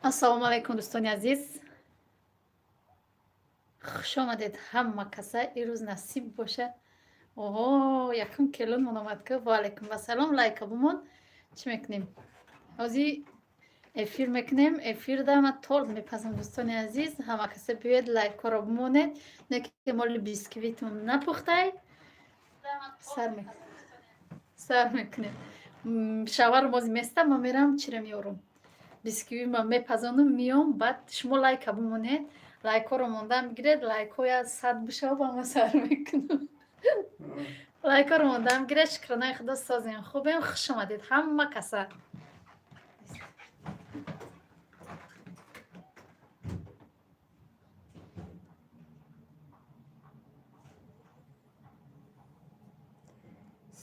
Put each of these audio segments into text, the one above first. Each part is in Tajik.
Ассалому алайкум, дӯстони азиз. Хуш омадед ҳама каса. ирӯз насиб боша. Оҳо, якум келонмон омад ка. Ва алайкум ассалом. Лайка бумон. Чӣ мекунем? ҳозир эфир мекунем. Эфирда ман торт мепазам, дӯстони азиз. Ҳама каса биёед лайкҳоро бимонед. Неки моли бисквитмон напухтай. Сар мекунем. Шаварм ҳозир места, ман мерам чиро меорам. Бисквит ман мепазонам, миём, баъд шумо лайка бимонед. Лайкҳоро монда мегиред. Лайкҳоя 100 бишав, ба ман сар мекунам. Лайкҳоро монда мегиред. Шукранаи худо, созем хубем. Хуш омадед ҳама каса.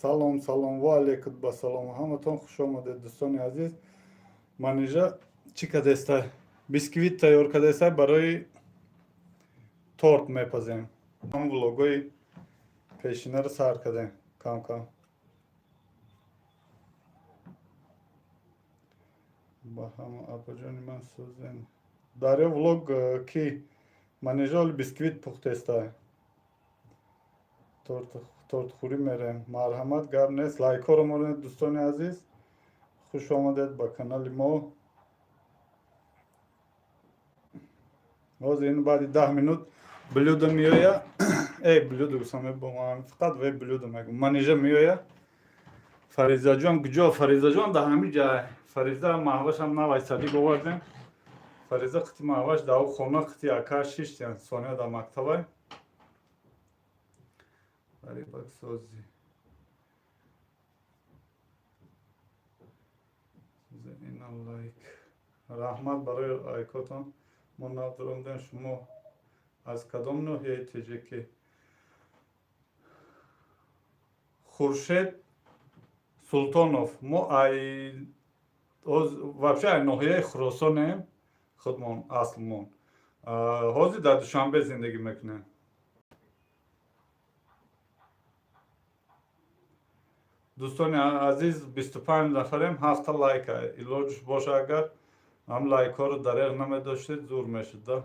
салом салом ва алейкум ба салом ҳаматон хуш омадед дӯстони азиз. ман инҷа чӣ кардестай бисквит тайёр кардестай барои торт мепазем. ҳам влогои пешинаро сар кардем кам кам. ба ҳама апаҷони ман сӯзен дарё влог ки ман инҷа оли бисквит пухтестай тортхӯрӣ мерем. марҳамат гап нест. лайкҳоро монед дӯстони азиз. хуш омадед ба канали мо. ҳозир ин баъди 10 минут блюдо меоя. Блюдо гуфтам, фақат ве блюдо мегум. ман инҷа меоя фаризаҷон куҷо? Фаризаҷон дар ҳамин ҷай. фариза маҳвашам навайсадӣ бовардем. фариза қити маҳваш дар хона қити ака 6 сония дар мактабай. гарибаксози ина лайк. раҳмат барои лайкотон. мо надоронидем шумо аз кадом ноҳияи таҷикӣ. хуршед султонов. мо вообще ай ноҳияи хуросонем худмон аслмон. ҳозир дар душанбе зиндагӣ мекунем. дӯстони азиз 25 нафарем. 7 лайка илоҷш боша. агар ҳам лайкҳоро дареғ намедоштед зур мешуд да.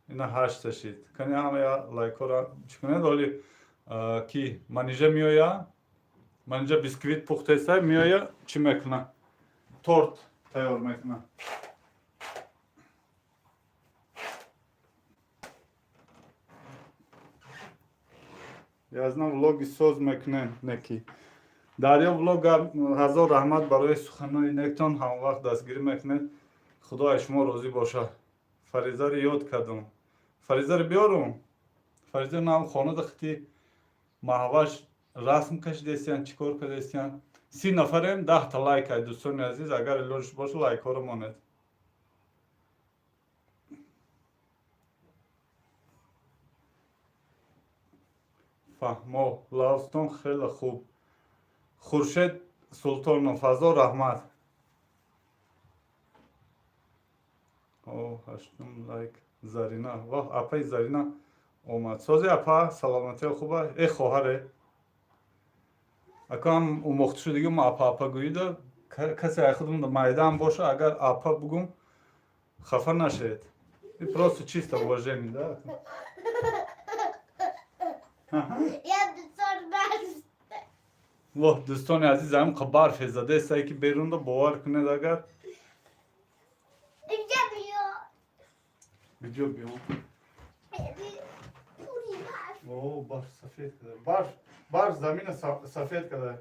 ина 8 шид. кани ҳама лайкҳоро чӣ кунед? оли ки ман инҷа меоя. ман инҷа бисквит пухтестай меоя. чӣ мекуна? торт тайёр мекуна. язна влоги соз мекунем неки. дарё влога ҳазор раҳмат барои суханои нектон. ҳамавақт дастгирӣ мекунед. худо аз шумо розӣ боша. фаризаро ёд кардам. фаризаро биёрум. фариза нам хонада қити маҳваш расм кашидестиян, чӣ кор кардестиян. 30 нафарем. 10 лайка дӯстони азиз. агар илоҷш боша лайкҳоро монед. фаҳмо лавстон хеле хуб. хуршед султонов ҳазор раҳмат. 8 лайк. зарина. ваҳ апаи зарина омад. сози апа саломатиё хуба? хоҳаре акам умохта шудагӣ ма апа гӯида. касе ай худм майдаам боша агар апа бугум хафа нашед. просто чисто уважение да. воҳ дӯстони азиз ҳамқа барфе задестае ки берунда бовар кунед агар биҷо биём. барф сафед када. барф замина сафед када.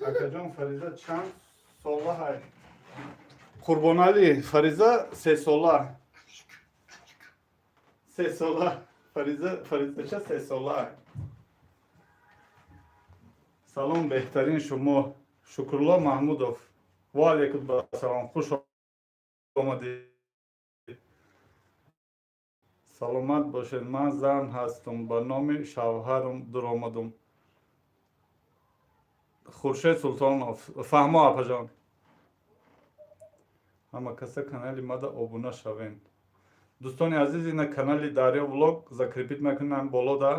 акаҷон фариза чанд сола ҳай? қурбонали фариза 3 сола. 3 сола. фаризача 3 сола. салом беҳтарин шумо. шукрулло маҳмудов. ва алейкум ассалом. хуш омадед. саломат бошед. ман зан ҳастам. ба номи шавҳарам дуромадам. хуршед султонов. фаҳмо апаҷон. ҳама каса канали мада обуна шавед. дӯстони азиз ина канали дарё влог закрепит мекунам болода.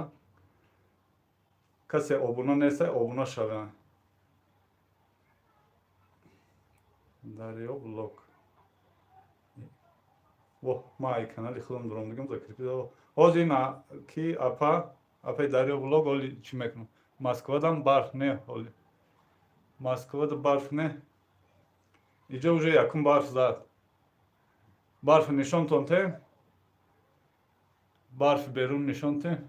касе обуна нестай обуна шавад. дарё влог. Во, май канали худам дурам дигам закрепи. Ҳозир ина ки апаи Дарё влог оли чӣ мекунам? Москвадан барф не оли. Москвада барф не. Иҷо уже якум барф зад. Барф нишонтон те? Барф берун нишон те?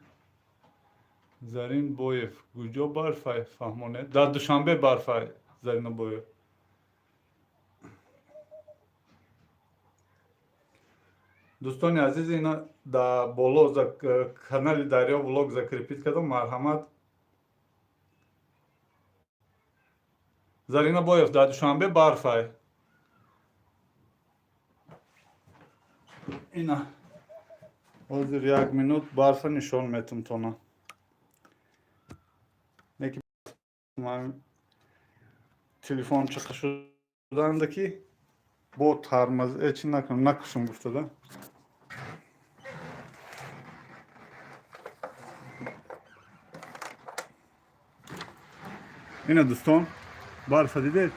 Зарин Боев. Куҷо барфай фаҳмоне? Дар Душанбе барфай Зарина Боев. Дӯстони азиз, ина да боло канали Дарё влог закрепит кардам. Марҳамат. Зарина Боев дар Душанбе барфай. Ина ҳозир 1 минут барфа нишон метум тона. Неки ман телефон чақа шуданда ки бо тармаз чӣ накунам, накушам гуфтада. Ина дӯстон, барфа дидед?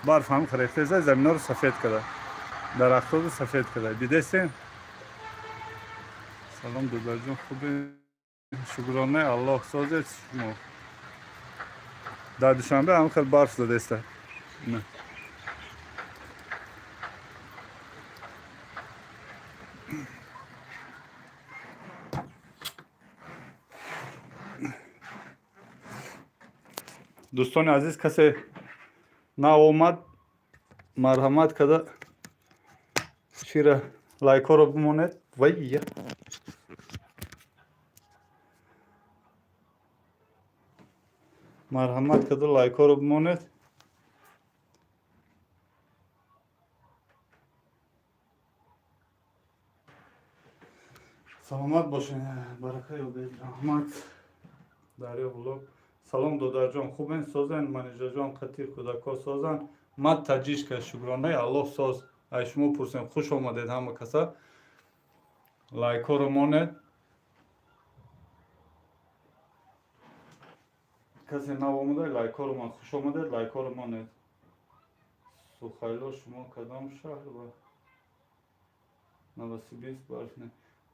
барф ҳам рехтеза, заминҳоро сафед карда, дарахтҳоро сафед карда. Дидестен? Салом додарҷон, хубе? Шукрона, Аллоҳ созед шумо. Дар Душанбе ҳам хел барф задеста. Ина. Дӯстони азиз, касе наомад марҳамат карда чира лайкҳоро бимонед. Вайя. Марҳамат карда лайкҳоро бимонед. саломат бошед. Барака ёбед. Раҳмат. Дарё влог. Салом додарҷон, хубен? Созен манижаҷон, қатир кӯдако созан. Мад таҷишка шукронаи Аллоҳ соз. Ай шумо пурсем, хуш омадед ҳама каса. Лайкҳоро монед. касе навомадай лайкҳоро монед. Хуш омадед, лайкҳоро монед. Сухайло, шумо кадом шаҳр ва Новосибирск барф не.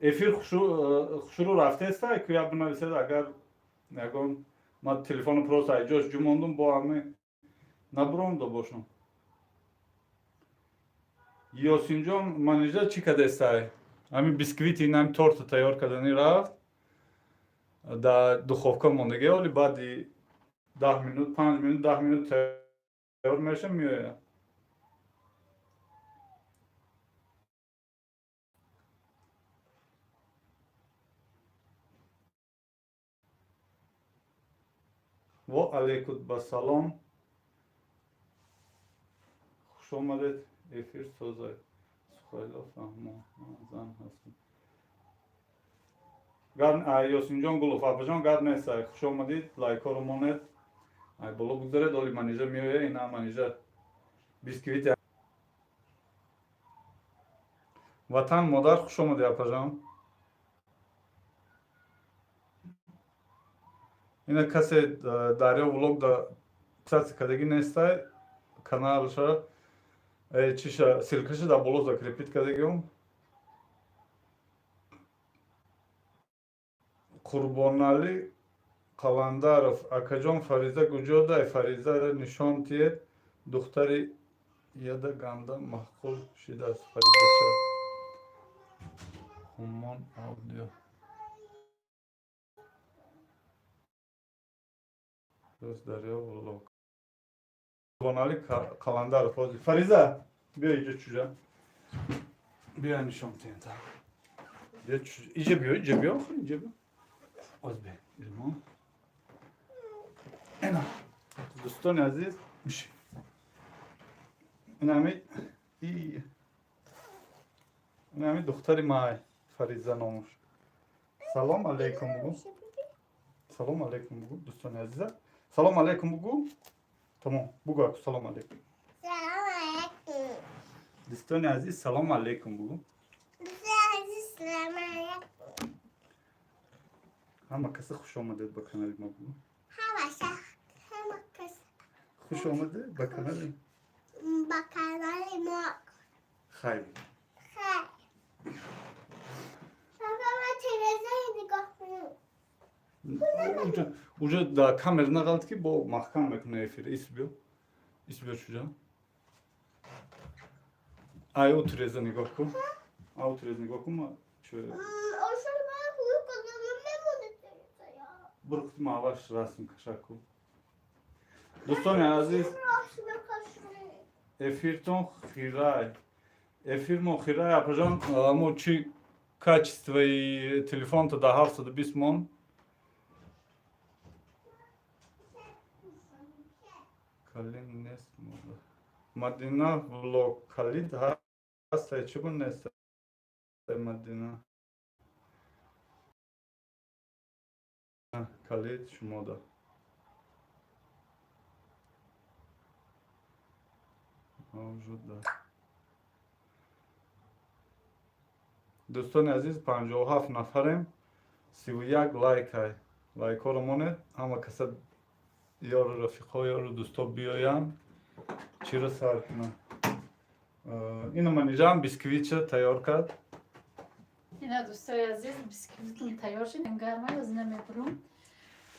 Эфир хушрӯ рафтеста, ки я бинависед агар ягон ман телефону просто айҷош ҷу мондум бо ҳаме набуромда бошам. Ёсинҷон манижа чӣ кадестай? Ҳамин бисквити ҳамин торта тайёр кардани рафт. Да духовка мондагӣ оли баъди 10 минут, 5 минут, 10 минут тайёр меша меояд. ва алейкум басалом. хуш омадед. Эфир созай. Сухайло фаҳмо. Зан ҳастам. Ёсинҷон Гулов апаҷон гап нестай. Хуш омадед. Лайкҳоро монед. Ай боло бигзаред, оли манижа меояд. Ина манижа бисквити. Ватан модар, хуш омадед апаҷон. ина касе Дарё влог да подписаться кардагӣ нестай. Каналша чиша силкаша да боло закрепит кардагиам. Қурбонали Қаландаров акаҷон Фариза куҷодай? Фаризаро нишон тиед. духтари яда ганда маҳқул шудааст. Фаризача хумон аудио. Дарё влог. Қурбонали Қаландаров ҳозир. Фариза, биё иҷо чӯҷа. Биё нишон тиед. Иҷа биё, иҷа биё, иҷа биё. Озбе, ирмон. Ина. Дӯстони азиз, миши. Инами духтари май, Фариза номаш. Салом алейкум бугу. Салом алейкум бугу, дӯстони азиза. Салом алейкум бугу. Тамом, бугу аку салом алейкум. Салом алейкум. Дӯстони азиз, салом алейкум бугу. Дӯстони азиз, салом алейкум. ҳама каса хуш омадед ба канали ма бугу. Ҳама кас. Хуш омадед ба канали Bakanlar limak. خیلی خیر. شما من تلویزیون نگاه کنم. اونجا در کامر نقلت که با محکم میکنه افیر ایس بیو شجا ای او تریزه نگاه کن او تریزه نگاه کن ما چه O şurada huyu kullanıyorum ne bu ya? برو ما آواش رسم کشک کن دوستان عزیز Aşkına kaşını. افیرتون خیرای افیر مو خیرای اپجان مو چی качестве телефон то да 720 мон калин нест мадина влог калид ҳаст чигун нест мадина калид шумо да мавҷуд аст دوستان عزیز 57 نفریم 31 لایک های لایک ها رو مونه همه کسی یار رفیقا یار دوستا بیاین چی رو سر کنن اینو من اینجا هم بیسکویت تیار کرد اینا دوستای عزیز بیسکویتتون تیار شد گرمه از نمیبرم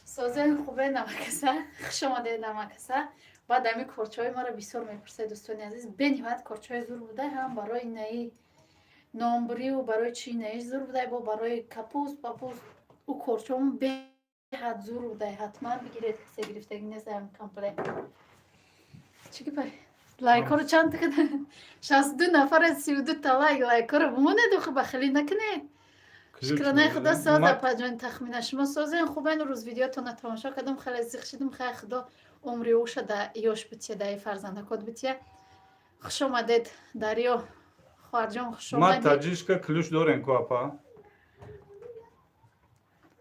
سازه خوبه نمکسه خوش آمده نمکسه بعد همی کرچای ما رو بسیار میپرسه دوستان عزیز بنیوید کرچای زور بوده هم برای نهی نامبری و برای چی نهیش زور بوده با برای کپوس پاپوس او کرچام به حد زور بوده حتما بگیرید کسی گرفتگی نیست هم کمپله چی که پای لایک ها رو چند تا کده 62 نفر 32 تا لایک ها رو بمونه دو خوب بخیلی نکنه شکرانه خدا سازه پاجان تخمینه شما سازه خوبه این روز ویدیو تونه تماشا کردم خیلی زیخ شدم خیلی خدا عمری او شده یوش بتیه ده فرزنده کد بتیه خوش آمدید دریو خواهرجان خوش ما آمدید تاجیشکا کلوش دارین کو اپا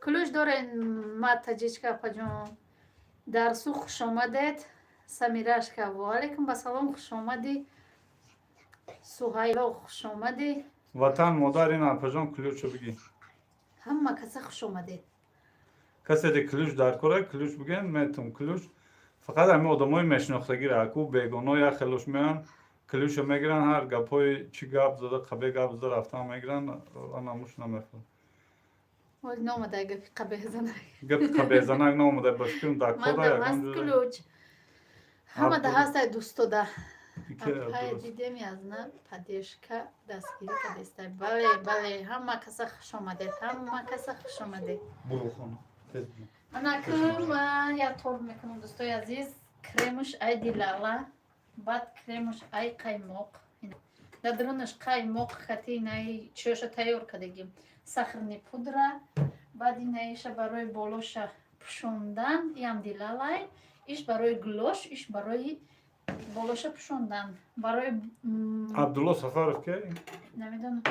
کلوش دارین ما تاجیشکا اپا جان درسو خوش آمدید سمیرش که و علیکم با سلام خوش آمدی سوهیلا خوش آمدی وطن مادر این اپا جان کلوش رو بگی همه کسی خوش آمدید کسی دی کلوش در کره کلوش بگین میتون کلوش فقط همه آدمای مشناختگی را اکو بیگانه یا خلوش میان کلوش رو میگیرن هر گپای چی گپ زده قبه گپ زده رفتن میگیرن ناموش نمیفهم ولی نامده گفی قبه زنه گپ قبه زنک نامده باشکیم در من کره در هست کلوچ همه ده هست دوستو ده که اپای درست دیدم از نه پدیشکا دستگیری که دسته بله بله همه کسی خوش آمدید همه کسی خوش آمدید برو خانه تیز برو. انا که یا طور میکنم دوستای عزیز کرمش ای دیلالا بعد کرمش ای قایماق در درونش قایماق خطی اینای چیوش تیار کردگیم سخرنی پودره بعد اینایش برای بالوش پشوندن یم دیلالای ایش برای گلوش ایش برای بالوش پشوندن برای عبدالله سفرف که نمیدونم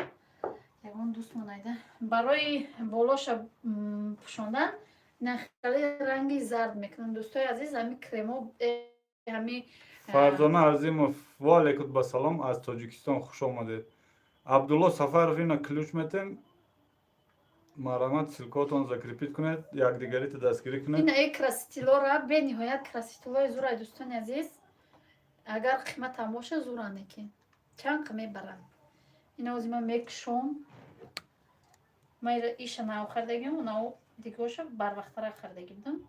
یکون دوست منایده برای بالوش پشوندن نخلی رنگی زرد میکنم دوستای عزیز همی کرمو همی فرزانه عظیم و علیکم با سلام از تاجیکستان خوش آمدید عبدالله سفرف اینا کلوش میتن مرامت سلکاتون زکریپیت کنید یک دیگری تا دستگیری کنید این ای کراسیتیلو را به نهایت کراسیتیلو زور دوستان عزیز اگر قیمت هم باشه زور نکن چند قیمه برن این از من میکشم ما ایش ناو خردگیم و ناو دیگوش بر وقت را خردگیم دم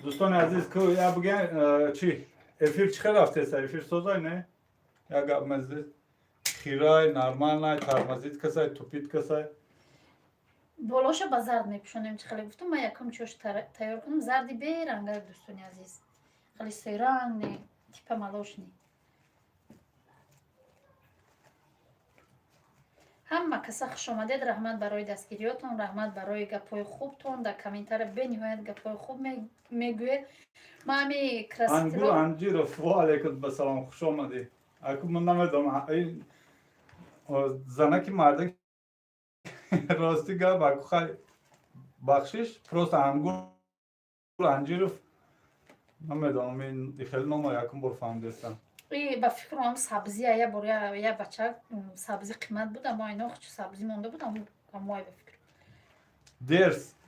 دوستان عزیز که یا بگن چی افیر چی رفته است افیر سوزای نه یا گپ مزید خیرای نرمال نه ترمزید کسای توپیت کسای بالوش با زرد میپوشونیم چه خیلی گفتم من یکم چوش تیار کنم زردی به رنگ دوستان عزیز خیلی سیرنگ نه تیپ مالوش نه همه کسی خوش آمدید رحمت برای دستگیریاتون رحمت برای گپای خوبتون در کامنتر بنویسید گپای خوب میگوید ما همی انگور کراسیتیلو انجیر و علیکم به سلام خوش آمدید اکو من نمیدونم این زنه که مرده راستی گپ اکو خیلی بخشش پروست انگور انجیر نمیدونم این خیلی نامه یکم بر فهمیدستم ای با فکرم سبزی یا برای یا بچه سبزی قیمت بود اما اینا چه سبزی مونده بود اما به فکر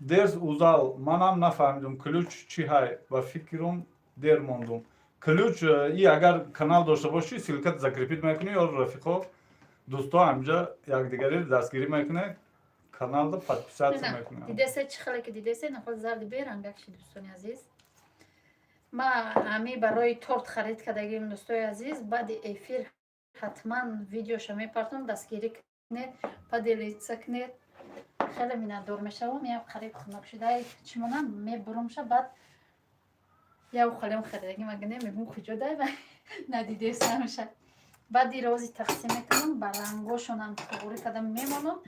درس اوزال منم نفهمیدم کلوچ چی های و فکرم در موندم ключ и агар канал дошта бошӣ силкат закрепит мекунӣ ё рафиқо дӯсто ҳамҷа якдигари дастгирӣ мекунед каналда подписатсия мекунед. Дидесе чӣ хеле ки дидесе нафол зарди берангакши дӯстони азиз. Ма ҳами барои торт харид кардагим дӯстои азиз. Баъди эфир ҳатман видеоша мепартам, дастгирӣ кунед, поделиться кунед. Хеле миннатдор мешавам. Як хариб хунокшидаи чимонам мебуромша баъд як халем харидагим ага немебун куҷо дайва надидесамша. Баъд ирози тақсим мекунам, ба рангошонам тоғурӣ кардам мемонам.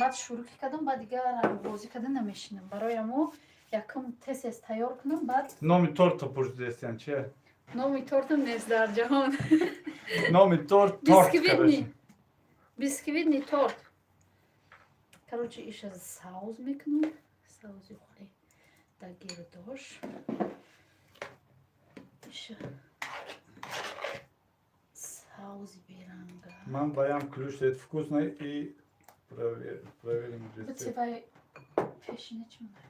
Баъд шурӯъ кардам, баъд дигар рангбозӣ карда намешинам. Барои ҳамо якум тез тайёр кунам. Баъд Номи торта пурсидестиян чие? номи тортам нест дар ҷаҳон. Номи торт Бисквитни. Бисквитни торт. Короче, иша саус мекунам. Саузи хуле дагирдош. Иша саузи беранга. Ман баям ключ дед вкусный и проверим рецепт. Буцевай пешина чимонай.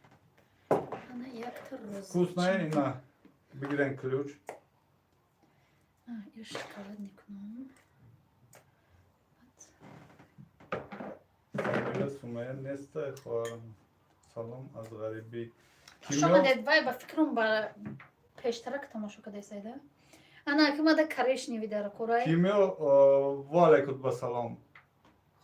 Ана якта роз. Вкусный и на бигирен ключ. Я шоколад мекунам. Самира Сумая неста хоҳарам. Салом аз ғарибӣ. Шумо дедвай ба фикрам ба пештарак тамошо кардесайда. Ана акимада карешни видара курай. Кимё ва алайкум ба салом.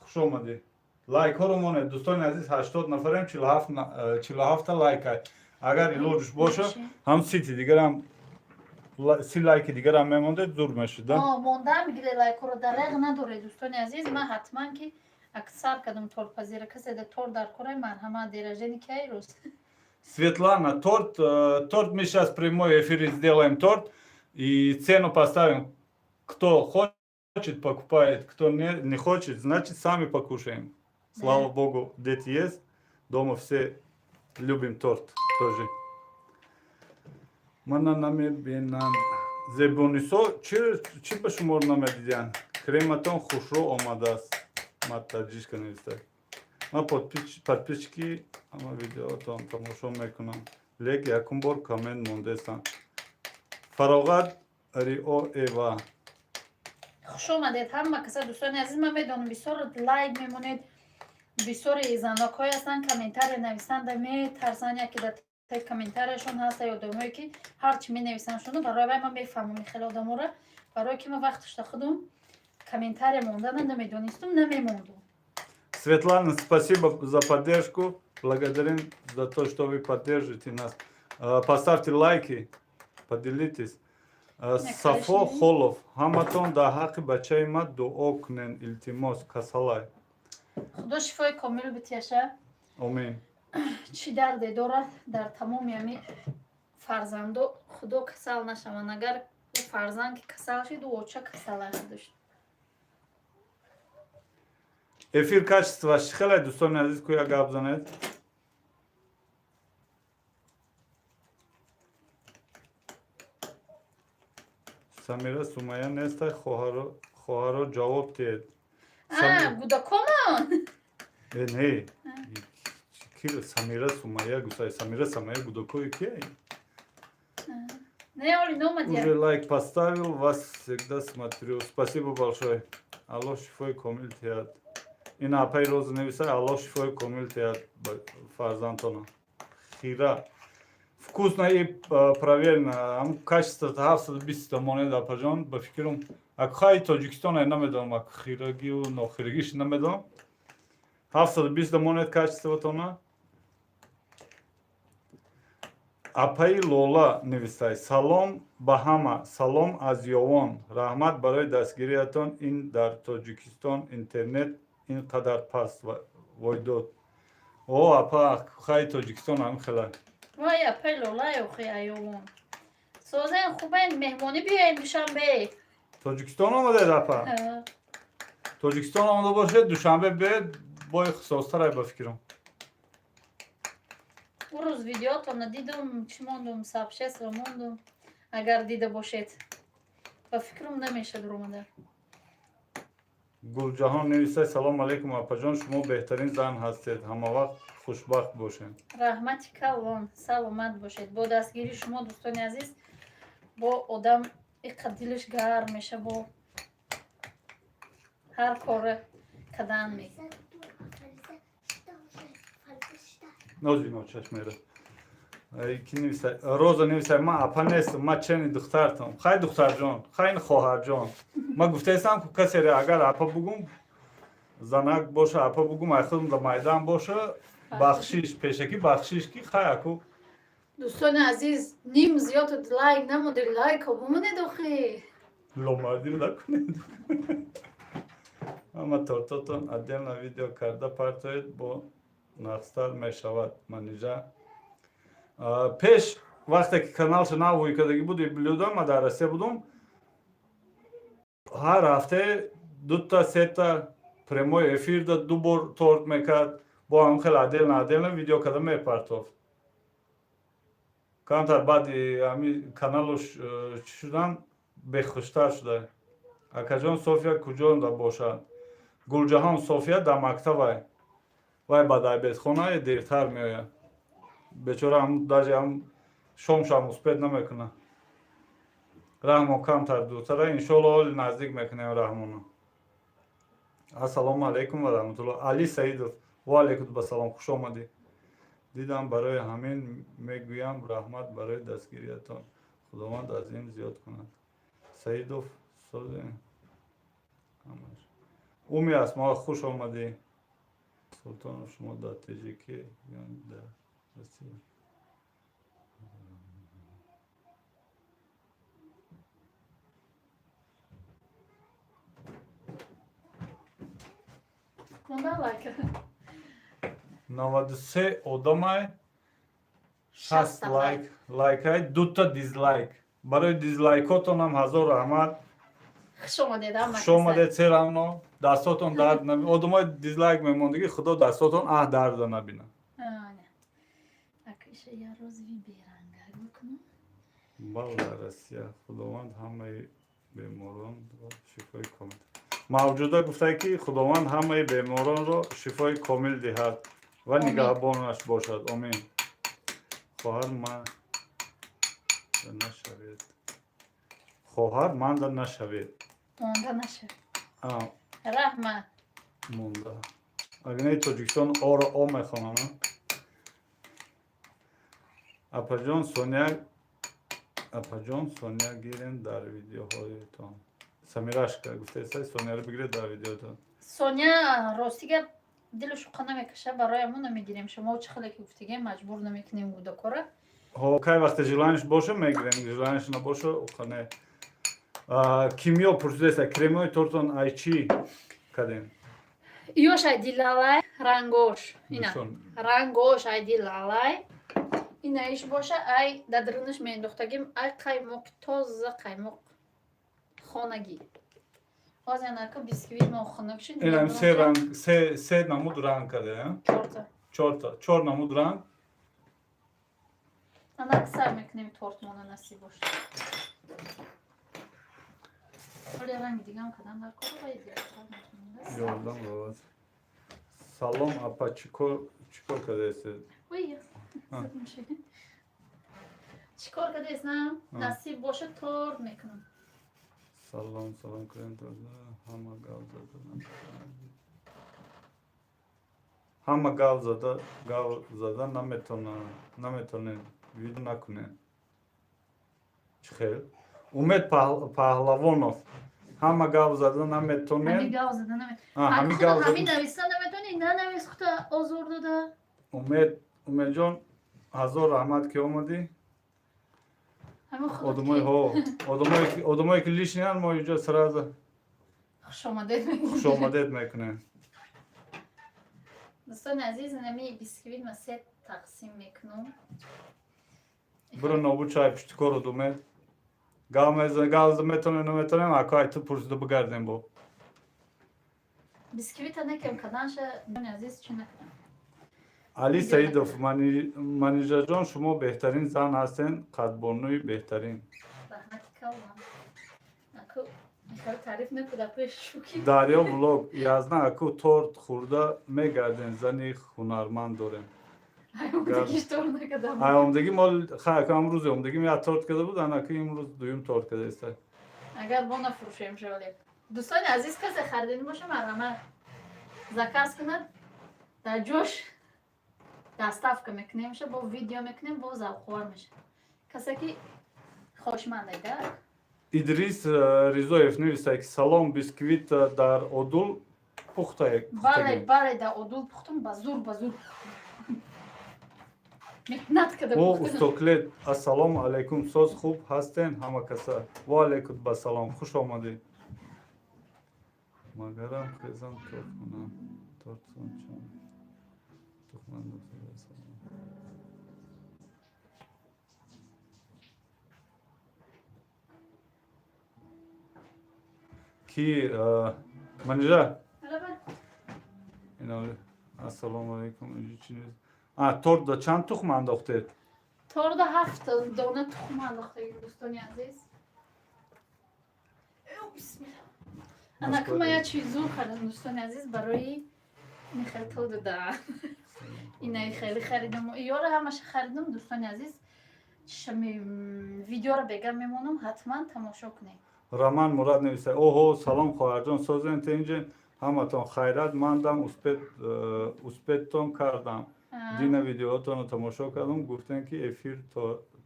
Хуш омадӣ. Лайкҳоро монед дӯстони азиз 80 нафарем 47 лайкай. Агар илоҷиш боша ҳам 30 дигарам 30 лайки дигарам мемонде зур мешуда. Монда мигире лайкҳоро дарайқ надоре дӯстони азиз. Ман ҳатман ки аксар кадам тортпазира касе да торт дар кораи марҳамат деражени кай рӯз. Светлана, торт мы сейчас в прямой эфире сделаем торт и цену поставим. Кто хочет, покупает, кто не хочет, значит сами покушаем. Слава Богу, дети есть, дома все любим торт тоже. Мана наме бинам зебонисо чи ба шумор намедидян? Крематон хушро омадааст. Матаҷишка невистай. Ман подписчики ама видеотон тамошо мекунам. Лек якум бор коммент мондестам. Фароғат Рио Эва. Хуш омадед ҳама каса дӯстони азиз. Ман медонам бисёр лайк мемонед. Бисёри занокҳое ҳастанд комментария нависанда метарсанд яке дар таи комментарияшон ҳаста ё одамое ки ҳарчи менависанд шуно барои вай ман мефаҳмам хеле одамора барое ки ман вақташда худам комментария мондана намедонистам намемондум. Светлана, спасибо за поддержку. Благодарим за то, что вы поддержите нас. Поставьте лайки, поделитесь. Сафо Холов. Ҳаматон дар ҳаққи бачаи ман дуо кунен, илтимос, касалай. худо шифои комил битияша. Амин. чӣ дарде дорад дар тамоми ҳами фарзандо худо касал нашаванд. Агар фарзанд ки касал шид оча касала шудашд. Эфир качестваш чӣ хеле дӯстони азиз кӯя гап занед? Самира Сумая нестай хоҳаро ҷавоб диҳед. Гудакомон. Не. Ки Самира Сумая гусай Самира Сумая гудакои ки? Не, Оли, номадия. Уже лайк поставил, вас всегда смотрю. Спасибо большое. Алло шифои комил диҳад. ин апаи розу нависай Алло шифои комил диҳад фарзандтона. Хира. Вкусно и проверено. Ам качеството 720 монет апаҷон ба фикрам акхай Тоҷикистон намедонам ак хирагию нохирагиш намедонам. 720 монет качествотона. Апаи Лола нависай. Салом ба ҳама. Салом аз Ёвон. Раҳмат барои дастгириятон. Ин дар Тоҷикистон интернет ин қадар паст войдод. О апа хай Тоҷикистон ам хела. Вай апаи Лола ёхи аёвон. Созен хубайн меҳмонӣ биёед душанбе. Тоҷикистон омадед апа? Тоҷикистон омада бошед душанбе биёед бои хисостарай ба фикрам. урӯз видеотона дидум чӣ мондум сабшесро мондум. Агар дида бошед ба фикрам намешад ромада. Гулҷаҳон нависай салом алейкум апаҷон шумо беҳтарин зан ҳастед ҳама вақт хушбахт бошед. Раҳмати калон саломат бошед. Бо дастгири шумо дӯстони азиз бо одам اینقدر دلش گرم میشه با هر کار کردن میکنه. نوزی چشمه کی نویسه روزا نویسه ما اپا نیستم ما چنین دخترتم خیلی دختر جان خیلی خواهر جان ما گفته ایستم که کسی را اگر اپا بگم زنک باشه اپا بگم ای خودم در میدان باشه بخشیش پیشکی بخشیش کی خیلی اکو دوستان عزیز نیم زیاد لایک نموده لایک ها بمونه دوخی لومردی نکنید اما تورتاتون ادیل ویدیو کرده پرتوید با نقصتر می شود منیجه پیش وقتی که کانالش نوی کردگی بود بلودم مدرسه بودم هر هفته 2 تا 3 تا پرموی افیر دا 2 بار تورت میکرد با هم خیلی عدل ویدیو کردم میپرتوفت کمتر بعد همین کانالش چی شدن بخوشتر شده اکاجان صوفیا کجا دا باشد گلجهان صوفیا در مکتب وای بعد بیت خونه دیرتر میآید بیچاره هم داجه هم شام اسپید نمیکنه رحمو کمتر دوتره انشالله نزدیک میکنه رحمونو السلام علیکم و رحمت الله علی سعیدов و علیکم السلام خوش آمدی دیدم برای همین میگویم رحمت برای دستگیریتان خداوند از این زیاد کند سعیدов سوزه اومی اسما خوش آمدی سلطان شما در تجیکی یعنی در رسیه کنده لایک 93 одамай 60 лайк. лайкай 2 та дизлайк барои дизлайкотонам ҳазор раҳмат خوش آمدید هم хуш омадед серамно дастотон дард набинад одамои дизлайк мемондагӣ худо дастотон дарда набинад акиша я роз ви беранга букунам бала россия худованд ҳамаи беморонро шифои комил мавҷуда гуфтае ки худованд ҳамаи беморонро шифои комил диҳад ва нигаҳбонаш бошад омин хоҳар нашавед хоҳар манда нашавед монда наша آه رحمت مونده اگه نه تاجیکستان آ را آ میخوانم اپا جان سونیا گیرین در ویدیوهایتان سمیرش که گفته ایسای سونیا رو بگیرید در ویدیوتان سونیا راستیگه دلش قنه میکشه برایمون نمیگیریم شما چه خیلی که گفتگی مجبور نمیکنیم بوده کاره ها که وقت جلانش باشه میگیریم جلانش نباشه قنه کیمیا پرسیده ایسا کریمای تورتون ای چی کدین یوش ایدی لالای رنگوش اینا نشون. رنگوش ایدی لالای اینا ایش باشه ای دادرنش میندختگیم ای قیمق تازه قیمق خانگی باز یعنی که بیسکویت ما خانه بشید این هم سه نمود رنگ کرده چهار نمود رنگ انا اکثر میکنیم تورت مانه نصیب باشه ولی رنگ دیگه هم کدام در کار باید یادم روز سلام اپا چیکار کرده ایسید وی چیکار کرده ایستم نصیب باشه تورت میکنم سلام کنید همه گاو زده نمیتونه ویدیو نکنه چی خیلی امید پهلوانوف همه گاو زده نمیتونه همین گاو زده نمیتونه همین نویسته نمیتونی نه نویس خود آزور داده امید جان هزار رحمت که اومدی همین خود آدمایی که لیش نیان ما اینجا سرازه خوش آمدید خوش آمدید میکنه دوستان عزیز نمی بیسکویت ما 3 تقسیم میکنم برو نوبو چای پشت کارو دومه گاو میتونه نمیتونه اکای تو پرسیده بگردیم با بیسکویت نکم کدانش دوستان عزیز چی نکنم علی سعیدов منیجر جان شما بهترین زن هستین قدبانوی بهترین رحمتی کلم اکو میخواد تعریف نکده پیش شوکی دریا بلوگ یازده اکو تورت خورده میگردین زنی هنرمند داریم دیگه تور نکدم آمدگی مال خیلی امروز آمدگی یا تورت کرده بود انا که امروز دویم تورت کرده است اگر با نفروشیم شغلی دوستان عزیز کسی خریدنی باشه مرحمت زکاس کند در جوش دستاف که میکنیم میشه با ویدیو میکنیم با زوخوار میشه کسی که خوشمنده گر ایدریس ریزویف نویسه که سلام بیسکویت در odul پخته بله در عدول پختم بزور مهنت کده او پختم استوکلت السلام علیکم ساز خوب هستین همه کسا و علیکم بسلام خوش آمدید مگرم خیزم تورت کنم تورت چون تخمن کی منجا اینا السلام علیکم اینجا چی نیست تورت دا چند تخم انداختید تورد 7 دانه تخم انداخته دوستانی عزیز بسم الله انا کما یا چیزو خریدم دوستانی عزیز برای این خیلی تود ده اینایی خیلی خریدم و یاره همش خریدم دوستانی عزیز شمی ویدیو رو بگم میمونم حتما تماشا کنید раман мурад нависа оҳо салом хоҳарҷон созен тенҷен ҳаматон хайрат мандам успеттон кардам дина видеоатонро тамошо кардам гуфтем ки эфир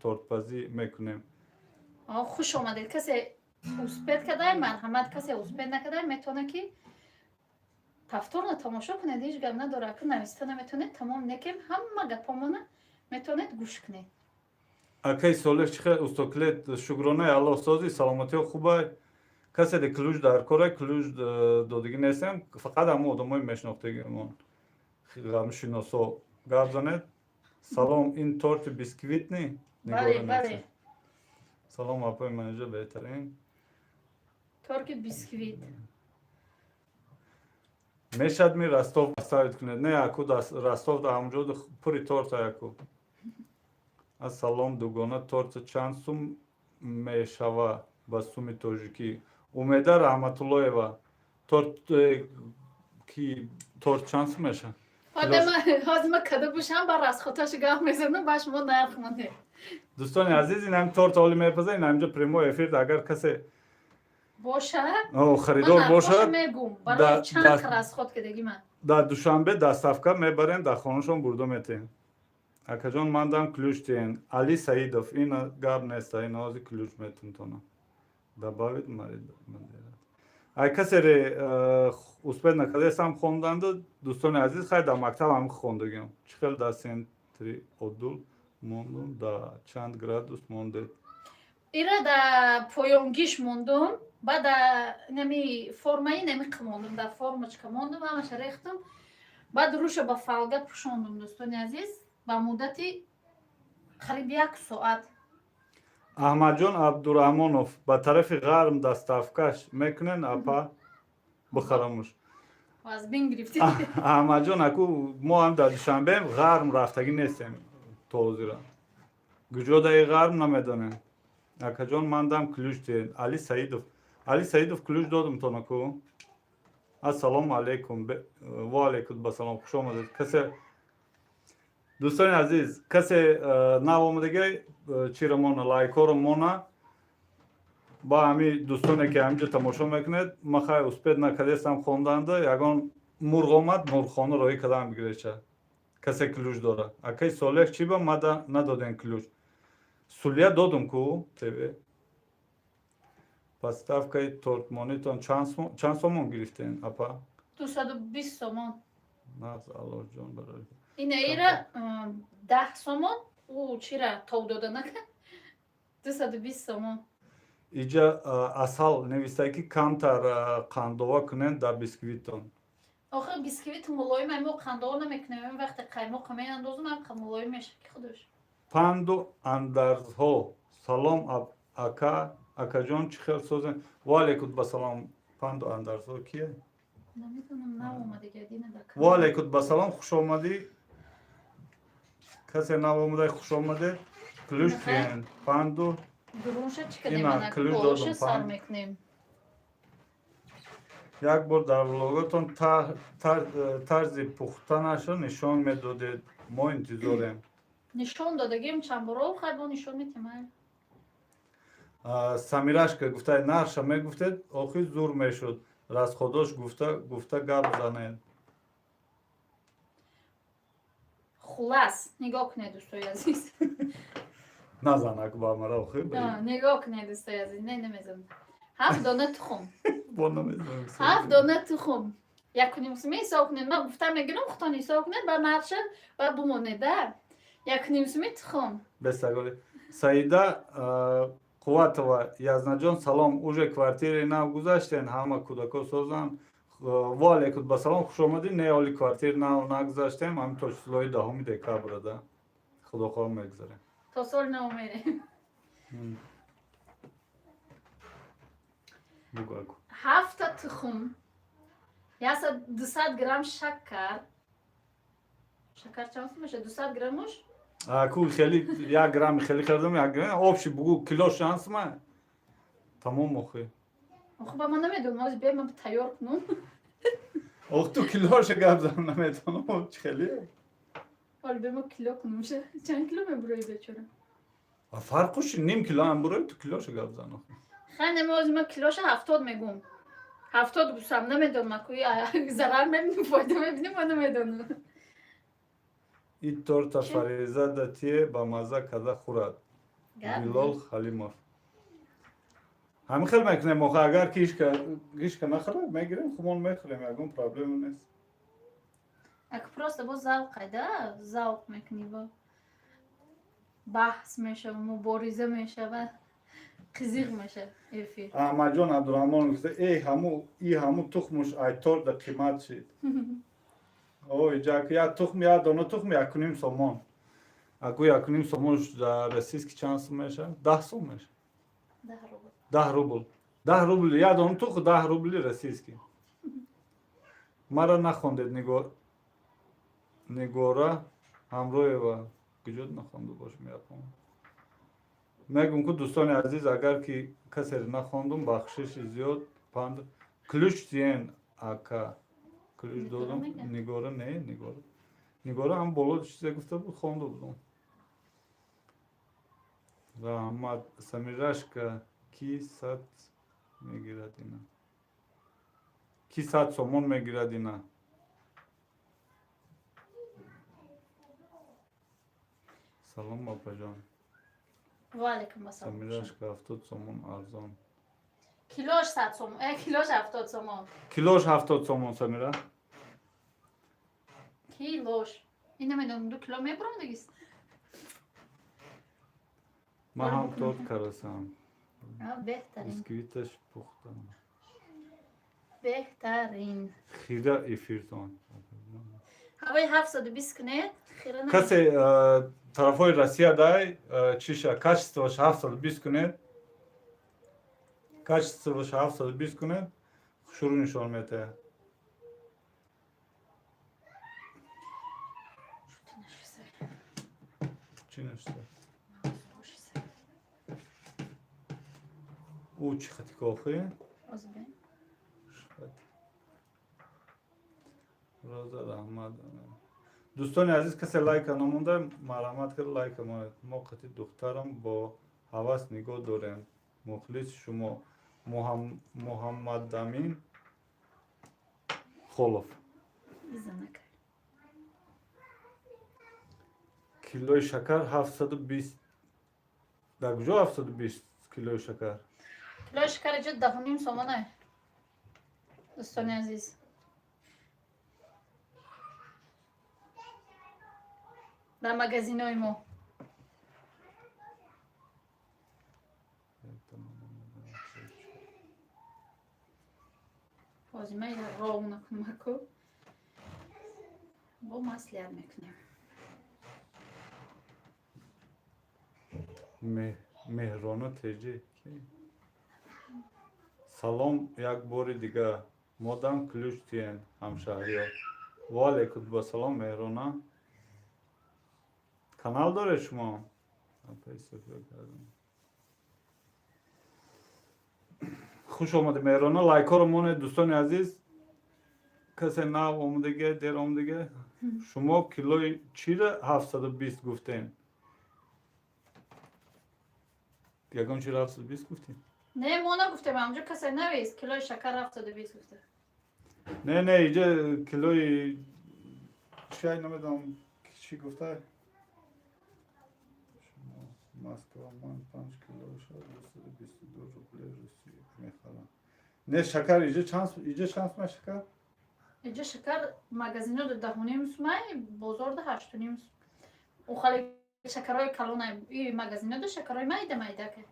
тортпазӣ мекунем خوش آمدید کسی اوسپید کدای مرحمت کسی اوسپید نکدای میتونه که تفتور رو تماشا کنید هیچ گم نداره که نویسته نمیتونید تمام نکیم همه گپامونه میتونید گوش کنید акаи солеҳ чихел устоклет шукронаи аллоҳ созӣ саломатиҳо хубай касе де клуж дар кора клуж додагӣ нестем фақат ҳамо одамои мешнохтагимон ғамшиносо гап занед салом ин торти бисквитни بله салом апои манҷа беҳтарин ترک بیسکویت мешад ми растов савид кунед не яку растов да ҳамҷо пури торта яку ассалом дугона торта чанд сум мешава ба суми тоҷикӣ умеда раҳматуллоева торт чанд сум мешавад حاضر کده باشم بر از خودش گاه میزنم باش ما نرخ مونده دوستانی عزیز این هم تورت حالی میپزه این همینجا پریمو افیر اگر کسی باشه خریدار من باشه نرخوش میگم برای چند خر از خود کدگی من در دوشنبه دستافکا میبرین در خانهشون برده میتین اکجان مندم کلوش تین علی سعیدوف این گاب نیست این آزی کلوش میتون تونم добавить марид ай касере успед накадесам хонданду дӯстони азиз хай дар мактаб ҳам хондагим чӣ хел дар сентри одул мондум дар чанд градус мондед ира да поёнгиш мондум баъд нами формаи намиқ мондум дар формочка мондум ҳамаша рехтум баъд рӯша ба фалга пӯшондум дӯстони азиз ба муддати қариб 1 соат аҳмадҷон абдураҳмонов ба тарафи ғарм дастафкаш мекунен апа бихарамуш аз бин гирифтӣ аҳмадҷон аку мо ҳам дар душанбем ғарм рафтагӣ нестем то ҳозира гуҷодаи ғарм намедонем акаҷон мандам клуж тиҳед али саидов клуж додум тонаку ассалому алайкум ва алайкум басалом хуш омадед касе дӯстони азиз касе навомадага чиро мона лайкоро мона ба ҳами дӯстоне ки ҳамиҷо тамошо мекунед ма хай успед накадестам хонданда ягон мурғ омад мурғхона роҳӣ кардам бигиреча касе клуж дора акаи солеҳ чӣ ба мада надоден клуж сулия додум ку тебе поставкаи тортмонитон чанд сомон гирифтен апа 220 сомон наз аллоҳҷон барои ина ира 10 сомон او چرا تو داده نکن 220 сомон иҷа асал нависта ки камтар қандова кунен дар бисквитон آخه بیسکویت ملایم هم قندار نمیکنیم این وقت قیمق میاندازم هم ملایم میشه که خودش پندو اندرزها سلام اکا جان چی خیلی سوزن و علیکم بسلام پندو اندرزها کیه؟ نمیدونم نه اومده گردینه دکن و علیکم بسلام خوش آمدی کسی نو آمده خوش آمده کلوش کیه پندو درونشه چی کنیم من کلوشه سر میکنیم یک بار در ولوگاتون طرز پختنشو نشان میدادید ما انتظاریم نشان دادگیم چند برو خیلی با نشان میتیم самираш ка гуфта нарша мегуфтед охир зур мешуд разходош гуфта гап занед خلاص نگاه کنه دوستای عزیز. назанак ба мара охир نگاه کنه دوستای عزیز. نه نمیزم. 7 دانه تخم. бо намезанам 7 دانه تخم. یک کنیم سمی ساو کنید. من گفتم میگیرم خطانی ساو کنید با مرشد و بمونه در. یک کنیم سمی تخم. бесаголи саида қувватова язнаҷон салом уже квартири нав гузаштен ҳама кӯдако созан ва алейкум ба салом хуш омадед не оли квартири нав нагузаштем ҳамин то числои 10 декабрада худохоҳ мегзарем تا سال نمیره. бугу агу 7 تا تخم. یا 200 گرم شکر. شکر چند میشه 200 گرمش؟ ку хели 1 грамми хели хардам 1 грамм обши бугу кило шансма тамом охи خب من نمیدونم از بیام من تیار کنم. ох ту килоша гап зан наметонам чи хели حالا بیام کیلو کنم میشه چند کیلو میبروی بیچاره. фарқуш ним кило ам бурои ту килоша гап зан охи خیلی نمی‌ازم من کیلوش 70 میگم. 70 گوشم نمیدونم من کوی ضرر میبینیم فایده میبینیم من نمیدونم. ин торта фаризада тие ба маза када хӯрад билол халимов ҳамин хел мекунем охи агар кишка нахӯрад мегирем хумон мехӯрем ягон проблема нест اگه просто با ذوق قیده ذوق میکنی با بحث میشه و مبارزه میشه و قزیق میشه افیر аҳмадҷон абдураҳмон гуфта и ҳамун тухмуш ай торта қимат шид ой ҷак як тухм як дона тухм 1.5 сомон агу 1.5 сомонш российский чанд сум мешавад 10 сум мешавад 10 рубл 10 рубл як дона тухм 10 рубли российский мара нахондед нигора ҳамроева куҷод нахонду бошем япон мегум ку дӯстони азиз агар ки касеро нахондум бахшиши зиёд панд ключ диен ака ключ додам нигора не нигора ҳам боло чизе гуфта буд хонда будам раҳмат самирашка ки 100 мегирад ина ки 100 сомон мегирад ина салом бопаҷон وعلیکم السلام. самирашка 70 сомон арзон کیلوش 100 سوم. کیلوش 70 سوم. килош 70 сомон самира کیلوش. این نمیدونم 2 کیلو میبرم دیگه. ман ҳам торт карасам بهترین. бисквиташ пухтам بهترین. хира эфиртон هوای 720 کنه. خیره نه. касе тарафҳои россия дай чиша качествош 720 кунед качествош 720 кунед шурӯъ нишон метаҳад чӣ нашта ӯ чӣ хати кофе роза раҳмат дӯстони азиз касе лайка намонда марҳамат кард лайка монед мо қати духтарам бо ҳавас нигоҳ дорем мухлиси шумо муҳаммадамин холов килои шакар 720 дар куҷо 720 килои шакар کیلو شکر جد 10.5 سومانه. دوستان عزیز. در مغازینای ما. فاطمه راو نکنم کو. با مسئله میکنیم. меҳрона теҷе салом як бори дига модам ключ диен ҳамшаҳриё ва алейкум басалом меҳрона канал доред шумо хуш омадед меҳрона лайкҳоро монед дӯстони азиз касе нав омадаге дер омадаге шумо килои чиро 720 гуфтем یکم چی رفت 20 گفتی؟ نه ما نگفتم اونجا کسی نویست کیلوی شکر 720 گفته. نه اینجا کیلوی چی نمیدونم چی گفته؟ مسکو من 5 کیلو شد 22 روبل روسی میخرم. نه شکر اینجا چند ما شکر؟ اینجا شکر مغازینو ده دهونیم سومای بازار ده هشتونیم. او خالی شکرهای کلونه این مغازینو ده شکرهای مایده که.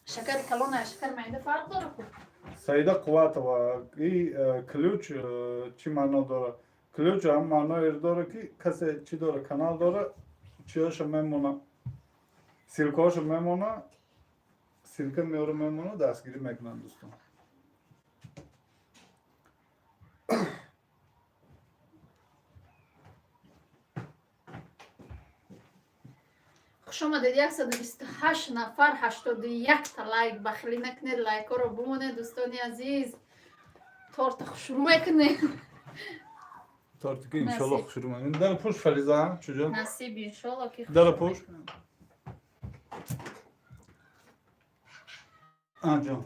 شکر کلونه شکر مایده فرق داره خوب. سایده قوت و این کلوچ چی معنا داره؟ کلوچ هم معنای داره که کسی چی داره کانال داره چیاش میمونه سیلکاش میمونه سیلکه میاره میمونه دستگیری میکنن دوستان. خوش آمدید 128 نفر 81 تا لایک بخیلی نکنید لایک ها رو بمونه دوستانی عزیز تورت خوش رو میکنید تارت که انشالله خوش رو میکنید در پوش فریزه چجا؟ نصیب انشالله که خوش در رو پوش میکنید. آنجا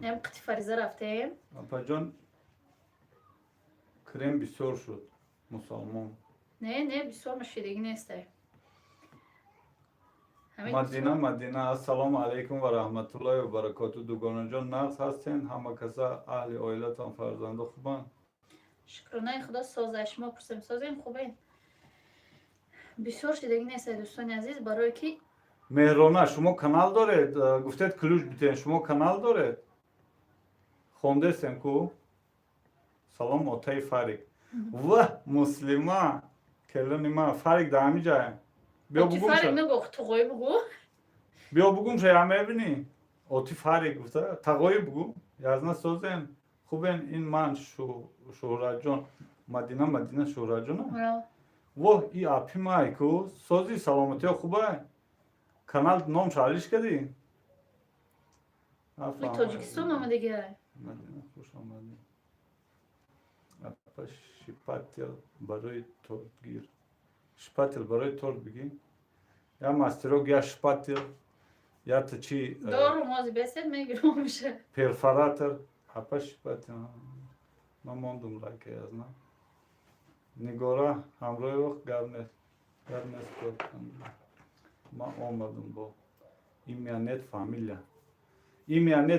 نیم قطی فریزه رفتیم اپا جان کرم بسیار شد مسلمان نه بسیار مشیدگی نیسته مدینه السلام علیکم و رحمت الله و برکاته دوگانه جان نقص هستین همه کسا اهل آیلتان فرزنده خوبن شکرانه خدا سازش ما پرسیم سازیم خوبه بسیار شیدگی نیسته دوستان عزیز برای که مهرانه شما کانال دارید گفتید کلوش بیتین شما کانال دارید خونده سن کو سلام اوتای فارق و مسلمان کلونی ما فارق دامی جای بیا اوتی بگم فرق شد نگو تقوی بگو بیا بگم شد همه ببینی اوتی فارق گفته تقوی بگو یازنا سوزن خوبن این من شهرت جان مدینه شهرت جان و ای اپی مای کو سوزی سلامتی خوبه کانال نام چالش کردی به تاجیکستان آمده گره مدینه خوش آمدی اپا شپاتل برای تورت گیر شپاتل برای تورت بگی یا ماستروگ یا شپاتل یا تا چی دارو مازی بسید میگیرم میشه پرفراتر اپا شپاتل من موندم لایکه از نه نگارا همراه وقت گرنست ما آمدم با ایمیانت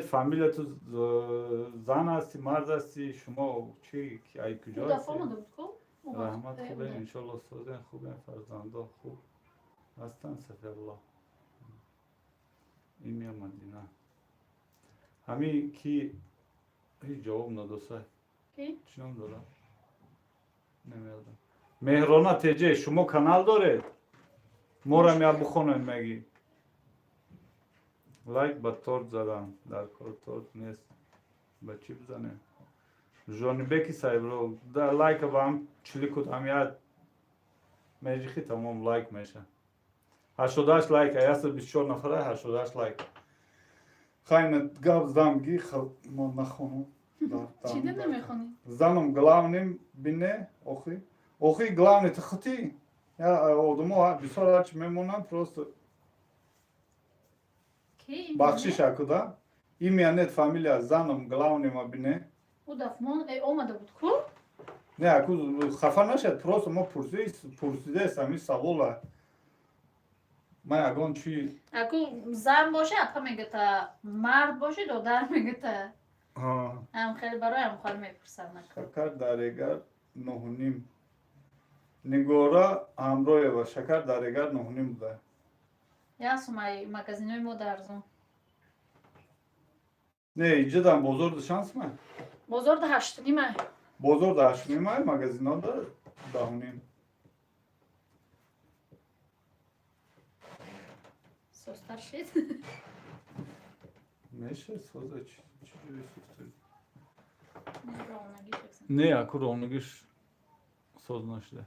فامیلیا تو زن هستی مرد هستی شما چی ای کجا دفعه هستی آمده بود کو رحمت خوبه انشالله سازن خوبه فرزنده خوب هستن سفر الله ایمیا مدینه همی کی هیچ جواب ندوسته کی؟ چنان داره نمیادم مهرانه تجه شما کانال دارید مورم یا بخونن مگی لایک با تورت زدم در کار تورت نیست با چی بزنه جانی بکی صاحب رو در لایک با هم چلی کد هم یاد میجیخی تمام لایک میشه 88 لایک ایاس 24 نفره 88 لایک خاینت گاب زدم خل ما نخونم چی ده نمیخونی؟ زنم گلاونیم بینه اوخی گلاونی تخطی یا odamo بسیار هرچی میمونم پروست کی؟ بخشش اکودا ایمیانت فامیلیا زنم گلاونیم بینه او دفمان آمده بود کو؟ نه اکو خفه نشد پروست ما پرسیده سمی سوالا ما اگون چی اکو زن باشه اپا میگه تا مرد باشه دادر میگه تا هم خیلی برای هم خواهر میپرسن شکر داریگر نهونیم نگورا همراه و شکر داریگر نهونیم بوده یا سومای مگزینوی ما درزون نه اینجا دارم بزرگ شانس من بازار ده هشتونیمه بزرگ داشتیم های مگزین ها داره دهونیم سوستر شید میشه سوزه چی جوری سوزه رونگی شکسن نه اکو رونگیش سوز نشده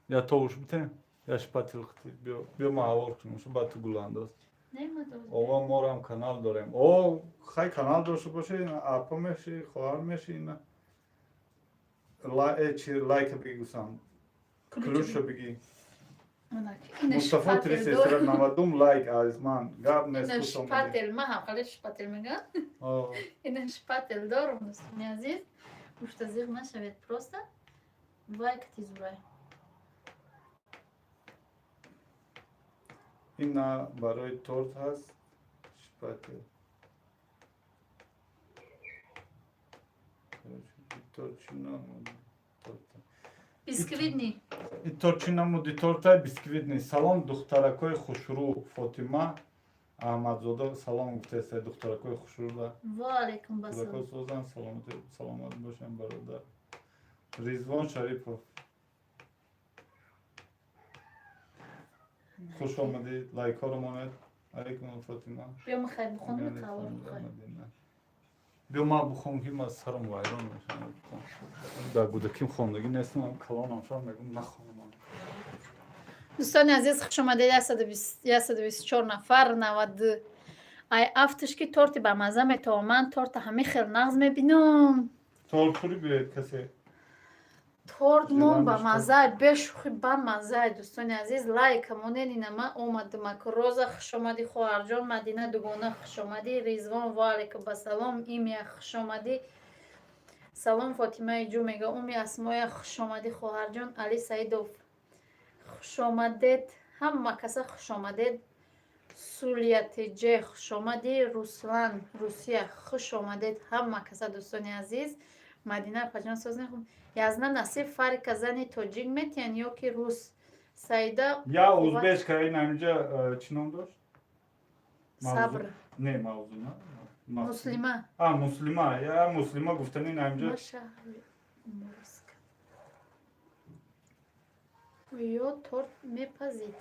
یا توش بیته یا شپاتل خطی بیا محاور کنیم شو با تو گلانده است نمیده اوه مورم کانال داریم اوه خیلی کانال داشته باشه اینا اپا میشه خواهر میشه اینا چی لایک بگیسم Клюша беги. اینه Mustafa شپاتل Tris دور Esra Namadum like از من گاب اینه نسکو سومدی. شپاتل ما هم خالی شپاتل میگن اینه شپاتل دارم دوستانی عزیز گوشت زیر نشوید پروستا وای که تیز برای اینا برای تورت هست. شپاتل. Torçina torta. بیسکویت نی Torçina mudi torta biskvitni. Salom دخترکای خوشرو فاطمه احمدزاده سلام گفته است دخترکای خوشرو را. و علیکم خدا بسلام سوزن سلامت باشن برادر. ریزوان شریفов. خوش آمدید. لایک ها رو مانید. علیکم فاطمه. بیا میخوای بخونم قهوه میخوای بیا ما بخونم که من سرم ویران میشم. در کودکیم خواندگی نیستم کلانم شم میگم نخونم. دوستان عزیز خوش آمدید 124 نفر 90 ای افتش که تورتی به مزه میتو من تورت همه خیلی نغز میبینم تورتوری بیاید کسی. تورت مون با جوانش مزه بشوخی با مزه دوستان عزیز لایک مونین اینما اومدم که روزا خوش آمدی خواهر جان مدینه دوگانه خوش آمدی ریزوان و علیکم بسلام ایمی خوش آمدی سلام فاطمه جو میگه اومی اسمای خوش آمدی خواهر جان علی سعیدوف خوش آمدید همه کسا خوش آمدید سولیت جه خوش آمدی روسلان روسیه خوش آمدید همه کسا دوستانی عزیز مدینه پجان ساز نخون یزنه نصیب فرق زنی توجیک میتین یا که روس سایده یا ازبک که این همینجا چی نام داشت؟ صبر نه موضوع نه مسلمه مسلمه یا مسلمه گفتن این همینجا ماشا یا تورت میپزید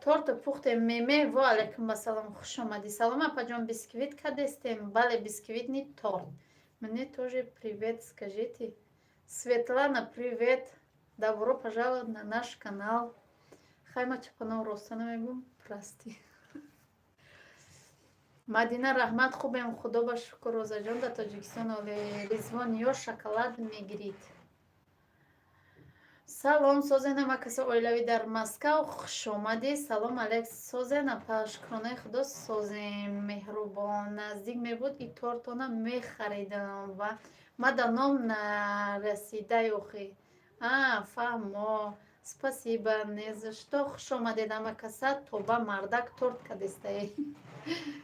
تورت پخت میمه و علیکم بسلام خوش آمدی سلام апа جان бисквит кадестем бале бисквит не торт мне тоже привет скажите Светлана привет добро пожаловать на наш канал хайма чапанов ростана мегум прости мадина раҳмат хубем худо ба шукр розаҷон да тоҷикистон ризвон ё шоколад мегирид салом созена макаса оилавӣ дар Москав хуш омадӣ салом алейк созена па шукронаи худо созем меҳрубон наздик мебуд и тортона мехаридам ва ма дар ном нарасида ёхи фаҳмо спасибо не за что хуш омадед амакаса тоба мардак торт кадестаи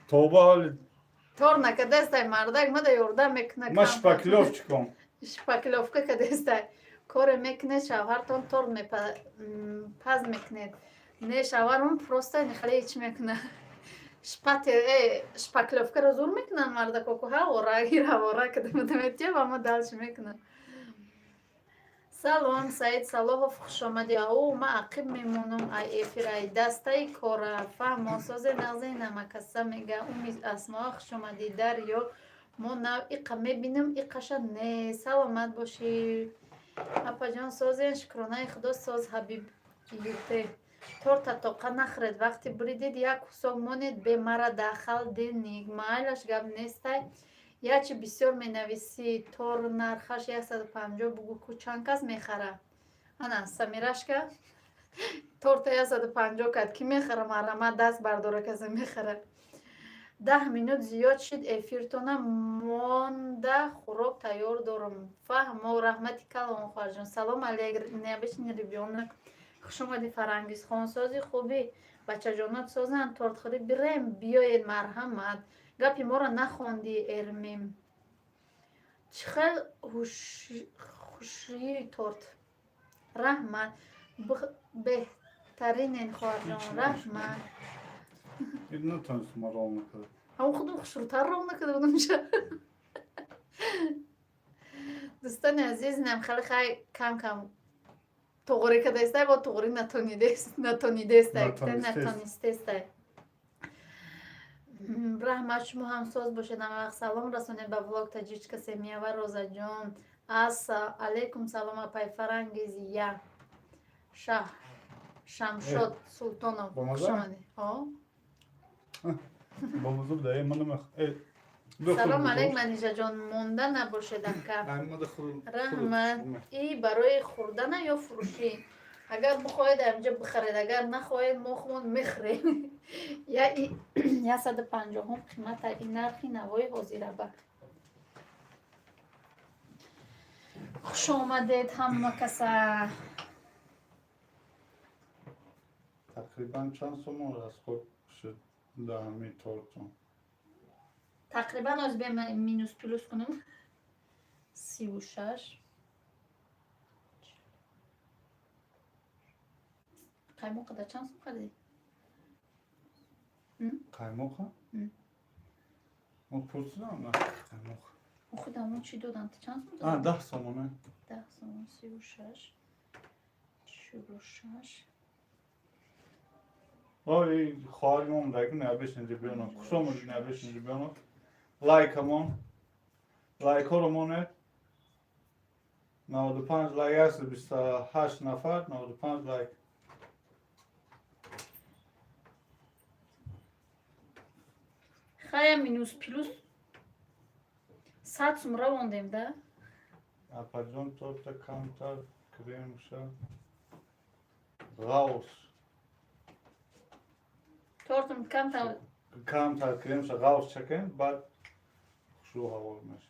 توبه حال тор накадестаи мардак ма да ёрдам мекуна ما شپاکلوفچکم шпаклёвка кадестаи коре мекунед шавҳартон торт паз мекунед не шавҳарон просто нихале ич мекуна шпаклёвкаро зур мекунан мардако ҳавора равора кадамадаметия ва ма далш мекунан салом саид салоҳов хуш омадӣ ау ма ақиб мемонам ай эфир ай дастаи кора фаҳмо созе нағзе намакаса мега уми асмоа хуш омадӣ дар ё мо нав иқа мебинам иқаша не саломат бошӣ апаҷон созен шукронаи худо соз ҳабиб юте торта тоқа нахӯред вақти буридед як кусок монед бе мара дахал денник майлаш гап нестай ячи бисёр менависӣ тор нархаш 150 бугу ку чанд кас мехара ана самирашка торта 150 кад ки мехара марама даст бардора каса мехара 10 минут зиёд шид эфиртона монда хӯрок тайёр дорам фаҳмо раҳмати калон хоҳарҷон салом алейк нябишни рибёнак хуш омадӣ фарангиз хонсози хуби бачаҷонот созан тортхӯрӣ бирем биёед марҳамат гапи моро нахондӣ эрмем чӣ хел хушии торт раҳмат беҳтаринен хоҳарҷон раҳмат نتونستم راه نکنم ҳам худам хушрӯтар рав накарда будам ша дӯстони азиз нам хеле хай кам тоғурӣ кадастай бо тоғурӣ натонидестай натонистестай раҳмат шумо ҳам соз бошед намавақт салом расонед ба влог таҷичка семиява розаҷон аса алейкум салом апай фарангиз я шамшод султонов با مزه؟ хушомадӣ با موضوع دایی من سلام علیک منیژه جان مونده نباشه دکر احمد خود رحمت ای برای خوردن یا فروشی اگر بخواید اینجا بخرید اگر نخواهید مخمون میخریم یا 150 هم قیمت این نرخی نوای حاضره با خوش آمدید همه کسا تقریبا چند سوم از خود شد دامی تورتون تقریبا از به مینوس پلوس کنم 36 قیمه قدر چند سوم خریدی؟ قیموخ ها؟ ما پرسیدم نه قیموخ خودمون چی دادن؟ چند سوم دادن؟ 10 سومونه 10 سوم 36 46 Ой, хвалим лайк не обещанди бионо. Кусомо не обещанди бионо. Лайкамон. Лайкоромоне. 95 лайк است 28 نفر 95 لایک. خیلی مینوس پلوس 100 سوم را واندیم ده اپاجون تورتا کانتر کریم شا. غاوس. تورتم کم تا کانتر کریم شا غاوس چکن بعد شو هوا میشه.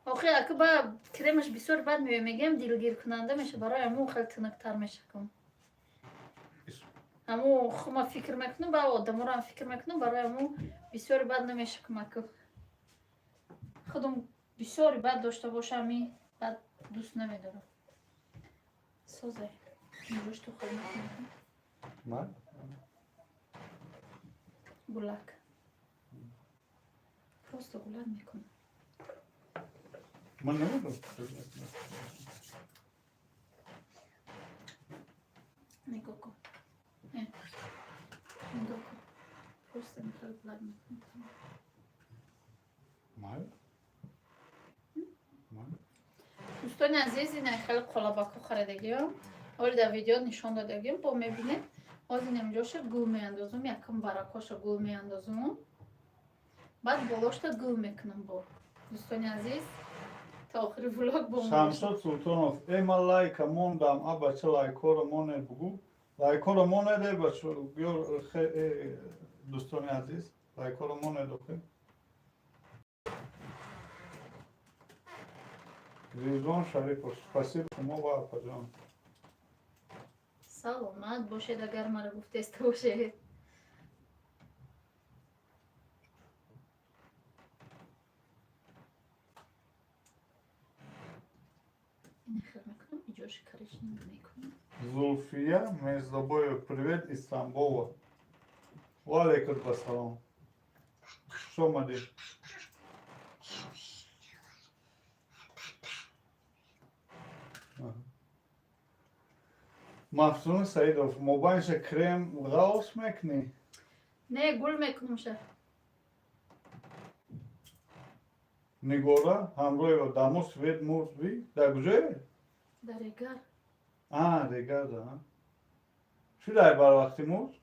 آخه اگه با کرمش بسیار بد میگم دیلگیر کننده میشه برای امو خیلی تنکتر میشه کم امو خما فکر میکنم با آدم رو هم فکر میکنم برای امو بسیار بد نمیشه کم اکو خودم بسیار بد داشته باشم می بد دوست نمیدارم سازه اینجوش تو خیلی میکنم من گلک پروست گلک میکنم من نمیدونم. نگاه کن نگاه کن پروست خیلی گلک میکنم من دوستان عزیز این خیلی قلاباکو خریدگی ها اولی در ویدیو نشان دادگیم با میبینید از این امجاش گل میاندازم یکم براکاش گل میاندازم بعد بالاش تا گل میکنم با دوستان عزیز تا آخری ولاگ با شمشاد سلطانوف ایما لایکا موندم ابا چه لایکو رو مونه بگو لایکو رو مونه ده بچه بیار دوستان عزیز لایکو رو مونه دوخه ریزوان شریف спасибо شما با اپا جان سلامت باشید اگر مرا گفته است باشه این خیلی میکنم ایجاش کارش نمیکنم Зульфия Мезобоева, привет из Тамбова. Валейкум ассалам. Что мади? Мафсун Саидов, мобайнша крем раус мекни. نه گل میکنم شه Нигора, Хамроева, дамо свет мурс ви. Да гуже? در ایگر Рега, да. Чӣ дай бар вақти мурс?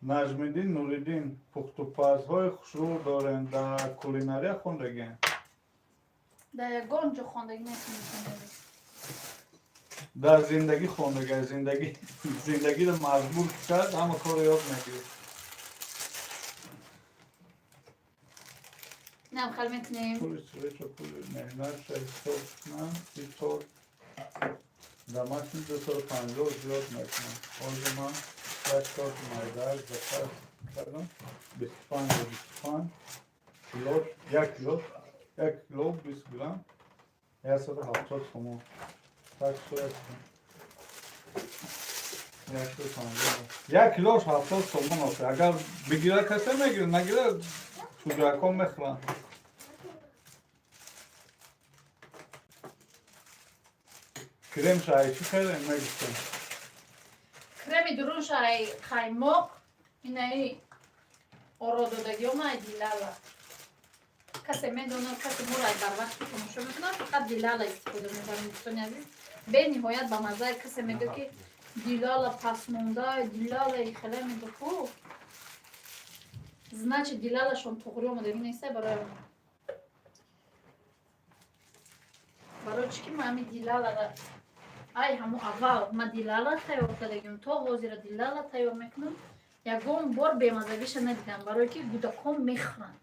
Наҷмиддин Нуриддин пухтупазҳои хушрӯ дорем дар кулинария хондагиам. در یگان جا خواندگی نکنم дар зиндагӣ хондага зиндагиро маҷбур кард ҳама корро ёд мегирад. نه خیلی میکنیم пули суреча пули меҳнатша ҳисоб кунам итор дамашин 250 зиёд мекунам ҳозир ман як сот майдааш заказ кардам 25 килош 1 кило 20 грамм 170 сомон так сурат як килош 70 сомон аст агар бигира касе мегирад нагира чӯҷакон мехӯранд. крем шаҳӣ чӣ хеле мегӯштем креми дурун шай қаймоқ инаи оро додагиё май дилала касе медонад касе мурай барвақти тамошо мекунад фақат дилала истифода мебарем дӯстони азиз бениҳоят ба маззаи касе мегӯ ки дилала пасмонда дилала хеле мегӯ Значит, дилалашон туғри омаде рунеса барои барои чӣ ки ма ҳами дилалара ай ҳамун аввал ма дилала тайёр кардагим то ҳозира дилала тайёр мекунам ягон бор бемазагиша надидам барое ки кӯдакон мехӯранд.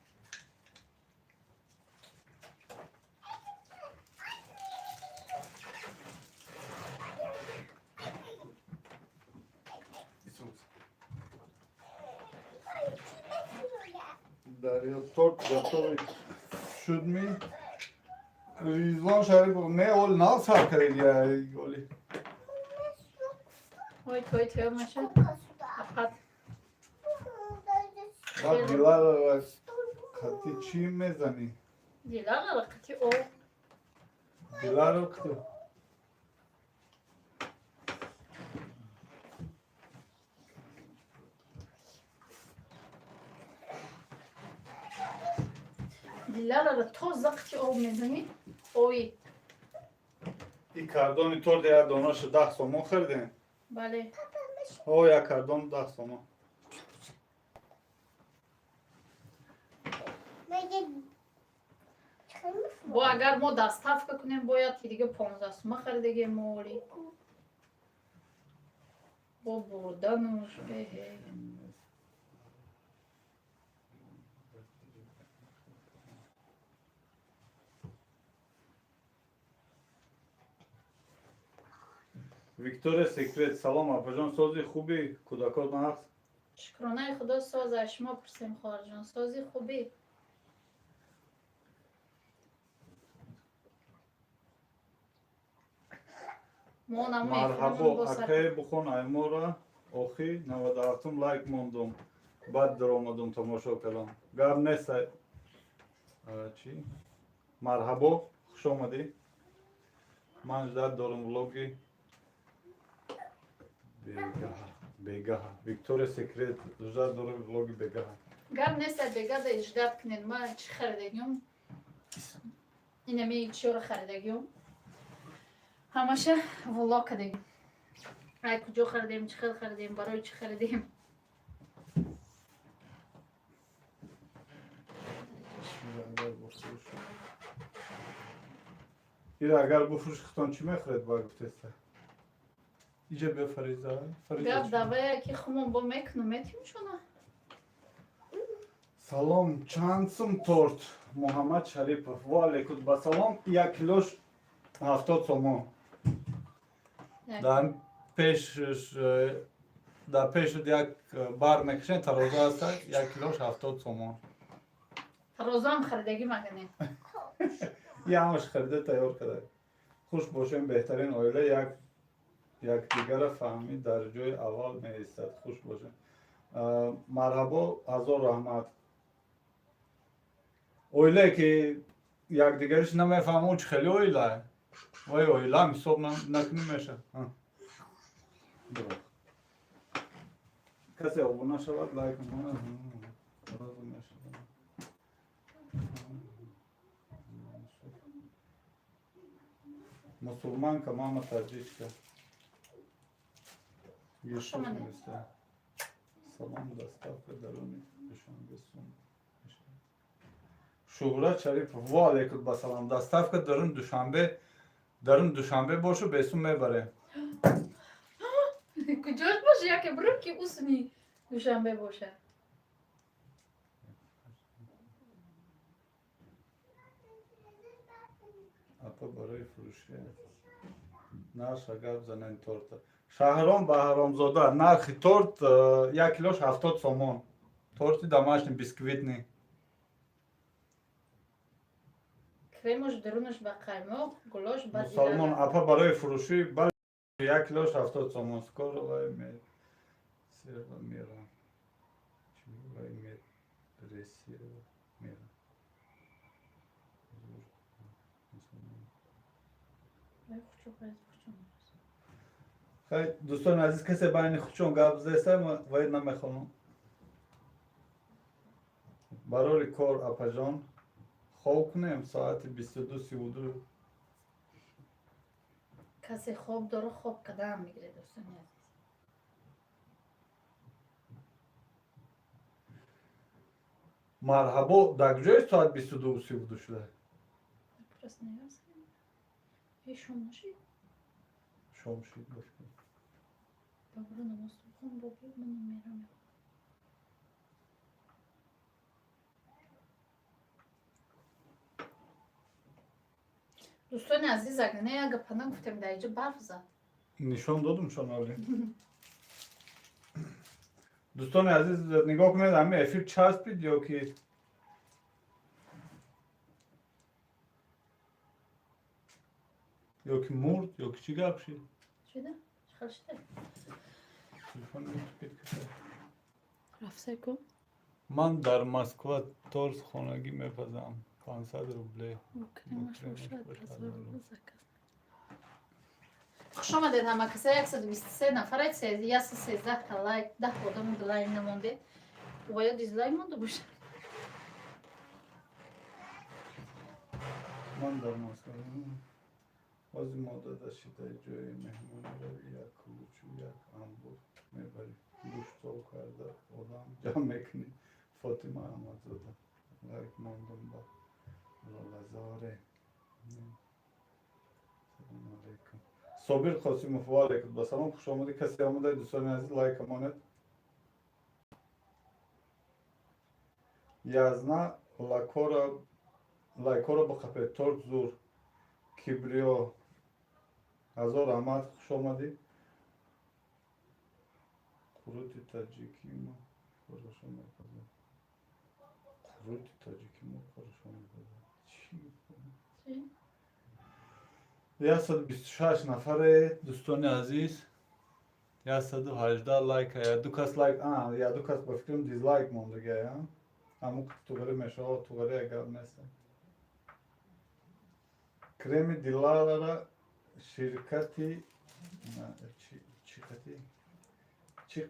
Дарья, торт готовый. Шудми. Rizvan Şerif ne ol nasıl sarkar ya Oli. Ой, твой тайёр мешад. Апат. Bak Bilal katı çiğ mezani. Дилалара қати о. Bilal oktu. Дилалара тоза қати об мезанӣ. Ои. İ kardoni tor ya donoş 10 somon xırdın. Бале. O ya kardon 10 somon. Бо агар мо доставка кунем бояд ки дига 15 сума харидагем моли. Бо бурдануш эҳе. Виктория Секрет салом апаҷон сози хуби кӯдакот нағз. Шукронаи худо соз аз шумо пурсем хоҳарҷон. Сози хубӣ. Мо намои Марҳабо акае бухон аймора охи 97 лайк мондум. Баъд даромадум тамошо кардам. Гап нест чӣ? Марҳабо хуш омадӣ. Ман ждат дорам влоги бегаҳа. Виктория Секрет ждат дорам влоги бегаҳа. гап неста бегада иҷдат кунед. Ма чӣ харидагим? Инами чиёро харидагим? Ҳамаша влог кардем. Ай куҷо харидем, чӣ хел харидем, барои чӣ харидем. ира агар буфурӯш хитон чӣ мехӯред ба гуфтеста? Иҷа бе Фариза. Гап давая ки хумон бо мекунам метим шуна. Салом, чанд сум торт? Муҳаммад Шарипов. Ва алейкум ба салом. 1 килош 70 сомон. Дар пешуд як бар мекашем тароза аста 1 килош 70 сомон. Розам харидагӣ маганем. Ямаш харида тайёр карда. Хуш бошем, беҳтарин оила якдигара фаҳмид дар ҷои аввал меистад. Хуш бошем. Марҳабо, ҳазор раҳмат. Оилае ки якдигариш намефаҳмон чӣ хеле оила? Вай оилам ҳисоб накунӣ меша. Касе обуна шавад лайк кунад. Мусулманка мама таҷичка. Салом доставка дарони Душанбе сум. Шуҳрат Шарипов. Ва алейкум ба салом. Доставка дарун Душанбе бошу бесум мебарем. Куҷош боша яке бурам ки усуни Душанбе боша. Апа барои фурӯши нарша гап занен торта. Шаҳром Баҳромзода. Нархи торт 1 килош 70 сомон. Торти домашний бисквитный. Кремош дарунаш ба қаймоқ, гулош ба Мусалмон дилала. апа барои фурӯши 1 килош 70 сомон. Скоро вай серва мера. Вай ресерва мера. Хай дӯстони азиз, касе байни худчон гап зеста вай намехонам. Барори кор апаҷон хоб кунем соати 22:32. Касе хоб дора хоб кадам мегире дӯстони азиз. مرحبا در کجای ساعت 22:32 شده؟ Burası ne yazıyor? Şom şey. شام شید باشه. Babura namaz kılın babur bunu meram. دوستان عزیز اگر نه اگه پناه گفتم در اینجا برف زد نشان دادم شما ولی دوستان عزیز نگاه کنید همه افیر چسبید یا که مرد یا که چی گپ شد شده؟ چخل شده؟ تلفن میتونید کشه رفته کن من در مسکو ترس خانگی میپزم 500 روبله خوش آمدید همه کسایی 123 نفر 13 تا لایک 10 آدم لایک نمونده و باید دیزلایک مونده باشه من در مسکو از ماده داشته جای مهمانی رو یک کلوچو یک انبور میبری گوشتو کرده آدم جمع میکنی فاطمه احمد زاده لایک موندم با لالزاره سلام علیکم صابر قاسموف و علیکم با سلام خوش آمده کسی آمده دوستان عزیز لایک امانت یازنا لایکورا بخپه ترک زور کبریا هزار احمد خوش آمدی قروت تاجیکی ما خورش آمده قروت تاجیکی ما خورش آمده چی؟ 126 نفر دوستان عزیز 118 لایک یا دو کس لایک یا دو کس با فکرم دیزلایک مونده گه همون که توگره میشه و توگره اگر نیستم کرم دیلارا شرکتی چی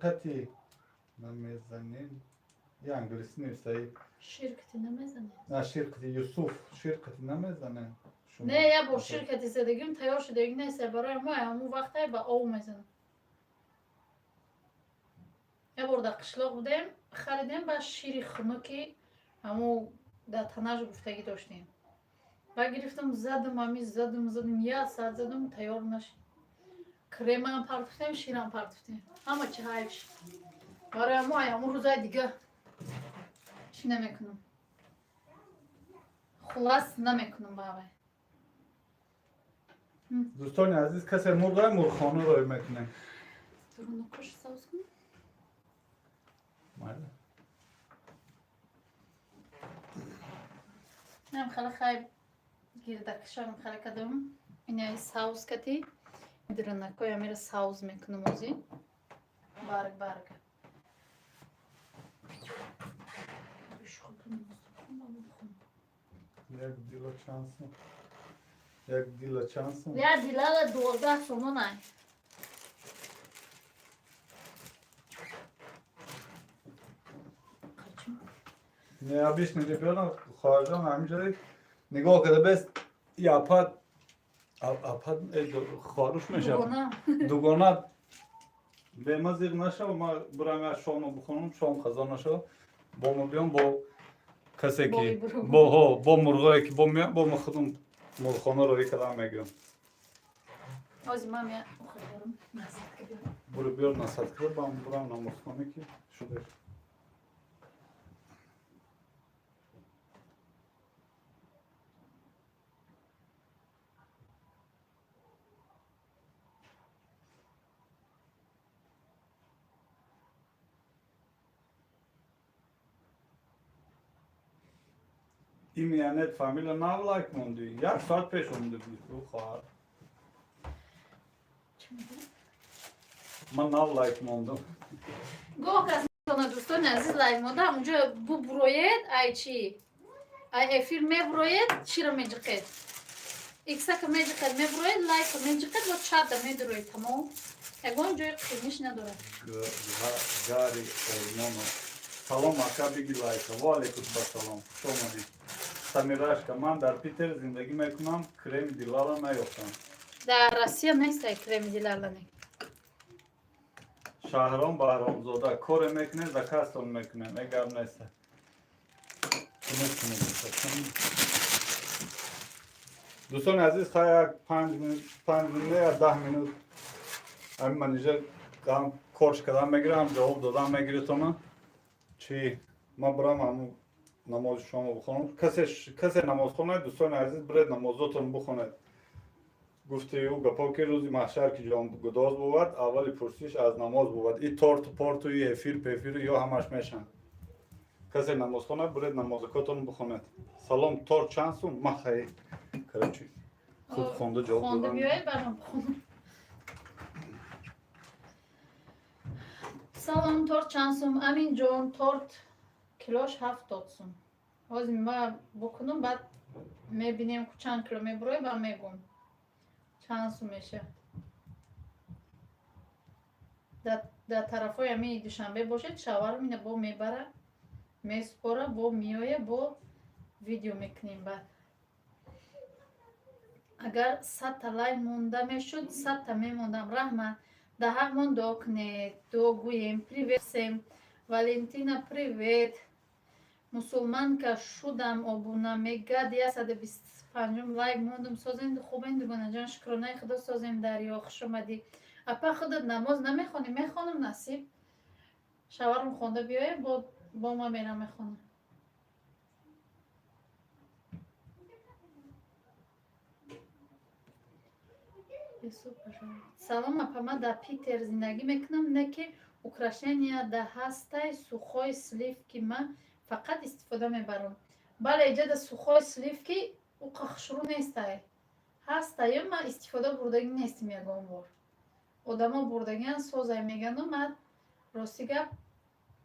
نمیزنین یا انگلیسی نیستی شرکتی نمیزنه نه شرکتی یوسف شرکتی نمیزنه نه یا با شرکتی زدگیم تیار شدگی نیست برای ما همون وقتی با او میزنم یه بار در قشلاق بودیم خریدیم با شیر خنکی همون در تناج گفتگی داشتیم با گرفتم زدم یه ساعت زدم تیار نشد کرم هم پرتفتیم شیر هم پرتفتیم همه چه حیفش برای ما همون روزای دیگه چی نمیکنم خلاص نمیکنم بابا دوستان عزیز کسی مرغ مرغخانه رو میکنه درونو کش ساوس کنم ماله نم خلا خیلی گیردکشم خلا کدوم اینه ساوس کتی درونو کویا میره ساوس میکنم ازی بارگ یک دیلا چانسون یا دیلال 12 سومو نه نه ابیش نجه بیارم خارجان همینجوری نگاه کرده بس یا اپاد خاروش میشه دوگانه به ما زیر نشه و ما برای شام بخونم شام خزان نشه با ما بیام با کسی که با مرغایی که با میام با ما خودم مرغخانه رو کلام میگیرم از ما میام خودم نصد کردم برو بیار نصد کرد با هم برام ناموز کنه که شده این میانت فامیلا نه لایک موندی یک ساعت پیش مونده بود او خواهر من نه لایک موندم گوه کس میکنه دوستان عزیز لایک مونده اونجا بو بروید ای چی ای افیر می بروید چی رو میجقید ایکسا که میجقید می بروید لایک میجقید و چات میدروید تمام اگون جای قیمش نداره گاری ایمانو سلام اکا بگی لایک و علیکم سلام شما دی سمیراشکا من در پیتر زندگی میکنم کرم دیلالا نیافتم در روسیه نیست کرم دیلالانه شهرام بهرام زاده کار میکنه زکستون میکنه اگر نیست دوستان عزیز خواهی 5 یا 10 minut همین منیجر دارم کورش کردم میگیرم جواب دادم میگیره تو من چی ما برام همون نماز شما بخونم کسی نماز خونه دوستان عزیز برید نمازاتون بخونید گفته او گپا که روزی محشر که جام گداز بود اولی پرسیش از نماز بود این تورت پورت و یه افیر پیفیر یا همش میشن کسی نماز خونه برید نمازکاتون بخونید سلام تورت چند سون مخی کرچی خود خونده جواب خونده دادم بیایی برام بخونم. سلام تورت چند سوم امین جان تورت کیلوش 70 سوم باز ما بکنم بعد میبینیم که چند کیلو میبروی و میگم چند سوم میشه در طرف های امی دوشنبه باشد شوارم اینه با میبره میسپاره با میایه با ویدیو میکنیم بعد اگر 100 تا لایک مونده میشد 100 تا میموندم رحمت ده همون دو کنید دو گوییم پریویت سیم والنتینا پریویت مسلمان که شدم ابونا میگه 125 لایک موندم سازند خوب این دوگانه جان شکرانه خدا سازیم دریا خوش اومدی اپا خودت نماز نمیخونی میخونم نصیب شوارم خونده بیایه با ما میرم میخونم سلام اپا ما در پیتر زندگی میکنم نه که اوکراشنیا در هسته سوخوی سلیفکی ما فقط استفاده میبرم بله اینجا در سوخوی سلیفکی او قخشرو نیسته هسته ما استفاده بردگی نیستیم یکان بار آدم ها بردگی سوزه میگن من راستی گپ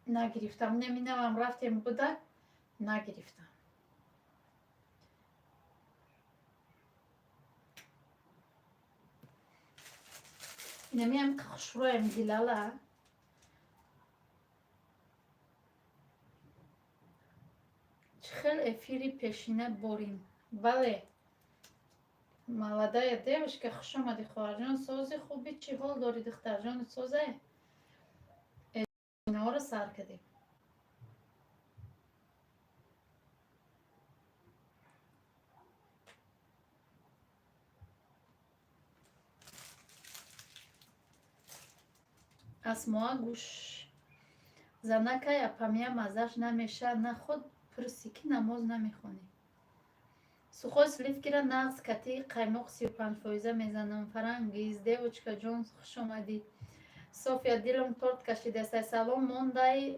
نگرفتم نمینم رفتیم بوده نگرفتم نمیم قخشرویم دیلاله خیلی افیری پیشینه بورین بله مالادای دیوش که خوش آمدی خواهر جان سازی خوبی چی حال داری دختر جان سازه اینا رو سر کردیم اسما گوش زنکه یا پمیا مزش نمیشه نه خود پرسی که نماز نمیخونی سخوی سلیف گیره نغز کتی قیمق 35% میزنم فرنگیز دیوچکا جون خوش آمدی صوفیا دیلم تورت کشیده است سلام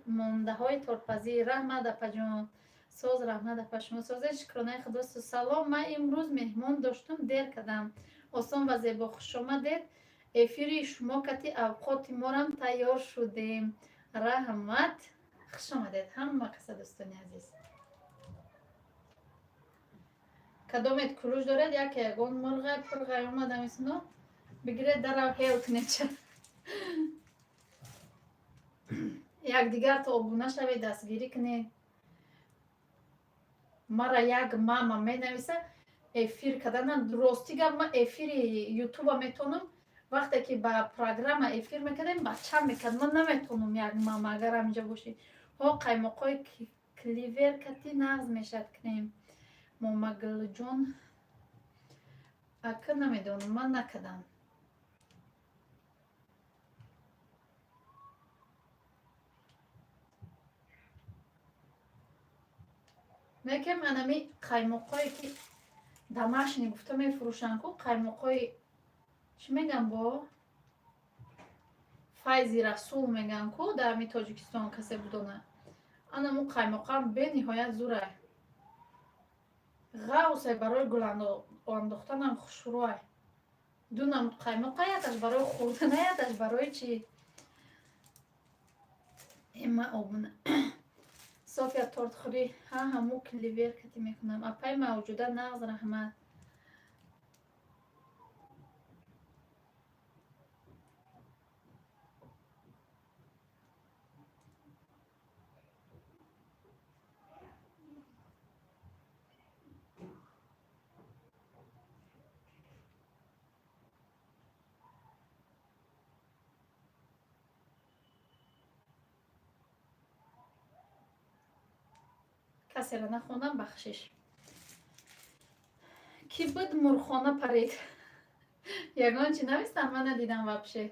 مونده های تورت پزی رحمت اپا جان ساز رحمت اپا شما سازه شکرانه خدا سلام من امروز مهمان داشتم دیر کردم آسان و زیبا خوش آمدید افیری شما کتی اوقات ما هم تیار شدیم رحمت خوش آمدید همه قصه دوستانی عزیز کدامت کلوش دارد یکی یگان مرغ پرغی اومدم اسنو بگیره در هیلت نیچه یک دیگر تا ابونه شوید دستگیری کنید مرا یک ماما می نویسه افیر کردن درستی گفت من افیر یوتیوب میتونم وقتی که با پروگرام افیر میکردیم بچه میکرد من نمیتونم یک ماما اگر همینجا باشی ها قیمقای کلیور کتی نغز میشد کنیم ماما گل جون اکر نمیدونم من نکدم میکم انمی قیمقایی که دمشنی گفته میفروشن کو قیمقای چی میگم با فایزی رسول میگن کو در می تاجیکستان کسی بودونه انمو قیمقام به نهایت زوره غوصه برای گل انداختنم خوشروه دونم قیمقا یکش برای خوردن یکش برای چی اما آبونه صافیا تورت خوری ها همو کلیور کتی میکنم اپای موجوده نغز رحمت کسی را نخوندم بخشش. کی بود مرخانه پرید. یگان چی نویستن من ندیدم وابشه.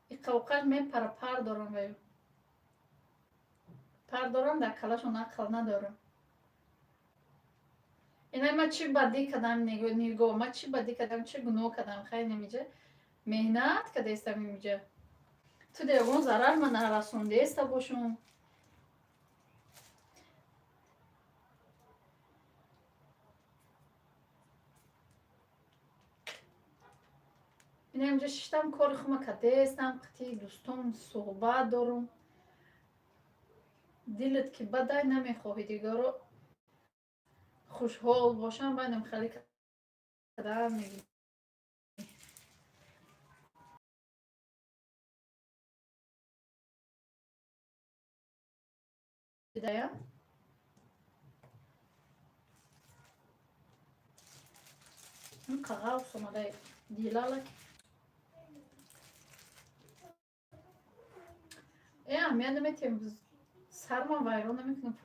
این قوقش می پر دارم ویو. پر دارم در کلاشون عقل ندارم. اینه ما چی بدی کدام نیگو ما چی بدی کدام چی گناه کدام خیلی نمیجه مهنت کده است میجه تو دیگون ضرر من نرسونده است باشون اینه اینجا ششتم کار خما کده استم قطعی دوستم صحبت دارم دلت که بدای نمیخواهی دیگه رو خوشحال باشم بایدم خیلی کده میگی دیدایا این قغاو سمده دیلالک من نمیتونم سرما ویرون نمیتونم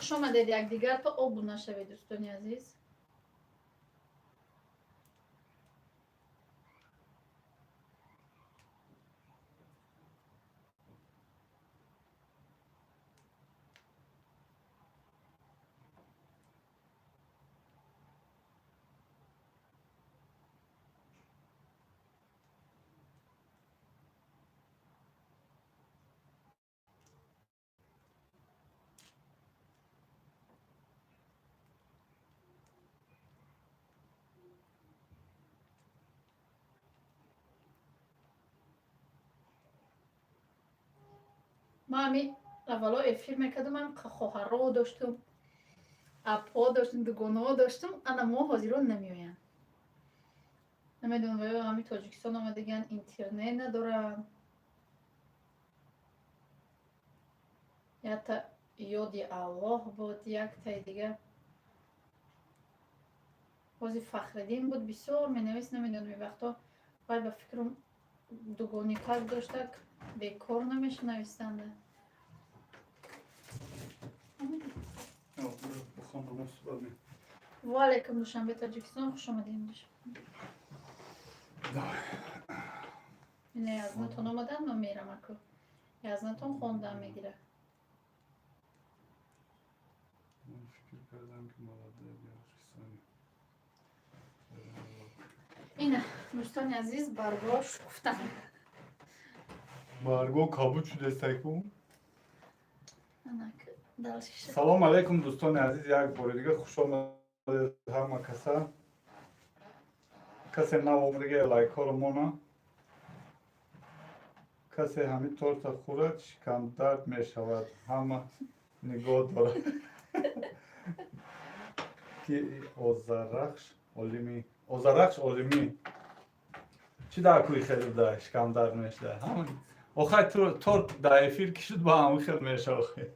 خوش آمدید یک دیگر تا آب نشوید دوستانی عزیز ما همی اولا افیر میکردم من خواهر داشتم اپا داشتم دوگانه داشتم انا ما حاضران نمیوین نمیدونم ولی همی تاجیکستان آمده گن اینترنت ندارن یا تا یادی الله بود یک تای دیگه بازی فخردین بود بسیار می نویست نمیدونم این وقتا باید به فکرم دوگانی کار داشته بیکار نمیشه نویستنده و علیکم دوشنبه تاجیکستان خوش آمدین دوشم اینه از نتون آمدن من میرم اکو از نتون خوندم میگیره اینه دوستان عزیز برگاش گفتم برگو کابوت شده سایکو دلشیشه سلام علیکم دوستان عزیز یک بار دیگه خوش آمدید همه کسی نو آمده لایک ها رو مونه کسی همین طور تا خورد شکم درد می شود همه نگاه داره که اوزارخش عالمی چی در کوی خیلی ده شکم درد میشه همین آخه طور در افیر کشید با همون خیلی میشه آخه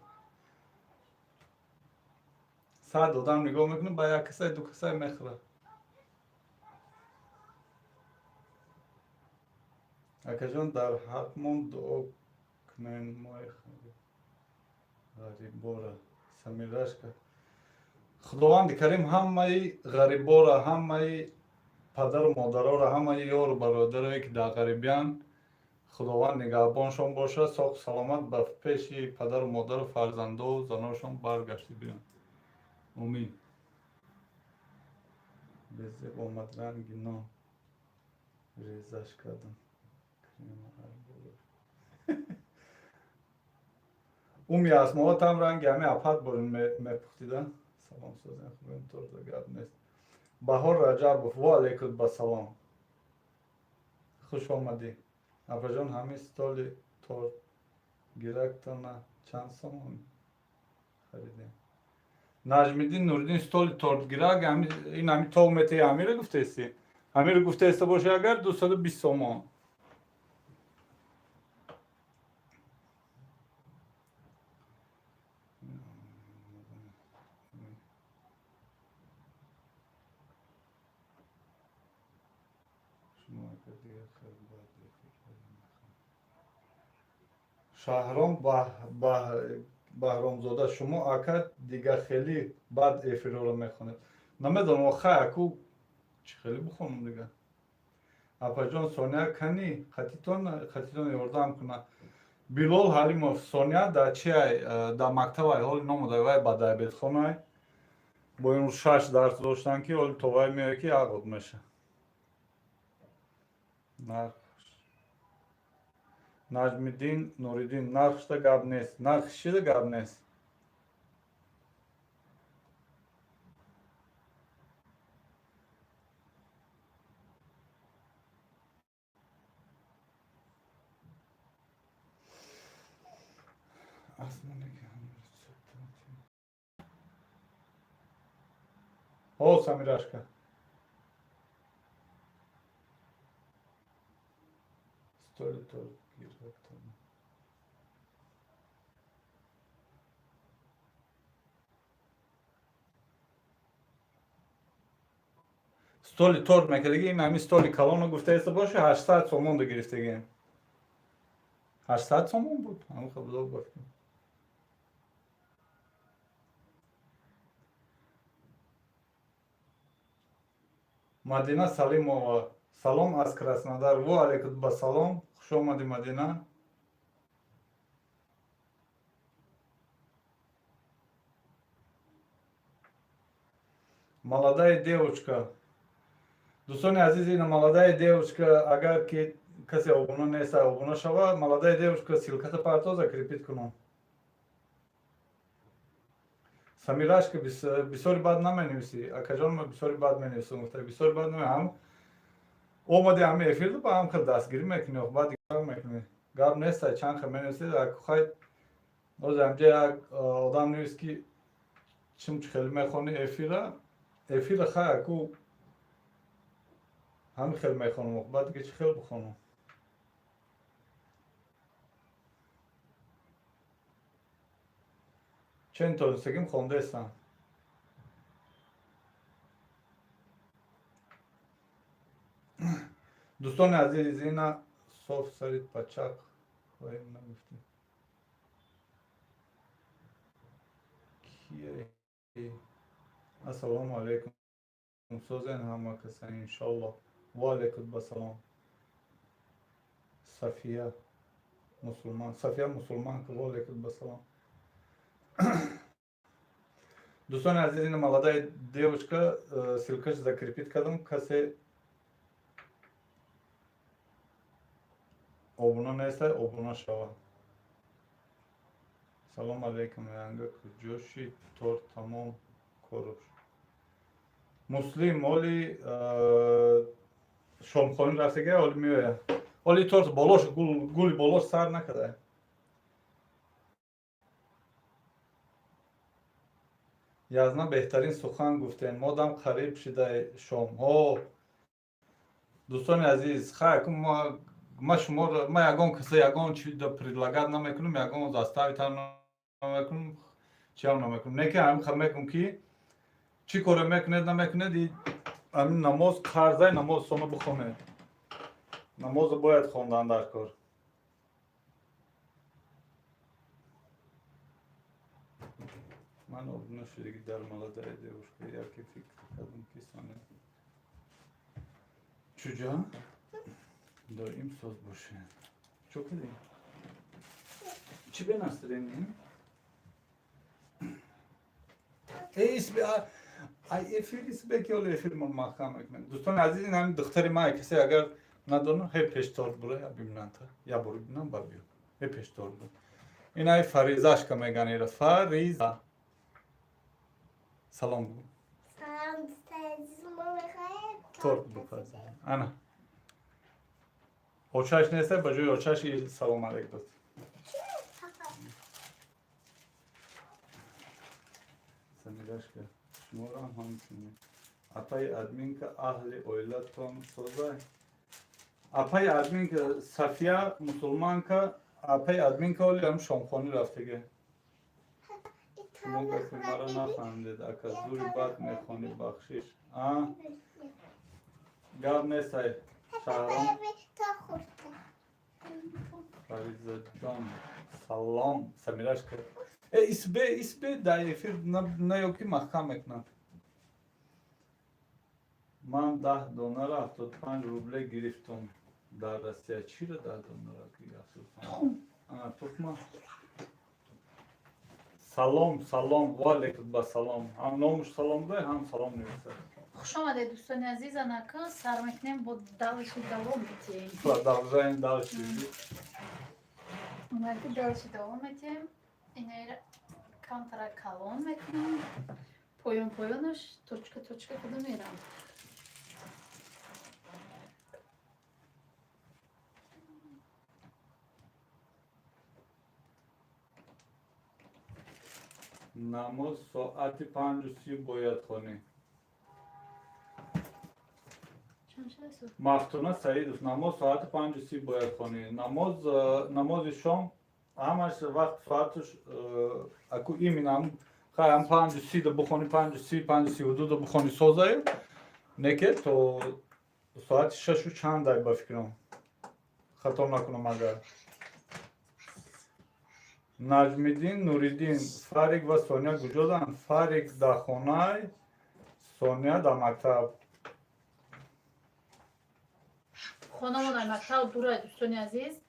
ساعت دادم نگاه میکنم با یک کسای دو کسای میخوره اکا جان در حقمون دعا کنین مای خیلی غریبا را سمیرش کرد خداوند کریم همه غریبا را همه پدر و مادرها را همه یار و برادرایی که در غریبیان خداوند نگهبانشان باشه ساق سلامت به پیش پدر و مادر و فرزنده و زناشان برگشته بیان امین بزیب آمد رنگی نام ریزش کردم اون اسمات هم رنگ همه اپت برون میپختیدن سلام سازن خوبیم طور گرد نیست بهار رجب و علیکم با سلام خوش آمدی اپا جان همه ستالی طور گرکتن چند سامان خریدیم نجمیدین نوردین ستالی طور گرک این همی تومتی همی رو گفته استی همی رو گفته استه باشه اگر 220 سامان شهرام بهرامزاده شما اکا دیگه خیلی بد افرا رو میخونید نمیدونم آخه اکو چی خیلی بخونم دیگه اپا جان سونیا کنی خطیتون یاردم کنه بلال حلیمов سونیا در چی در مکتب های حال نموده وای بدای بیت خونه با این 6 درس داشتن که حال توای میگه که عقد میشه نجم‌الدین نوریدین نقشتا گپ نیست نقشیده گپ نیست او سمیراشکا ستوری تو گیرفتم ستولی تورد میکردگی این همی ستولی کلان رو گفته ایسته باشه 800 سومون رو گرفتگی 800 سومون بود همون خبزا گفتیم مدینه سلیمова سلام از کراسنودار و علیکم با سلام خوش آمدی مدینه молодая девочка دوستان عزیز این молодая девочка اگر که کسی обуна نیست обуна شود молодая девочка силката партоз закрепить کنم سمیراشکا بسیاری بد نمینویسی اکاجان ما بسیاری بد مینویسم بسیاری بد نمینویسم اومده همه افیل با هم خود دستگیری میکنی بعد دیگه میکنی گاب نیست چند خیلی مینویسید اگه خواهید از همجا یک آدم نیست که چیم خیلی میخونی افیل خواهی اکو همه خیلی میخونم بعد دیگه چی خیلی بخونم چند تا دوستگیم خونده استم دوستان عزیز اینا صاف سرید پچک خواهیم نگفتیم کیه السلام علیکم سوزن همه کسانی انشالله و علیکم بسلام صفیه مسلمان که و علیکم بسلام دوستان عزیز این молодая девочка ссылкаш закрепить кадам касе обуна неста обуна шава салом алейкум янга ҷоши тор тамом корш муслим оли шомхона рафтага оли меоя оли тор болош гули болош сар накарда язна беҳтарин сухан гуфтен модам қариб шида шомҳо дӯстони азиз хайкум ма шуморо ма ягон каса ягон чида предлагат намекунам ягон заставитам намекунам чиам намекунам не ки ҳамин хар мекунам ки чӣ коре мекунед намекунед ҳамин намоз қарзаи намоз сома бихонед намозро бояд хондан дар кор من обуна шудагӣ дар молодая девушка яке фикр кардам ки сона чуҷа доим соз бошед чо кардем чӣ бенастидем эфири оли эфир маҳкам мекунем дӯстони азиз ин ҳамин духтари ман касе агар надонам ҳе пештор бура я бибинанта я бори бинам ба биё ҳе пештор бур ин ай фаризашка меганера фариза سلام بگو سلام دوست عزیز ما بخیر تورت بپزه انا اوچش نیسته بجای اوچش سلام علیک داد سمیرش که شما را هم همچنین اپای ادمین که اهل اویلتون سوزای اپای ادمین که صفیه مسلمان که اپای ادمین که اولی هم شامخانی رفتگه شما گفتی مرا نفهمدید اکا زوری بد میخونی بخشیش گرد نیست های Şahram تا خورده Fariza Can. Salam. Samiraş kır. İsbe da efir ne yok ki mahkam ekna. Man 10 دلار 75 روبله گرفتم در روسیه. چی رو 10 دلار گرفتم؟ توکما. سلام و علیکم با سلام. هم نامش سلام ده هم سلام نویسه. خوش آمده دوستان عزیز انکا سر میکنیم با دلشی دوام میتیم. Dalış Bunları dölüşü devam edeyim. Yine kantara kalon mekanım. Poyunuş, toçka kudum iram. Namaz saati 5:30 باید خونی. مفتونه صحیح است. نماز ساعت 5:30 باید خونی. نماز شام همش وقت ساعتش اکو ایمینم خواهم 5:30 ده بخونی 5:30 ده بخونی سوزه نه که تو ساعت 6 و چند دای بفکرم خطا نکنم اگر نجمیدین نوریدین فارق و سونیا گجودن فارق در خونه سونیا در مکتب خانمون در مکتب دوره دوستان عزیز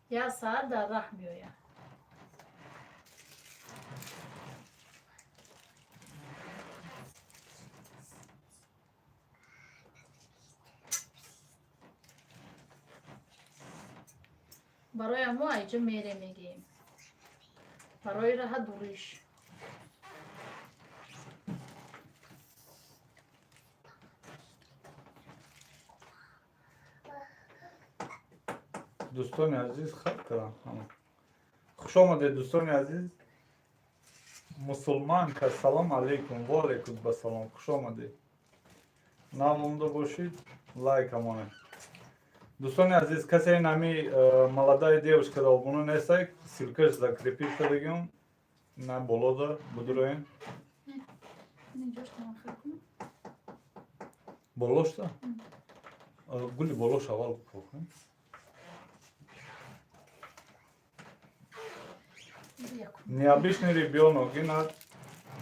یا ساعت در راه میآید. برای ما اینجا میره میگیم برای راه دوریش دوستان عزیز خط کردم خوش آمده دوستان عزیز مسلمان که سلام علیکم و علیکم بسلام خوش آمده نامونده باشید لایک امانه دوستان عزیز کسی نمی молодая девушка да обуну несай силкаш закрепите да ги на болода будуроен болошта гули болош авал кохен необычный ребенок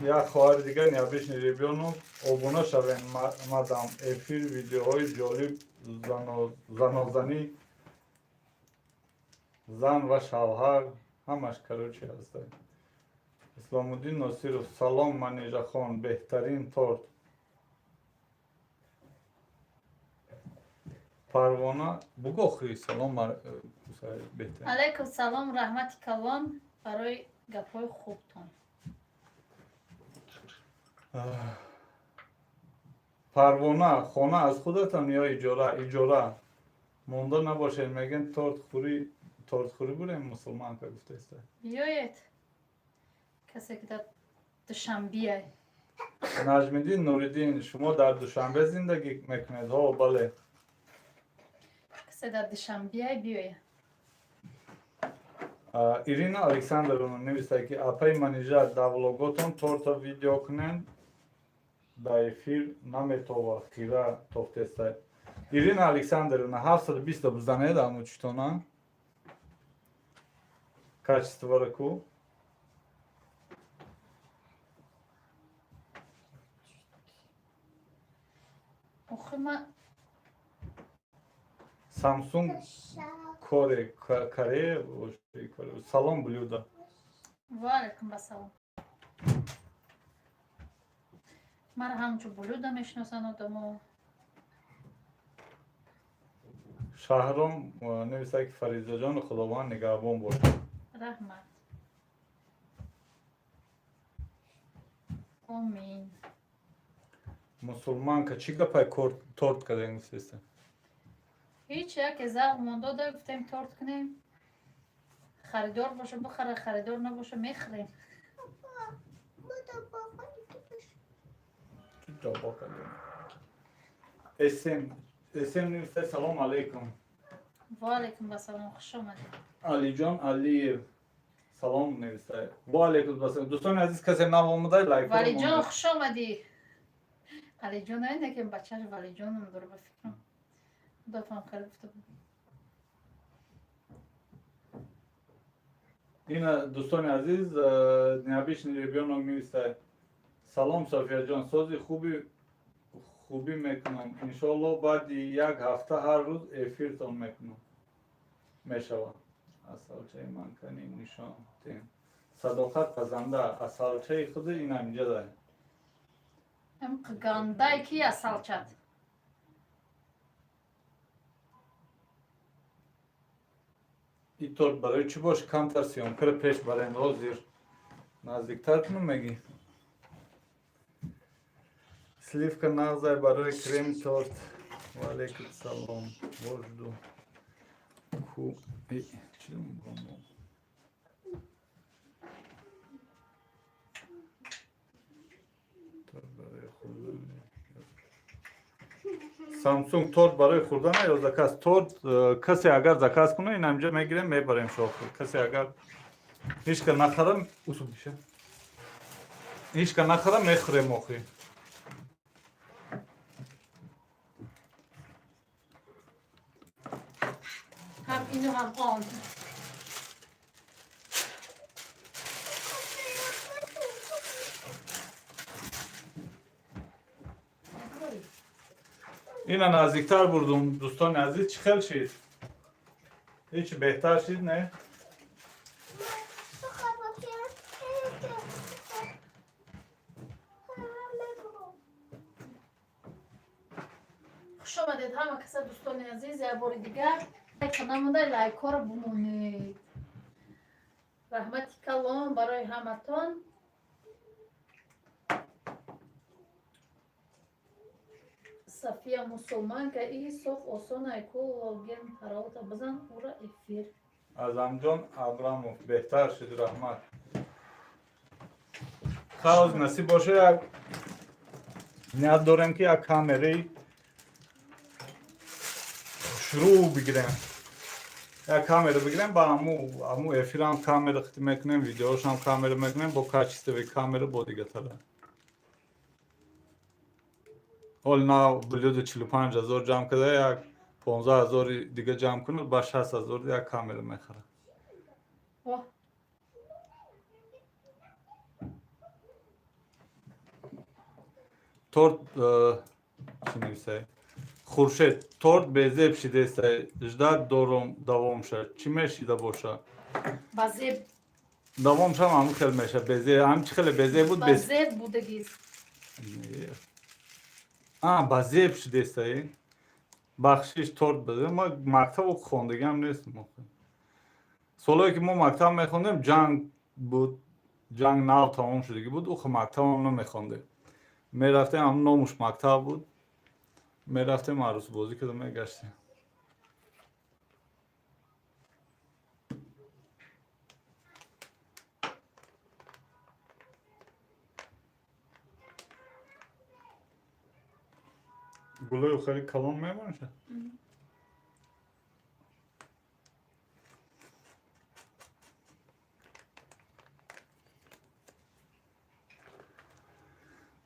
я хоҳари дигар необычный ребенок обуна шавен мадам эфир видеоҳои ҷолиб занозанӣ зан ва шавҳар ҳамаш короче аст исломуддин носиров салом манежахон беҳтарин торт парвона бугу охири салом беҳтарин алайкум салом раҳмати калон барои гапҳои хубтон парвона хона аз худатон ё иҷора монда набошед мегӯянд тортхӯрӣ бурем мусулманка гуфтааст биёед касе ки дар душанбе наҷмиддин нуриддин шумо дар душанбе зиндагӣ мекунед ҳо бале касе дар душанбе биёед ирина александровна нависад ки апаи менеҷер дар влоготон торта видео кунанд дар эфир наметова хира тофтеста ирина александровна 720 бизанед амучитона качествора ку Samsung Kore salon блюдо. وعلیکم السلام مرا همچون بلوده میشناسن آدمو شهرام نویسه که فریضه جان خداوند نگهبان باشه رحمت آمین مسلمان که چی گپای تورت کده نویسه هیچ یک زغ مونده داره گفتیم تورت کنیم خریدار باشه بخره خریدار نباشه میخریم اسم نویسه سلام علیکم و علیکم السلام خوش آمدید علی جان علیев سلام نویسه و علیکم السلام دوستان عزیز کسی نام آمده لایک ولی جان خوش آمدی علی جان اینه که بچهش ولی جانم داره بفکرم دفعه خرفته بود. این دوستان عزیز نیابیش نیریبیان رو می‌نویسه سلام صافیه جان سازی خوبی میکنم انشالله بعد یک هفته هر روز افیرتان میکنم میشوم اصالچه من کنیم نشان دیم صداقت پزنده اصالچه خود این همینجا داره ام گنده کی اصل چد این طور برای چی باش کم ترسیم پر پیش برای این زیر نزدیکتر کنم میگی سلیفکا نغزه برای کریم تورت و علیکم سلام وجدو کو ای چی میگم سامسونگ تورت برای خوردن یا زکاس تورت کسی اگر زکاس کنه این همجا میگیریم میبریم شوخی کسی اگر هیچ که نخرم اصول میشه هیچ که نخرم میخوریم موخی هم اینو هم آن اینا نزدیکتر بردم دوستان عزیز چی خیل شید هیچ بهتر شید نه خوش آمدید همه کسا دوستان عزیز یه بار دیگر لایک نمونده لایک ها رو بمونید رحمتی کلام برای همتون صفیه مسلمان که ای صف آسان ایکو گرم حراوت بزن او را افیر ازم جان ابراموف بهتر شد رحمت خواهد نصیب باشه یک نیاز دارم که یک کامری شروع بگیرم یک کامera بگیرم با همو افیرم کامera خطی میکنم ویدیوش هم کامera میکنم با کاچیستوی کامera با دیگه تره حال نا بلیود 45,000 جمع کرده یک 15,000 دیگه جمع کنه با 60,000 یک کامera میخره واه تورت چی نویسه خورشید تورت بیزه پشیده است اجدر دوام شد چی میشیده باشه بازیب دوام شم همون خیلی میشه بیزه هم چی خیلی بیزه بود بازیب بودگیز بازه پشیده است بخشیش تورت بده ما مکتب و خوندگی هم نیست سالایی که ما مکتب میخوندیم جنگ بود جنگ نو تمام شدگی بود او مکتب هم نمیخوندیم میرفتیم هم ناموش مکتب بود میرفتیم عروس بازی که میگشتیم گلوی خیلی کلام میمونه شد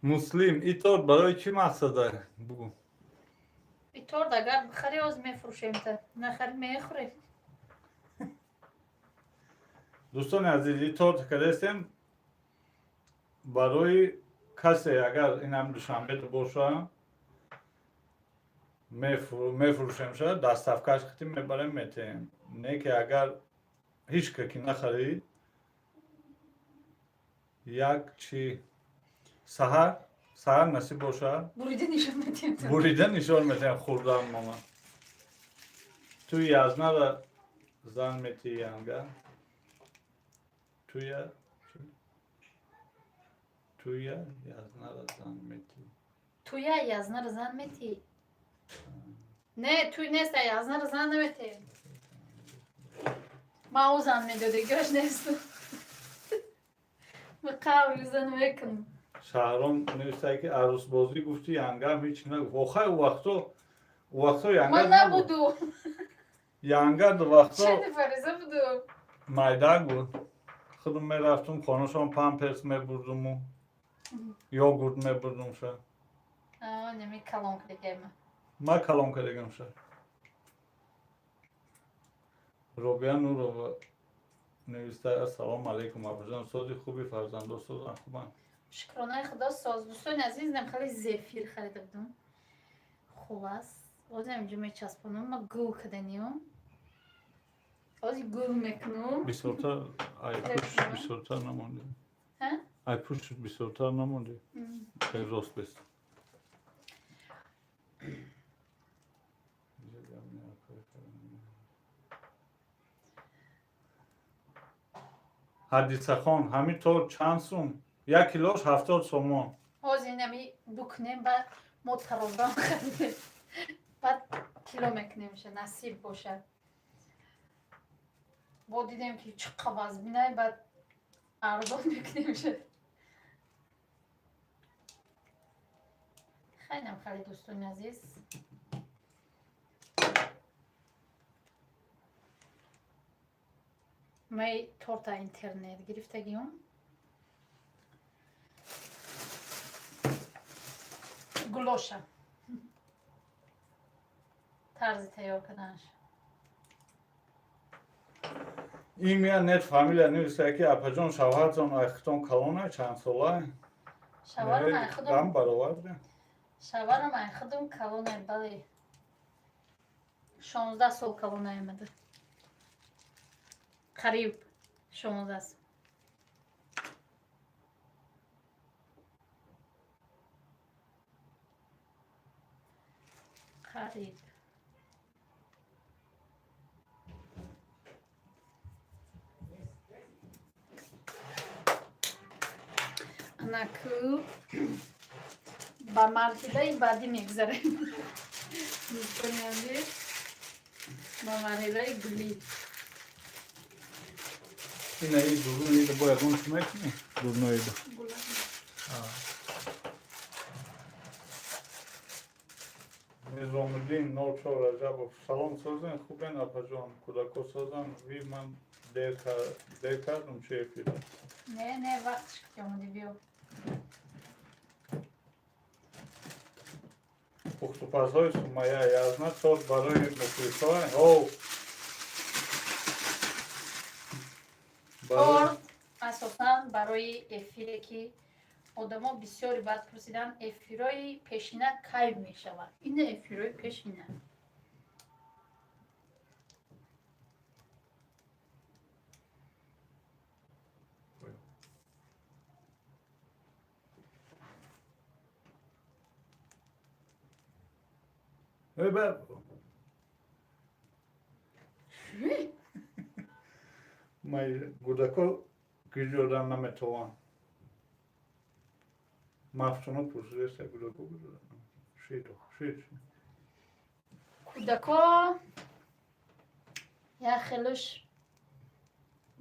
مسلم این طور برای چی مقصد داره بگو اینطور اگر بخری از میفروشیم تا نخری میخوریم دوستان عزیز این طور کردستیم برای کسی اگر این هم دوشنبه تو باشه میفروشیم شد دست افکش خطی میبریم میتیم نه که اگر هیچ که نخرید یک چی سهر نصیب باشه بریده نشون میدیم بریده نشان میتیم خوردن ماما توی یزنه را زن میتی ینگه توی یزنه را زن میتی توی یزنه رو زن میتی نه توی نیست یزنه رو زن نمیتی ما او زن میداده گرش نیست به قول زن میکنم شهرام نوشته که عروس بازی گفتی ینگه هم هیچ نگفت واخه او وقتا ینگه من نبودو ینگه دو وقتا چه فریزه بودو مایده بود خودم میرفتم خانوشان پمپرس میبردم و یوگورت میبردم شد نمی کلام کردیم ما کلام کردیم شد روبیا نورова نوشته السلام علیکم ابوجان سازی خوبی فرزند سازن خوبن شکرانه خدا ساز دوستان عزیزم خیلی زفیر خریده بودم خوب است بازم اینجا میچسبونم ما گل کردنیم بازی گل میکنم بیسورتا ای پوش بیسورتا نمونده ها؟ ای پوش بیسورتا نمونده خیلی راست بست حدیث خان همینطور چند سوم 1 کیلوش 70 سومون بازی نمی بکنیم بعد ما ترابرام خریدیم بعد کیلو میکنیم میشه نصیب باشه با دیدیم که چه قواز بینه بعد ارزان میکنیم میشه خیلی هم خیلی دوستان عزیز می تورتا اینترنت گرفتگیم گلوشه طرز تیار کردنش این میان نت فامیلیا نوشته که اپاجان شوهرتون اختون کلونه چند ساله شوهرم هم خودم برآورده شوهرم خودم کلونه بله 16 سال کلونه آمده قریب 16 سال قریب انکو با مرحله بعدی میگذاریم دوستان عزیز با مرحله گلی این ای دورون ایده باید اون چی میکنی؟ دورون ایده نظام الدین نوچار رجب سلام سازن خوبین اپاجان کودکو سازن وی من دیر کردم چه پیدا نه وقتش که آمدی بیو پخت و پس های سومایه یازنه سال برای مخلص های او تورت اساسا برای افیره که آدما بسیاری بعد پرسیدن افیرای پیشینه کی می شود این افیرای پیشینه ببر مای گودکو گیجودن نمیتوان مفتونو پرسیده سه گودکو گیجودن شید کودکا یا خیلش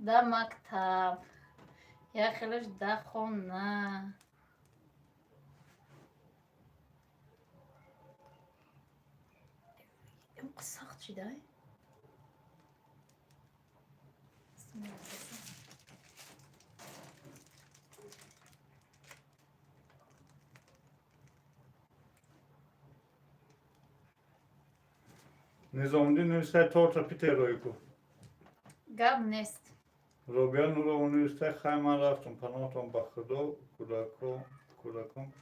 در مکتب یا خیلش در خونه این سخت شده نظام الدین نوشته تورتا پیته روی کو گب نیست روبیا نورو نوشته خیلی من رفتم پناهتون با خدا کودکم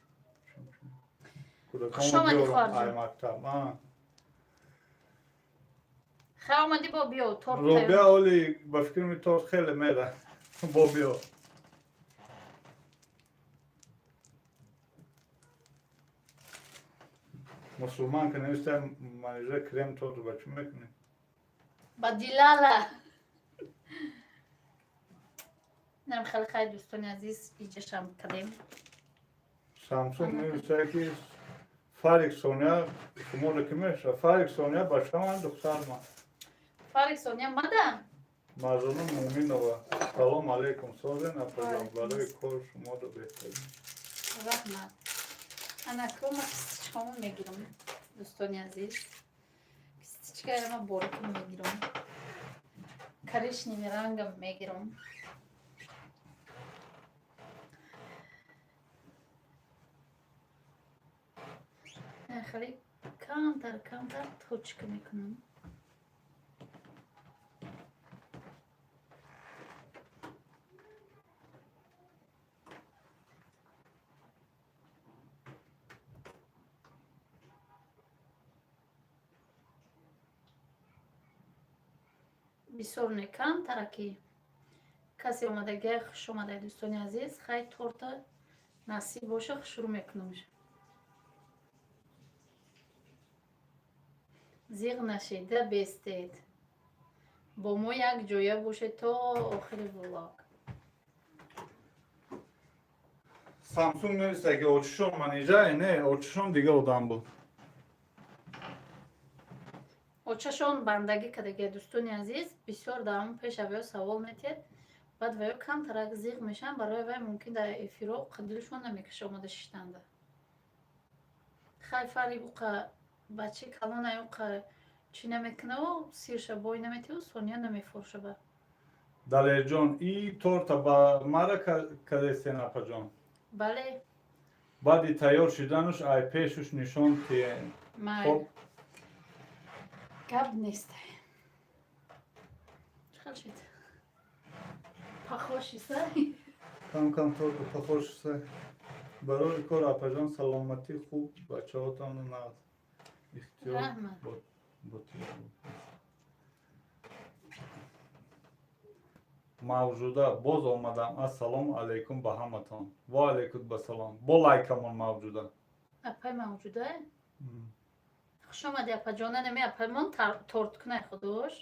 خوش آمدی بیارم خارجم. ای مکتب خیلی آمدی با بیو تورت روبیا اولی با فکر می تورت خیلی میره با بیا مسلمان که نوشته منیجه کریم تورت با چی میکنی؟ با دیلاله نرم خیلی دوستان عزیز ایجاشم کردیم سامسونگ نوشته که فارق سونیا شما رو که میشه فارق سونیا با شما دختر من فارق سونیا مدام مردم مومین و سلام علیکم سازن اپاجان برای کار شما رو بهترین رحمت انا کم کستچکامو میگیرم دوستان عزیز کستچکای ما بارکم میگیرم کرشنی رنگم میگیرم خیلی کمتر توچک میکنم бисёр некам таракӣ. Касе омадагиҳ хуш омадаи дӯстони азиз, хай торта насиб боша шурӯъ мекунам. зиқ нашида бестед. Бо мо як ҷоя бошед то охири влог. Samsung neyse ki uçuşum manıca ne uçuşum dige odan bu. очашон бандагӣ кардагия дӯстони азиз бисёр давом пеш авё савол метед, баъд ваё камтарак зиқ мешаванд, барои вай мумкин дар эфиро дилшон намекаша омода шиштанда. Хай фари уқа бачи калона уқа чӣ намекунаву сирша бой наметиву сония намефуршаба. Dalerjon iyi torta ba mara kadesen apajon. Бале, Badi tayor şidanuş ay peşuş nişon tiye. май Хоп. гап нест. Чиқар шид? Пахошиса? Kam torta pahoşsa. Baroy kor apajon salamati khub bachaotan na ihtiyar. Rahmat. Mavcuda boz olmadan assalomu alaykum ba hamatan. Va alaykum basalom. Bo laykamon mavcuda. Апай мавҷуда? Хуш омади апаҷона, нами апаймон торт кунай худош?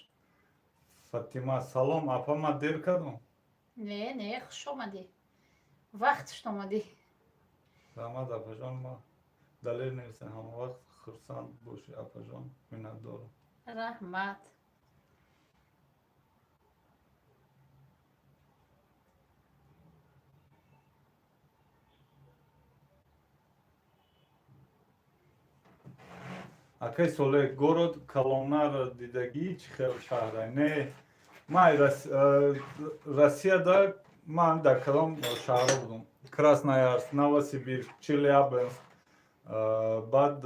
Fatima salom apama der kadam. Не, хуш омадӣ. Вақтш омадӣ. Rahmat apajon ma daler neyse hamma vaqt xursand boshi apajon minnatdorim. Раҳмат. Акай соле город Коломнар дидагӣ чӣ хел шаҳра? Не, ман Россияда ман дар кадом шаҳра будам? Красноярск, Новосибирск, Челябинск, баъд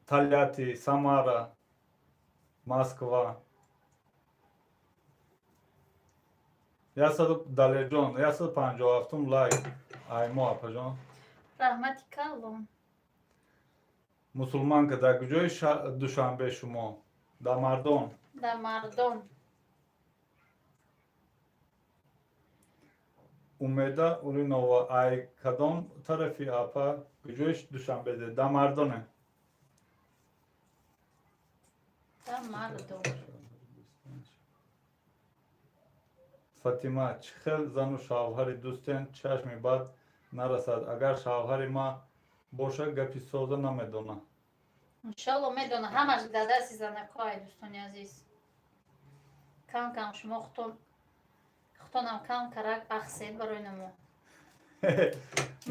Тольятти, Самара, Москва. Далерҷон, 157 лайк. Аймо апаҷон. Раҳмати калон. Мусулманка дар куҷои Душанбе шумо? Дар Мардон. Дар Мардон. Умеда Уринова ай кадом тарафи апа куҷои Душанбеде? Дар Мардоне. Дар Мардон. Фатима, чӣ хел зану шавҳари дӯстен чашми бад нарасад? Агар шавҳари ма бошад гапи соза намедона. Иншалло медона, ҳамаш дар дасти занакҳои дӯстони азиз. Кам шумо хутонам кам карак ахсед барои намо.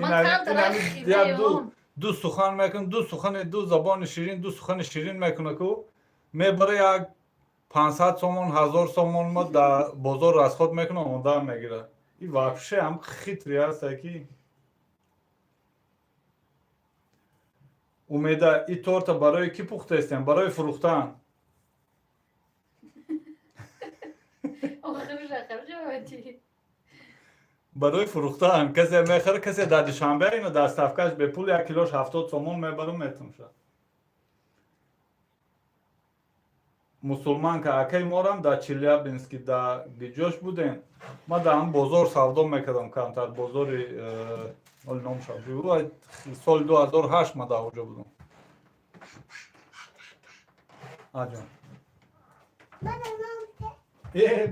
Ман камтарак хидаём. ду сухан мекун, ду сухани ду забони ширин, ду сухани ширин мекуна ку мебара як 500 сомон 1000 сомон ма дар бозор расход мекуна омода мегира. И вообще ҳам хитри аста ки Умеда и торта барои ки пухтаистем? Барои фурӯхтан. Барои фурӯхтан. Касе мехоре, касе дар Душанбе ина даставкаш бе пул 1 килош 70 сомон мебарам метунша. Мусулманка акай морам дар Челябински дар Гиҷош будем. Ма дар ҳам бозор савдо мекардам камтар бозори оли номшав. Соли 2008 ма дар оҷо будам. Аҷон.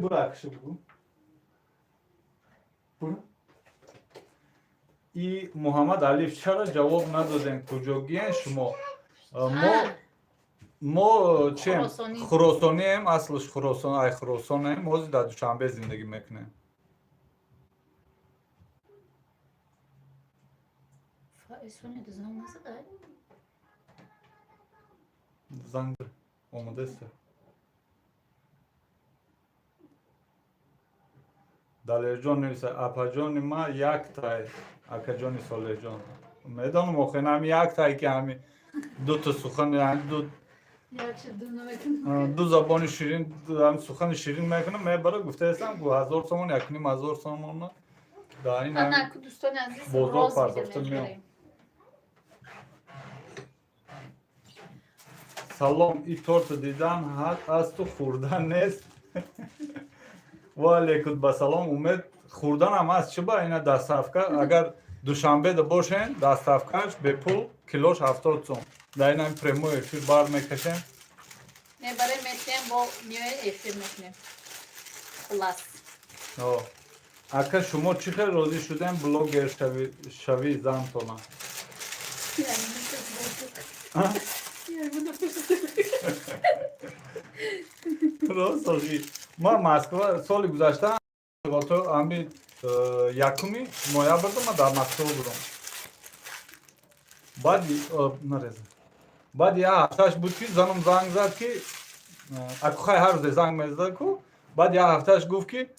Бура акши бугу. Бура. И Муҳаммад Алиф чара ҷавоб надодем? Куҷо гиен шумо? Мо чем? Хуросонием, аслиш Хуросонем. Ҳозир дар Душанбе зиндагӣ мекунем. Занг омадест. Далерҷон нависа апаҷони ма яктай, акаҷони Солеҳҷон. Медонам охир ҳами яктай ки ҳами дута сухани ду забони ширин, сухани ширин мекунам, мебара гуфтаестам 1000 сомон, 1500 сомон дар ин бозор пардохта меём. Салом, и торта дидан ҳасту хӯрдан нест. و علیکم بسلام امید خوردن هم از چی با اینا دستافکا اگر دوشنبه ده باشین دستافکاش به پول کیلوش 70 سوم در این پریمو افیر بار میکشیم برای میتیم با میوه افیر میکنیم خلاص اگر شما چی خیلی روزی شدن بلوگر شوی زن تونا راست آجی ما مسکو سال گذشته تو امی یکمی نویبر ما در مسکو بودم بعد نرزه بعد یه هفتهش بود که زنم زنگ زد که اکو خواهی هر روز زنگ میزد که بعد یه هفتهش گفت که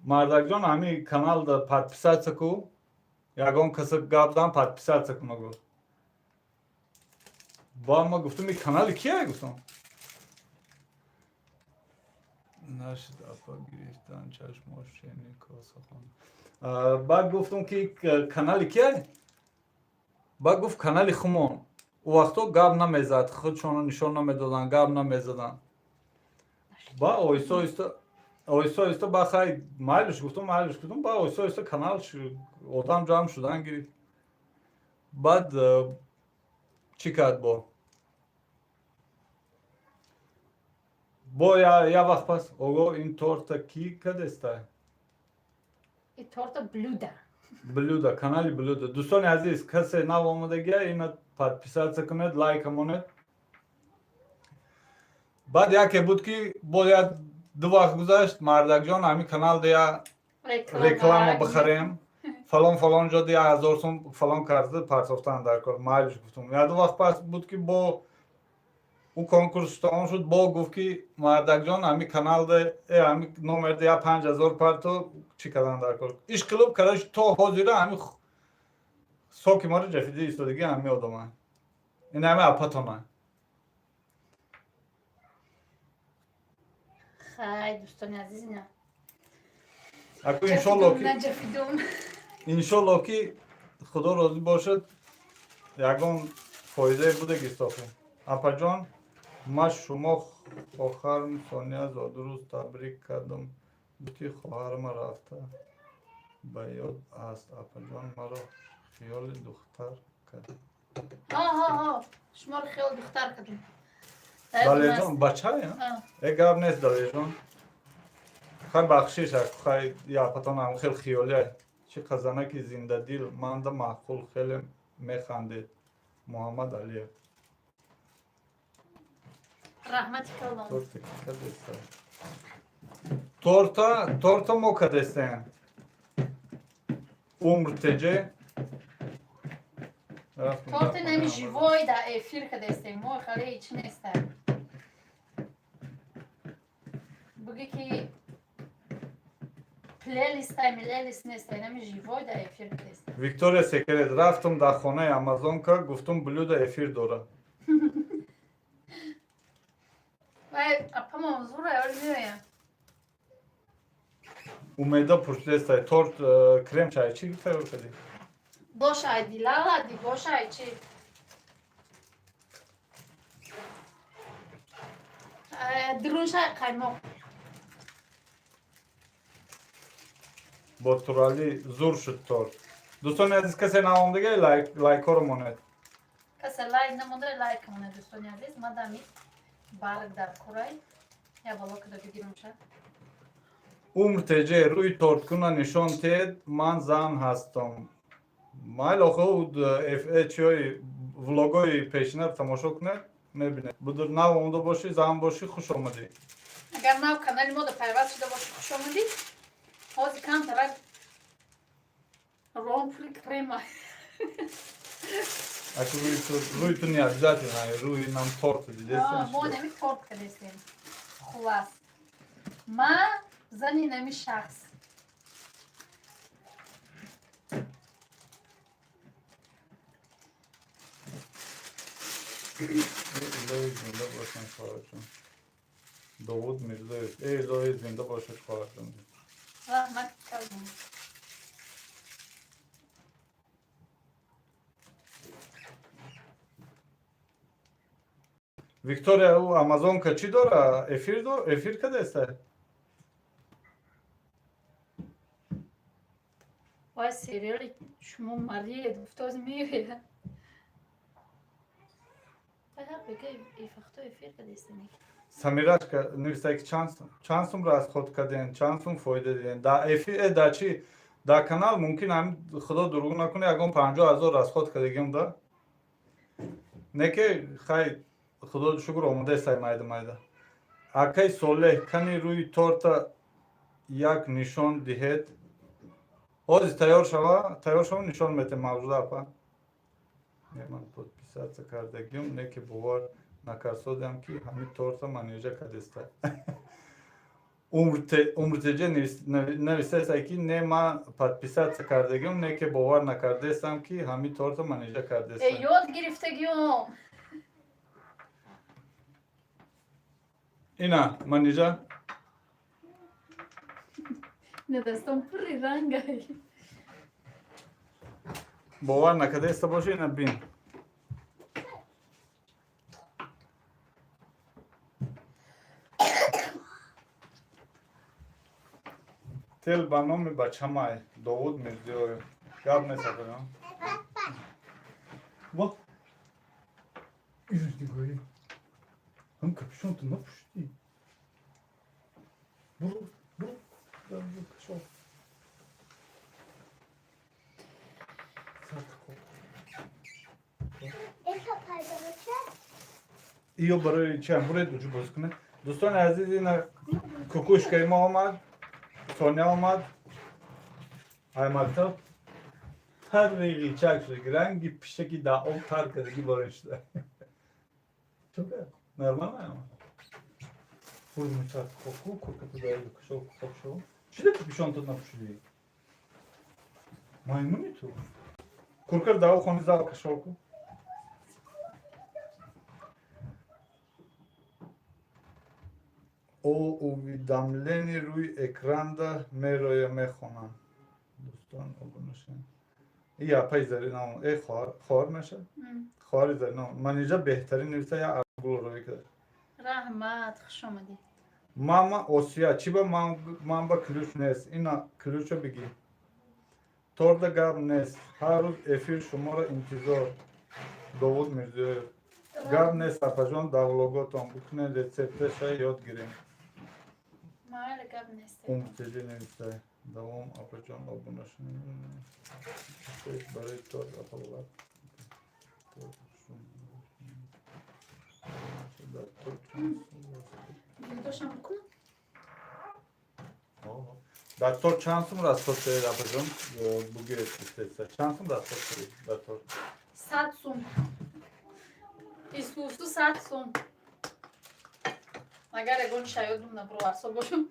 مردک جان همی کانال دا پادپیسات سکو یکان کسی گاب دام پادپیسات سکو نگفت با ما گفتم این کانال کیه گفتم نشد اپا گریفتن چشماش شنی کاسه خان بعد گفتم که کانال کیه بعد گفت کانال خمون او وقتا گاب نمیزد خودشون نشان نمیدادن گاب نمیزدن با آیستا آیستا بخای مایلش گفتم با آیستا کانال آدم جمع شدن گرفت بعد چی کرد با یا وقت پس اوگو این تورتا کی کدسته این تورتا بلودا کانالی بلودا دوستان عزیز کسی نو آمدگی اینا پادپیسات کنید لایک مونید بعد یکی بود که باید دو وقت گذشت مردک جان همین کانال دیا رکلام بخریم فلان جا دیا 1000 سوم فلان کرده پرتافتن در کار مایلش گفتم یا دو وقت پس بود که با او کنکورس تمام شد با گفت که مردک جان همین کانال ده همین نمر دیا 5000 پرتو چی کردن در کار ایش کلوب کردش تا حاضره همین ساکی ما رو جفیده ایستادگی همین آدم این همین اپاتانه خیلی دوستان عزیز نه اکو انشالله که خدا راضی باشد یکان فایده بوده گستاخه اپا جان ما شما خواهرم سانیا زادروز تبریک کردم که خواهر ما رفته به یاد است اپا جان مرا خیال دختر کرد شما رو خیال دختر کردم دلی جان بچه ای گرب نیست دلی جان خیلی بخشیش خیلی یا پتان هم خیلی خیاله چه خزانه که زنده دیل مانده معقول خیلی میخندید محمد علی رحمتی کردم تورتا مو کدستین عمر تجه تورت نمی جیوای در افیر کدستیم ما خیلی هیچ نیستم بگی که پلیلیست نیست نمی جیوای در افیر کدستیم ویکتوریا سکرت رفتم در خانه امازون که گفتم بلود افیر داره وای اپا موضوع را یاد میایم امیدا پرسیدسته تورت کرم چای چی گفته کردی باشه ایدی لالا دی باشه ایچی درون شای قیماق با تورالی زور شد تورت دوستان عزیز کسی نماندگه لایک ها رو مونید کسی لایک نمونده لایک مونه دوستان عزیز ما دمی برگ در کرای یا بالا کده بگیرم شد عمر تجه روی تورت کنه نشان تید من زن هستم مایل آخه چی ولاگای پیشنر تماشا کنه میبینه بدر نو آمده باشی زن باشی خوش آمدی اگر ما کانال ما در پیوست شده باشی خوش آمدی حاضی کم طرف روان پولی کریم اکو روی تو نیازیتی نه روی نام تورت دیده ما نمی تورت کدستیم خلاص ما زنی نمی شخص الهی زنده باشن خواهرشون داود میرزایست الهی زنده باشد خواهرشون رحمت کردم ویکتوریا او امازون که چی داره؟ افیر کده است؟ сериали шумо марриед гуфтоз мевия. Ага, бега ифахто эфир кадестани. Самирашка, нивисай ки чансум раз худ каден, чансум фоида диден. Да эфир да чи да канал мумкин ҳам худо дурӯғ накуне ягон 50,000 раз худ кадагим да. Неке хай худо шукр омодаестай майда. Акай Солеҳ кани рӯи торта як нишон диҳед. Ҳозир тайёр шава нишон метем мавҷуда апа. Ман подписаться кардагим, неки бовар накарсодам ки ҳамин торта манеҷа кадеста. Умртеҷа нависесай ки не ман подписаться кардагим, неки бовар накардестам ки ҳамин торта манеҷа кардеста. Ёд гирифтагиём. Ина манеҷа Не дастам пурри рангай. бовар накардеста боши ина бин. Тел ба номи бачамай Довуд Мирзиёев. Гап несакунам. Ва. Издигои. Ҳам капюшонту напушти. Буру. Кашо. Это пойдёте? Иё барои чам буред уҷу боз кунед. Дӯстони азиз ина кукушкаи мо омад. Соня омад. Аймактаб. Тарриғи чакшик ранги пишаки да об тар кадаги борин шуда. Чука? Нормально ама. Бурду чак коку куркату дайду кашо кашо. Чида капюшонту напушиди? Маймуни ту? Куркар дау хони зал кашоку. О уведомлени рӯи экранда мероя мехонам. Дӯстон обунашен. И апай заринам хоҳар мешад? Хоҳари заринам. Манеҷа беҳтарин нависа я аргул рӯи када. Раҳмат, хуш омадӣ. Мама Осия, чи ба ман ба ключ нест. Ина ключо бигӣ. Торда гап нест. Ҳар рӯз эфир шуморо интизор. Довуд Мирзиёев. Гап нест апаҷон давлоготон бикунен рецепташа ёд гирем. Майли гап нест. Умртеҷа нависай. Давом апаҷон обунашин. Барои тор апалат. Видошам бикунам? Дар тор чанд сум расход кардед апаҷон? Бугиред истеса. Чанд сум расход кардед дар тор? 100 сум. Искусству 100 сум. Агар ягон шаёдум набурварсо бошам.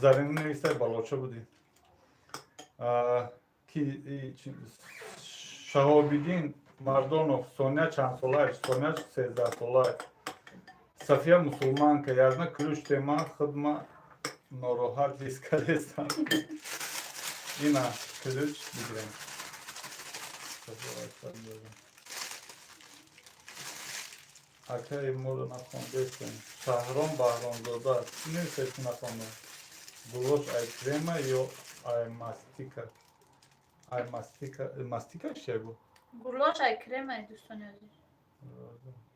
Зарини нависай балоча будӣ. Шаҳобиддин Мардонов, Соня чанд солааш? Соня 13 солааш. София мусулманка, язна ключ тема хидма нороҳат ҳис кардестам. Ина ключ бигирем. Акаи моро нахондестем. Шаҳром Баҳромзода. Чӣ нависай ки нахондам? Гулош айкрема ё аймастика? Мастика чия гуфт? Гулош айкремаи дӯстони азиз.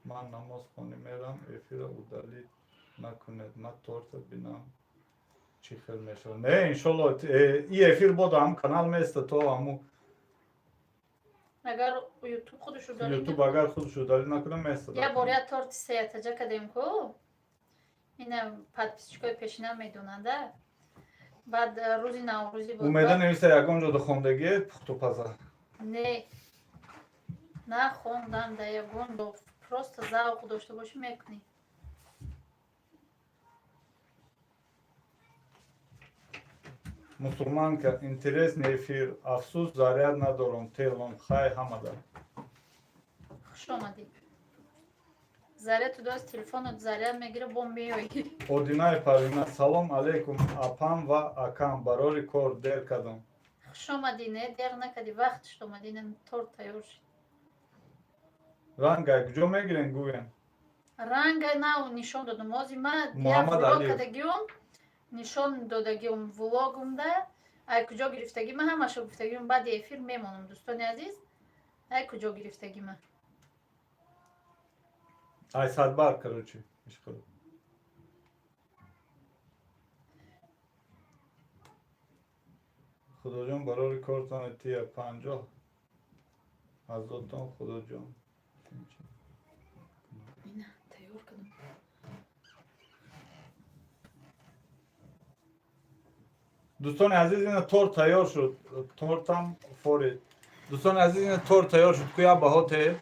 Ман намоз хонӣ мерам, эфира удалӣ накунед. Ман торта бинам чӣ хел мешавад. Не, иншолло и эфир бода ҳам канал места то ҳаму Агар ютуб худаш удалӣ ютуб агар худаш удалӣ накуна места. я бор я торти сеятаҷа кадем ку. Ина подписчикои пешина медонанда. Баъд рӯзи наврӯзӣ буд. Умеда нависай ягон ҷода хондагиет пухтупаза. Не. На хондан да ягон бо просто завқ дошта бошӣ мекунӣ. Мусулманка, интересный эфир. Афсус, заряд надорам. Телефон хай ҳамада. Хуш омадӣ. Заряд ту дос телефонот заряд мегире бо меоӣ. Одинаи Парвина, салом алейкум. Апам ва акам барори кор дер кардам. Хуш омадӣ, не дер накади, вақтиш омадӣ, не торт тайёр шид. Рангай куҷо мегирен гӯен? Ранга нав нишон додам. Ҳозир ман як Муҳаммад влог Алиев. кардагиём, нишон додагиём влогумда. ای کجا گرفتگی من همه شو گفتگی من بعد افیر میمونم دوستان عزیز. ای کجا گرفتگی من ай садбар короче ишқил худоҷон барори кортон тия 50 ҳазортон худоҷон اینا تیار کردم. دوستان عزیز این تور تیار شد تورتم فورید دوستان عزیز این تور تیار شد کویا بهاته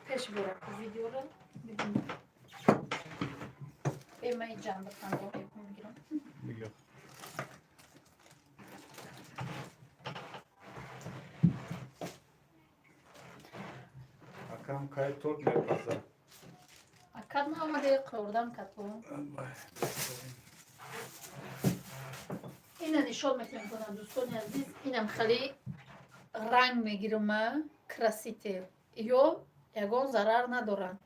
پیش برو ویدیو رو ببین. من جان بکنم میگیرم. میگم akam kay tort nepasa اکد ما آمده خوردم کتو. اینا نشون میکنم دوستان عزیز. اینم خیلی رنگ میگیرم کراسیته یا یگان ضرر ندارن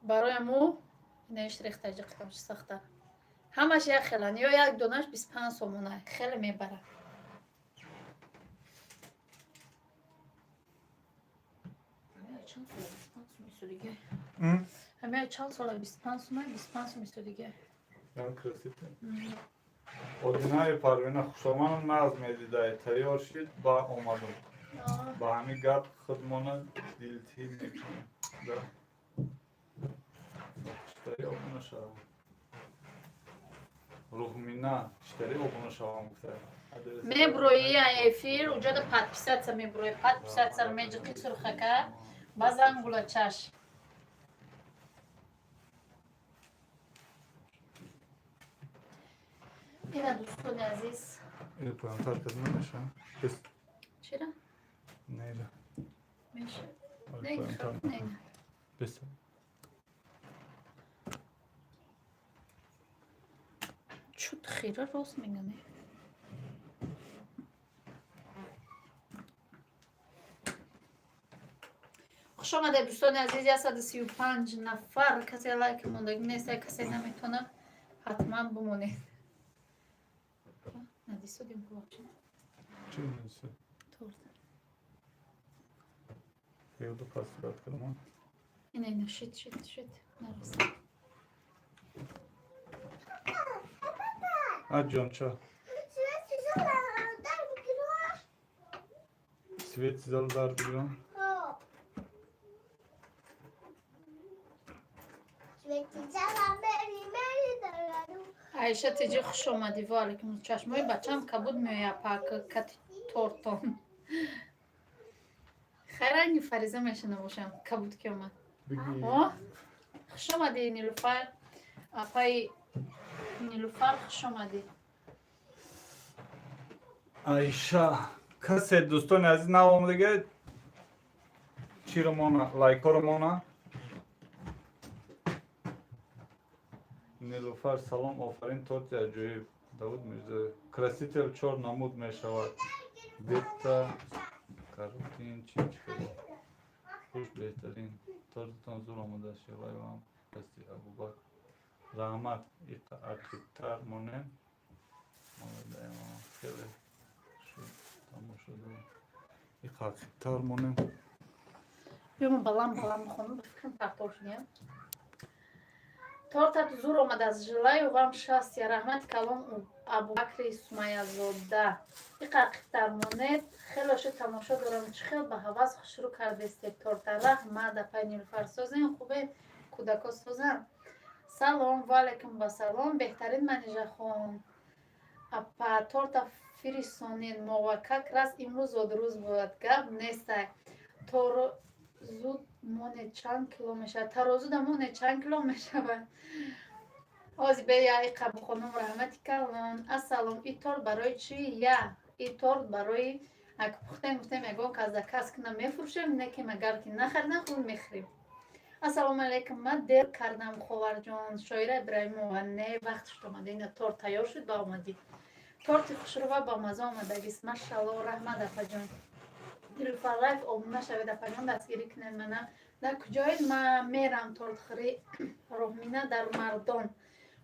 برای مو اینش ریخته جقتم سخته همش یک خیلن یا یک دونش 25 سومونه خیلی میبره. همه چند سال 25 سومه 25 سومه دیگه. yan krasite одинаи парвина хушоманам наз медидай тайёр шид ба омадам ба ҳамин гап худмона дилтӣ мекунам да иштари обуна шавам руҳмина иштари обуна шавам гуфта меброи эфир уҷода подписаться меброи подписаться меҷиқи сурхака базан гулачаш ина дӯстони азиз паёнтар кас намеша чира нера меша паёнтар беса чуд хира рост мегане хуш омадед дӯстони азиз 135 нафар касе лайки мондаги нест касе наметона ҳатман бимонед надисудим кулачи чӣ надисуд торт ёду пасрат кардам ина шит нараст аҷон ча свет зал дар бигирам айша тиҷи хуш омадӣ ва алайкум чашмои бачам кабуд меояд пак кати тортон хайранги фариза мешана бошам кабуд ки омад хуш омадӣ нилуфар апаи нилуфар хуш омадӣ айша касе дӯстони азиз навомадига чиромона лайкоромона нилуфар салом офарин торти аҷоиб давуд мирзоев краситель чор намуд мешавад бета каротин чинчикаи хуш беҳтарин тортитон зур омадааст шеваевам дасти абубакр раҳмат иқаъатитар монем хеле тамошода иқаъатитар монем биём баланд мехонам фикрам партошнем тортат зур омадааст жилаю ғам шастя раҳмати калон абубакри сумаязода иқаъатитар монед хелоша тамошо дорам чӣ хел ба ҳавас хушрӯ кардестед торта раҳмат апай нилуфар созен хубе кӯдако созан салом ва алайкум вассалом беҳтарин манижахон апа торта фирисонед муваккак рас имрӯз зодирӯз будад гап нестай зуд монед чанд кило мешавад тарозуда монед чанд кило мешавад озбея иқабу хонум раҳмати калон ассалом и торт барои чӣ я и торт барои ака пухтем гуфтем ягон казакас кина мефурӯшем некем агар ки нахаридам худ мехӯрем ассалому алайкум ман дер кардам ховарҷон шоира иброҳимова не вақт шуд омада ина торт тайёр шуд ба омадӣ торти хушрӯва ба маза омадагист машалло раҳмат апаҷон нилуфар лайф обуна шавед апаҷон дастгирӣ кунед мана дар куҷоед ман мерам тортхӯрӣ роҳмина дар мардон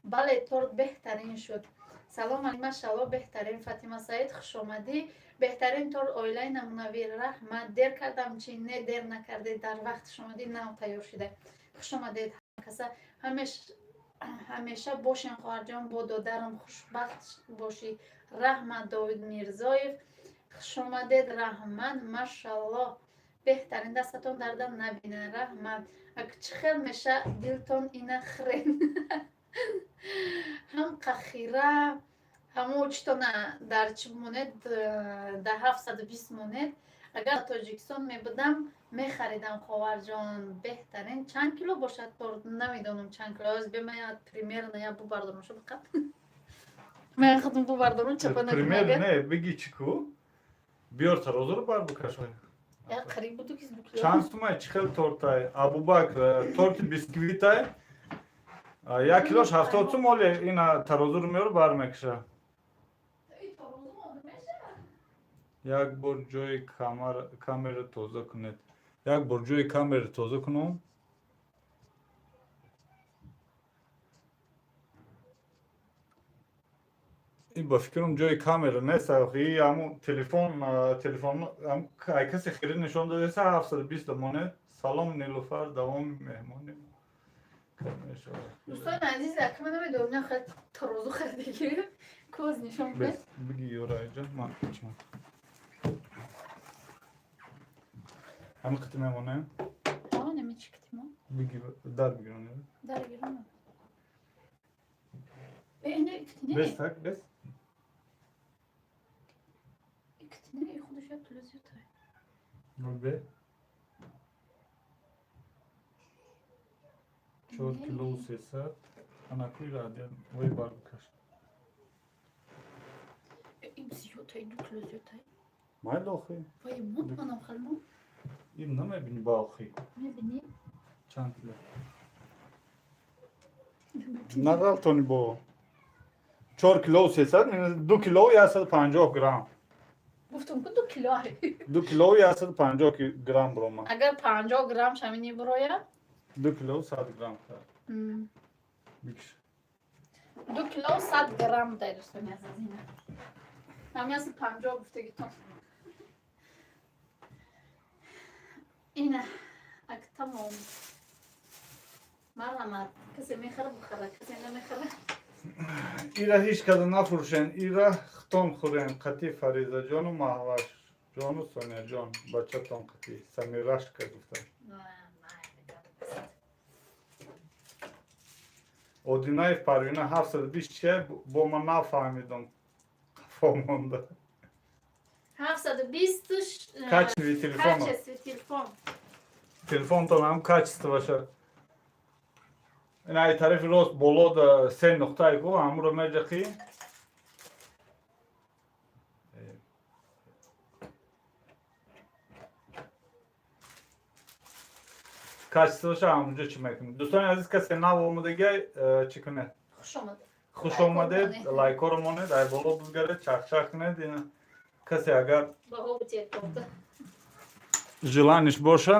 бале торт беҳтарин шуд. Салом алейкум, машалло беҳтарин. Фатима Саид хуш омадӣ. беҳтарин торт оилаи намунавӣ. Раҳмат. Дер кардам чи не дер накардед, дар вақтш омадӣ нав тайёр шуда. хуш омадед ҳамакаса. ҳамеша бошен хоҳарҷон, бо додарам хушбахт бошӣ. Раҳмат Довид Мирзоев. хуш омадед. Раҳмат, машалло беҳтарин, дастатон дарда набинад. Раҳмат. чӣ хел меша дилтон ина хирен. ҳам қахира ҳамо читона дар чӣ монед дар 720 монет. агар тоҷикистон мебудам мехаридам ховарҷон. беҳтарин чанд кило бошад торт намедонам чанд кило аз бемаяд примерно я бубардорам шо фақат мен худам бубардорам чапана пример не биги чӣ ку биёр тарозуро бар букашои я қариб буду ки чанд сумай чӣ хел тортай Абубакр торти бисквитай 1 килош 70 сум оле ина тарозуро меёро бармекиша. як бор ҷои камера тоза кунед. як бор ҷои камера тоза кунам. ин ба фикрам ҷои камера нест. ҳамун телефон касе хирид нишон додеса 720 монет. салом Нилуфар давоми меҳмонӣ дӯстони азиз акма намедонам на хел тарозу харидаги коз нишон бед биги ёраиҷа ман чӣ ҳами қити мемонем ҳа неми чӣ китимо биги дар бигирон дар гирам эне китине бес так бес китине худаш як лаззатай бе 4 кило 300 анакуи радиан вой барбикаш ин зиётай ду кило зиётай майли охи вай мут манам халмон ин намебини ба охи мебини чанд кило нағалтони бо 4 кило 300 2 кило 150 грамм гуфтам ку 2 кило 2 кило 150 грамм брома агар 50 грамм шамини бурояд 2 кило 100 грамм бикиш 2 кило 100 грамм дай дӯстони азизина ҳамяси 50 гуфтагитон ина ак тамом марҳамат касе мехара бухара касе намехара ира ҳеҷ када нафурӯшен ира хитон хӯрен қати Фаризаҷону Маҳвашҷону Соняҷон бачатон қати Самирашка гуфтан Одинаев Парвина 720 чия бо ман нафаҳмидам қафо монда 720 качеви телефон качестви телефон телефонтон ҳам качество бошад ин ай тарафи рост боло да 3 нуқтаи гу ҳамуро меҷақӣ качествоша ҳамунҷо чӣ мекунед дӯстони азиз касе нав омадагиай чӣ кунед хуш омадед лайкоро монед ай боло бузгаред чахчах кунед ин касе агар желаниш боша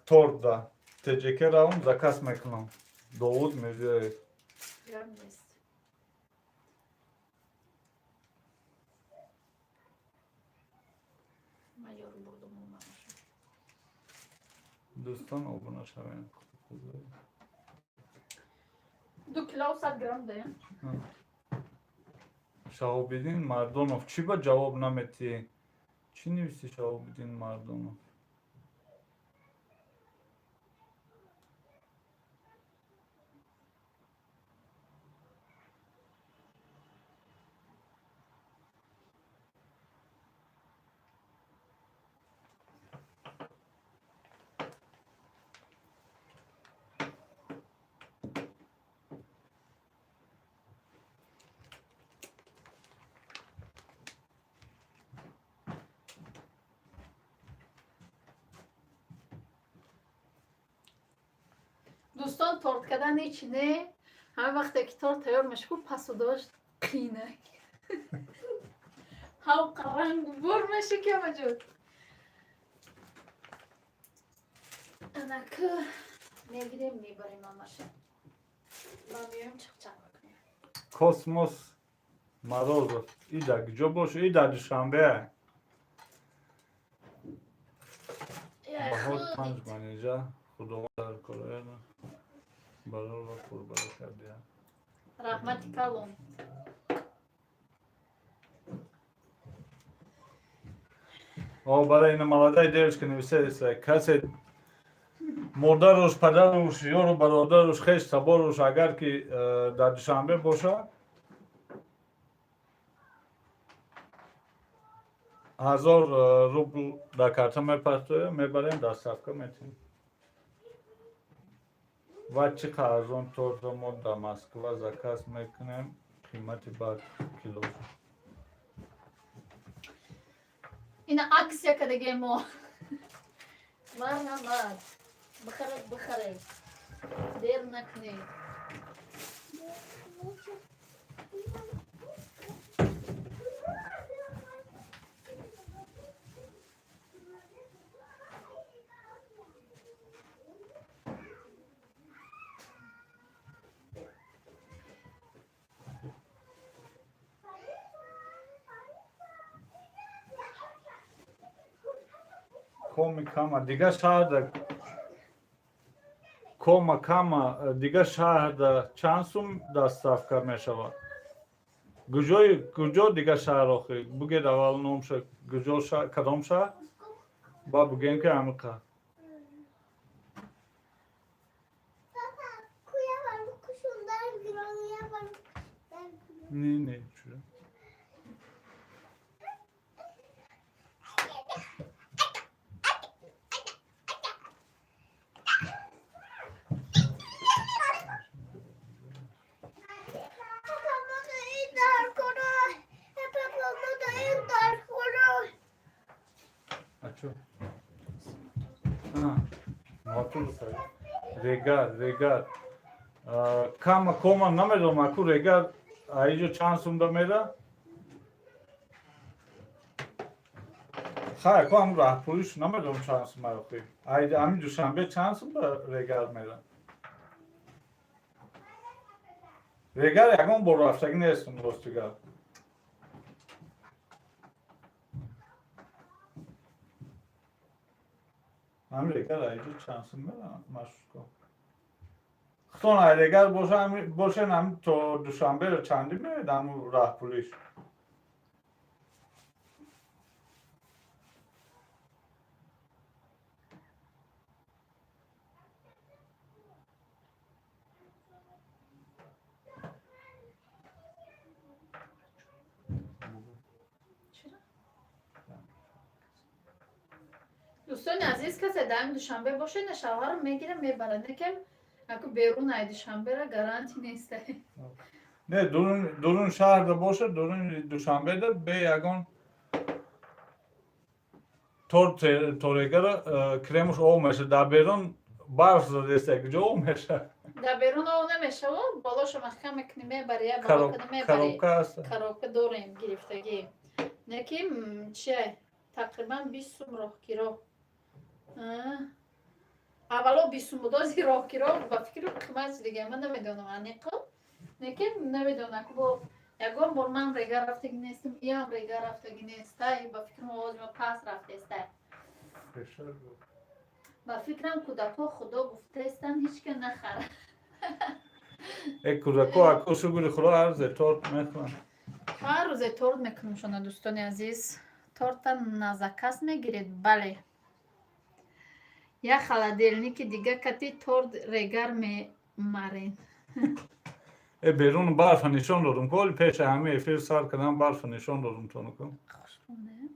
торт да тҷк равм заказ мекунам Довуд Мирзоев дӯстон обуна шавед 2 кило 100 грамм даем Шаҳобиддин Мардонов чӣ ба ҷавоб наметӣ чӣ нависи Шаҳобиддин Мардонов дӯстон торт кардани чине ҳама вақте ки торт тайёр мешавад пасу дошт қинак ҳавқа рангу бор меша ки ҳамаҷод анака мегирем мебарем ҳамаша من میام چق میکنم. کسموس مروز ایده گجا باشه ایده دوشنبه بهار پنج من اینجا خدا در کاره برای را قربان کردیم رحمتی کلون. برای این ملادای دیرش که نویسه ایسته کسی مادرش پدرش یا برادرش خیش سبارش اگر که در دوشنبه باشه 1000 روبل در کارت میپرده میبریم در صفقه میتیم و چقدر از اون طور ما در مسکو زکاس میکنیم قیمتی بعد کیلو این عکس که دیگه ما مرد بخره دیر نکنی. کومی کاما دیگه شهر کوما کاما دیگه شهر چند سوم در صفقه میشود گجا دیگه شهر آخری بگید اول نام شد گجا شهر کدام شهر با بگیم که امریکا کویا برو کشوندن گرانیا برو نه چرا اچو موتور سر ریگار کام کوما نمیدونم اکو ریگار ایجو چند سوم دا میره خواهی که هم راه پولیش نمیدونم چند سوم رو خوی ایجو همین دوشنبه چند سوم دا ریگار میره ریگار یکم برو رفتگی نیستم دوستیگر همین ریگار ایجو چند سوم میره مشروع کن خطون ایرگر باشه هم تو دوشنبه رو چندی میره دمو راه پولیش دوستان عزیز کسی دائم دوشنبه باشه نه شوهر میگیره میبره نکم اکو بیرون ای دوشنبه را گارانتی نیسته نه دورون شهر دا باشه دورون دوشنبه دا به یگان تورگر کرمش او میشه در بیرون برف زده کجا او میشه در بیرون او نمیشه و بالاشو محکم میکنی میبری یا بالا کنی میبری کروبکه هست کروبکه داریم گرفتگی نکیم چیه تقریبا 20 سوم راه کیرو اولا 20 سوم بودازی راه کیرو با فکر قیمت دیگه من نمیدونم انیقل نکیم نمیدونم که با یکم بار من ریگا رفتگی نیستم یا هم ریگا رفتگی نیسته با فکر موازی ما پس رفته استه با فکرم کودکا خدا گفته استن هیچ که نخره ای کودکا اکو شگولی خدا هر زی تورت میکنن هر روز تورت میکنم شما دوستان عزیز تورت نزکست میگیرید بله یا خلادیلنیکی دیگه کتی تورت ریگر میمارین ای بیرون برف نشان دادم کل پیش همه فیل سر کردم برف نشان دادم تو نکن خوشونه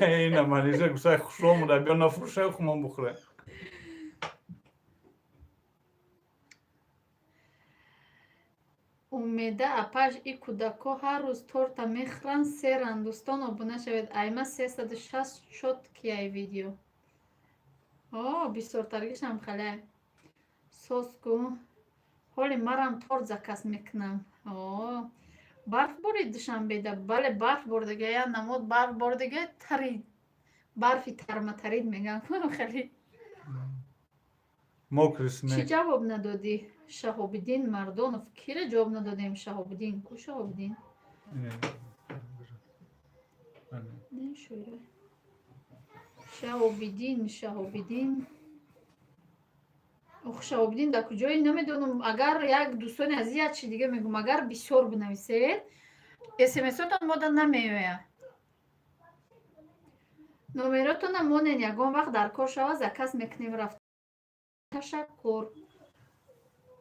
اینه منیزه گوشه خوش رو موده بیا نفروشه خونم بخوره امیده اپاش ای کودکا هر روز تورتا میخرن سیرن دوستان ابونه شوید ایما 360 شد که ای ویدیو بسیار ترگیش هم خاله سوسکو حالی مرم تورت زکست میکنم برف بارید دوشنبه ده بله برف بردگه یا نمود برف بردگه تری барфи тарматарид меган хеле. Мокрый Чӣ снег. ҷавоб надодӣ? Шаҳобиддин Мардонов. Кира ҷавоб надодем? Шаҳобиддин. Ку Шаҳобиддин? Не шӯра. Шаҳобиддин. Ох, Шаҳобиддин дар куҷои намедонам. Агар як дӯстони азиз як чӣ дига мегӯм, агар бисёр бинависед, смсотон мода намеояд. Номеротона монен ягон вақт дар кор шавад, за кас мекунем рафт. Ташаккур.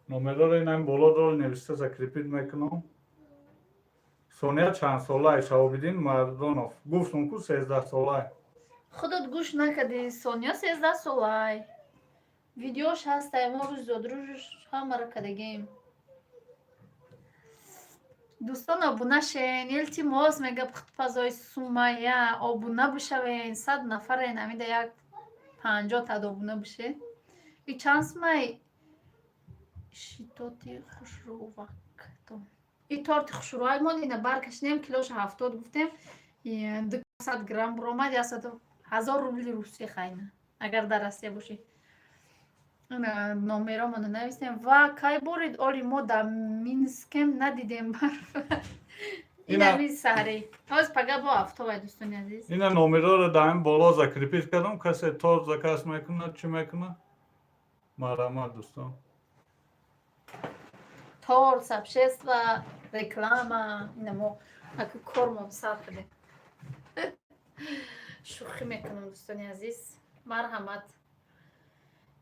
Номерları inen bolodol neviste закрепить мекунам. Соня чанд солай? Шаҳобиддин Мардонов. Гуфтум ку 13 солай. Худот гӯш накардӣ. Соня 13 солай. Видеош ҳастай, мо рӯзодрӯж ҳамаро кардагем. Дӯстон обуна шен, илтимос мега пухтпазои Сумайя, обуна бишавен, 100 нафарен, ҳамида як 50 тад обуна бише. И чанд сумай? Шитоти хушрувактон. И торти хушрувак мон ина баркашнем, килош 70 гуфтем, 200 грамм буромад, 1000 рубли русӣ хайна. Агар дар Россия бошӣ. Номеромоно навистем. Ва кай борид оли мо дар Минскем надидем барф. Инами саҳрӣ. Ҳоз пага бо афтобай дӯстони азиз. Ина номерları da hem bolo закрепить кардам. Касе тор заказ мекунад, чӣ мекунад? Марҳамат дӯстон. Тор, сабшества, реклама. Ина мо аку кормон сар кардем. Шӯхӣ мекунам дӯстони азиз. Марҳамат.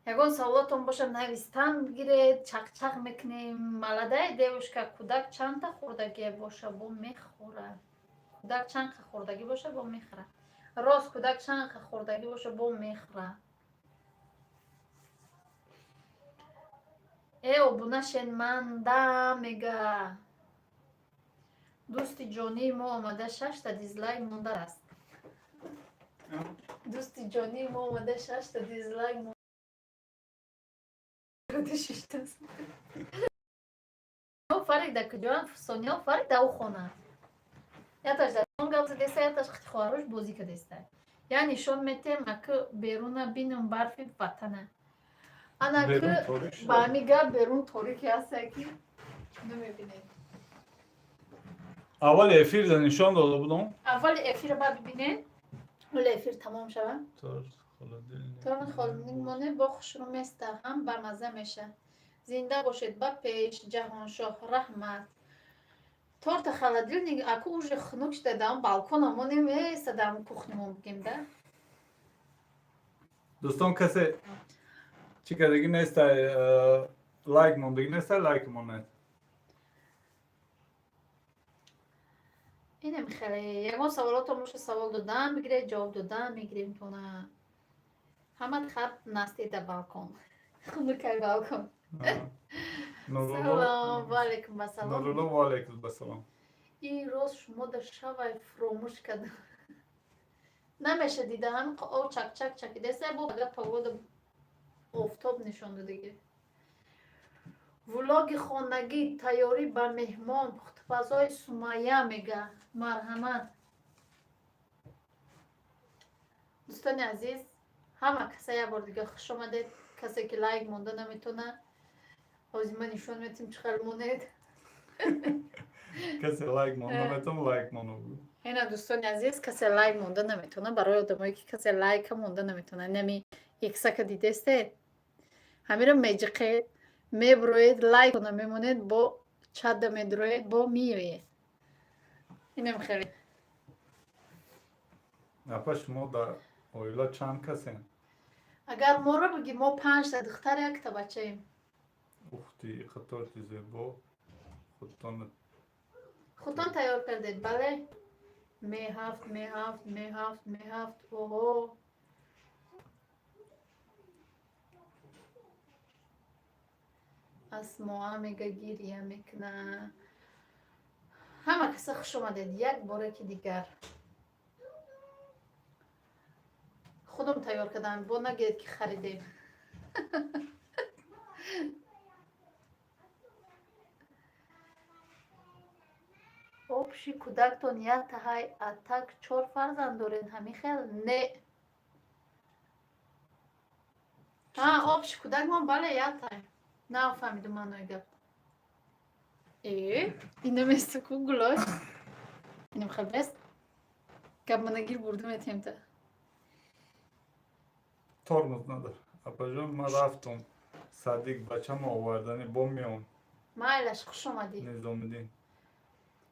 Ягон саволотон боша навистан бигиред, чақчақ мекунем. Маладаи девушка, кӯдак чандта хӯрдагӣ боша бо мехӯрад? Кӯдак чандқа хӯрдагӣ боша бо мехӯрад? Рост кӯдак чандқа хӯрдагӣ боша бо мехӯрад? Обунашен манда мега. Дӯсти ҷонии мо омада 6 дизлайк мондааст. Дӯсти ҷонии мо омада 6 дизлайк монда. Фарида куҷоам? Соня Фарида у хона. Яташ дар он гап задеста, яташ хати хоҳарош бозӣ кардеста. Я нишон метем, аку беруна бинум барфи ватана. Ана ку ба ҳами гап берун торики ҳаста ки намебинед. Avval efirde nişan dolu budum. Аввали эфира баъд бибинед. Оли эфир тамом шавад. Tor холодильник монед бо хушруместа, ҳам бамаза меша. Зинда бошед ба пеш, Ҷаҳоншоҳ, раҳмат. Торта холодильник аку уже хунук шуда дар балкона мо намеиста дар кухнимон бигем да. Doston kase чикадагӣ нестай, лайк мондагӣ нестай, лайк монед. Инем хеле. Ягон саволотон боша савол додам бигиред, ҷавоб додам мегирем тона. Ҳамат хат насти да балкон. Хунукай балкон. Салом, ва алейкум ассалом. Нурулло ва алейкум ассалом. И роз шумо дар шавай фуромӯш кардам. Намеша дидаам о чак чакидеса бо ага погода офтоб нишон додагӣ. Влоги хонагӣ, тайёрӣ ба меҳмон, пухтупазои Сумайя мега. Марҳамат. дӯстони азиз, ҳама каса як бор дига хуш омадед. Касе ки лайк монда наметона, ҳозир ма нишон метим чӣ хел монед. Kase like monda metam like mono. Ина дӯстони азиз, касе лайк монда наметона, барои одамое ки касе лайка монда наметона, нами иксака дидестед, ҳамиро меҷиқед, мебуроед, лайкона мемонед, бо чадда медуроед, бо миёед. Инам хеле. Апа шумо да оила чанд касен? Агар моро биги, мо 5 та духтар, 1 та бачаем. Ухти хаторти зебо. Худтон тайёр кардед, бале? меҳафт. Оҳо. Асмоа мега гирия мекуна. Ҳама каса хуш омадед. Як боре ки дигар. худам тайёр кардам, бо нагӯед ки харидем. Обши кӯдактон як таҳай атак 4 фарзанд доред, ҳамин хел? Не. ها آبش کودک من بله یادتای نه فهمیدم من نگم اینم استکو گلاش اینم خبست گب من گیر بردم اتیم تا Tormuz nedir? Apacığım ben raftum. Sadik bacham avardani bomyam. ما ایلش خوش آمدی Nizamuddin.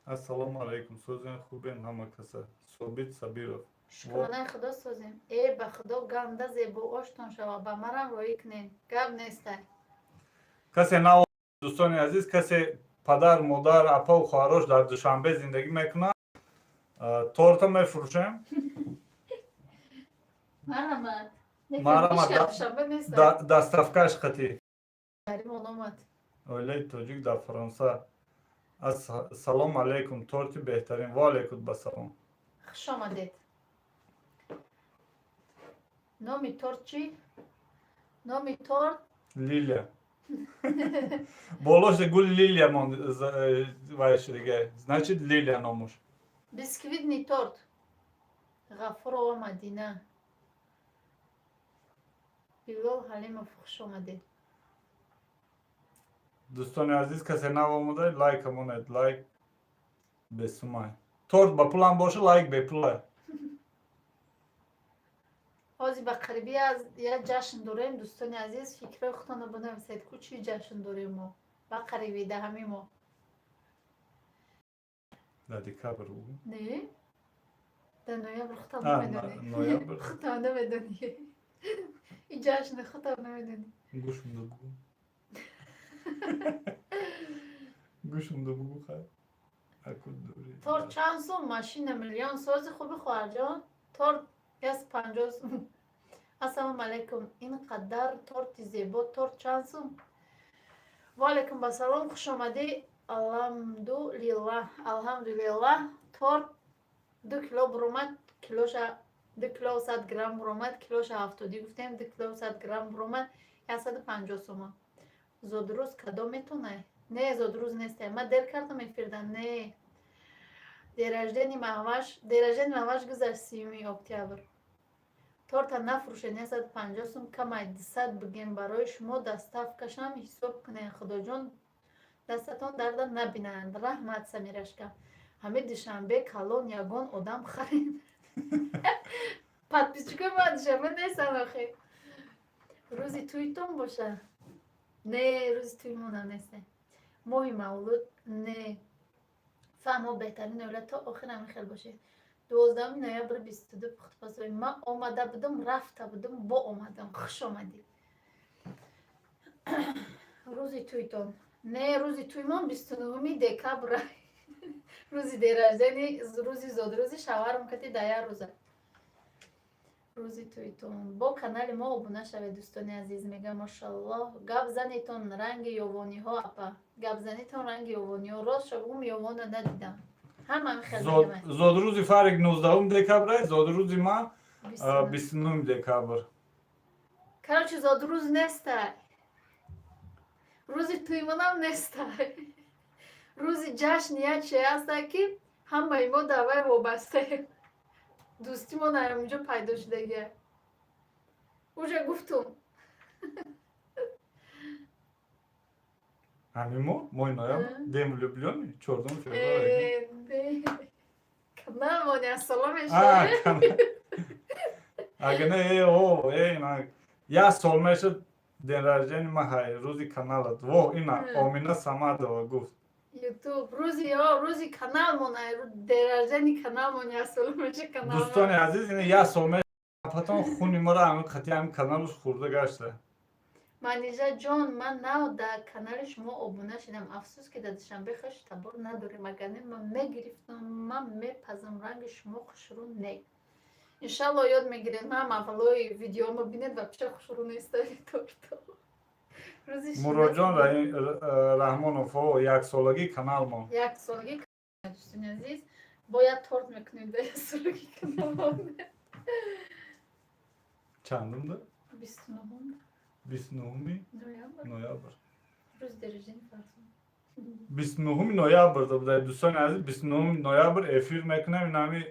Assalamu alaikum. Sözün خوبین همه کسا. Sobit Sabirov. شکرانه خدا سازیم ای به خدا گنده زیبا آشتون شوا به مرم روی کنین گب نیسته کسی نو دوستان عزیز کسی پدر مادر اپا و خواهرش در دوشنبه زندگی میکنه تورتا میفروشم مرمت مرمت شنبه نیسته دستفکش خطی بریم آمد öyle çocuk da Fransa Assalamu alaikum torti بهترین و علیکم بسلام خوش آمدید نامی تورت چی؟ نامی تورت Lilya. Bološ gul Lilya vajš rige. Znači Lilya nomuş. بیسکویت تورت غفور و مدینه بیلال حلیم خوش آمدید دوستان عزیز کسی نو آمده لایک امونت لایک بسمای. Tort با پولم باشه لایک به پولای. آزی به قریبی از یه جشن داریم دوستان عزیز فکر خودتان رو بنویسید که چی جشن داریم ما به قریبی ده همه ما در دیکابر بگو. نه؟ در نویبر خودتان آه نمیدونی نویبر. خودتان نمیدونی این جشن خودتان نمیدونی گوشم دو بگو. گوشم دو بگو خواهد. اکود دوری. تور چند سو ماشین میلیون سوز خوبی خواهر جان تور یس 50 سوم السلام علیکم اینقدر تورت زیبا تورت چند سوم و علیکم بسلام خوش آمدی الحمدلله تورت 2 کیلو برومد کیلوش 2 کیلو 100 گرم برومد کیلوش 70 گفتیم 2 کیلو 100 گرم برومد 150 سوم زودروز کدام میتونه نه زودروز نیست ما دیر کردم میفردن نه درجه مهوش گذشت 30 اکتبر تورت نفروشه 150 سوم کم 200 بگیم برای شما دستف کشم حساب کنه خدا جان دستتان درد نبینند رحمت سمیرشکا همه دوشنبه کلون یگان آدم خرید подписчикای ما دوشنبه نیستن آخه روزی تویتون باشه نه روزی توی مونم نیسته ماهی مولود نه فهم بهترین اولاد تا آخر همه خیلی باشه 12 نوامبر 22 پخت پاسوی من آمده بودم رفته بودم با آمدم خوش آمدی روزی تویتون نه روزی توی من 29 دکبر روزی دیرجدنی روزی زود روزی شوهرم کتی دایا روزه روزی تویتون با کانال ما ابونه شوید دوستان عزیز میگم ماشاءالله گپ زنیتون رنگ یوانی ها اپا گپ زنیتون رنگ یوانی ها راست شبم یوان رو ندیدم همه خیلی میگم زودروزی فرق 19 دکبر زودروزی ما 29 دکبر короче زودروز نیسته روزی توی منم نیسته روزی جشن یا چی هسته که همه ما دوای وابسته دوستی ما در اونجا پیدا شدگه اونجا گفتم همین ما اینایم دیم لوبلیونی چردم kanal mı ne salam Ha, işte kanal. Agane o na ya solmeşe derajeni mahay ruzi kanalat vo ina omina samada guf YouTube روزی kanal mı ne derajeni kanal mı ne salam işte kanal دوستان عزیز اینه یا solmeş kapatan خونی مرا همین خطی همین کانالش خورده گشته منیجا جان من نو در کانال شما ابونه شدم افسوس که در دوشنبه خوش تبر نداریم اگرنه من میگرفتم من میپزم رنگ شما خوشرو نه انشالله یاد میگیرید هم اولای ویدیو ما بینید و پیش خوشرو نیستید تورتو مراجعان رحمانوف و یک سالگی کانال ما یک سالگی کانال دوستان عزیز باید تورت میکنید به یک سالگی کانال چندم ده؟ 29 29 نویامبر روز درجه فرسون 29 نویامبر ده دوستان عزیز 29 نویامبر افیر میکنم این همی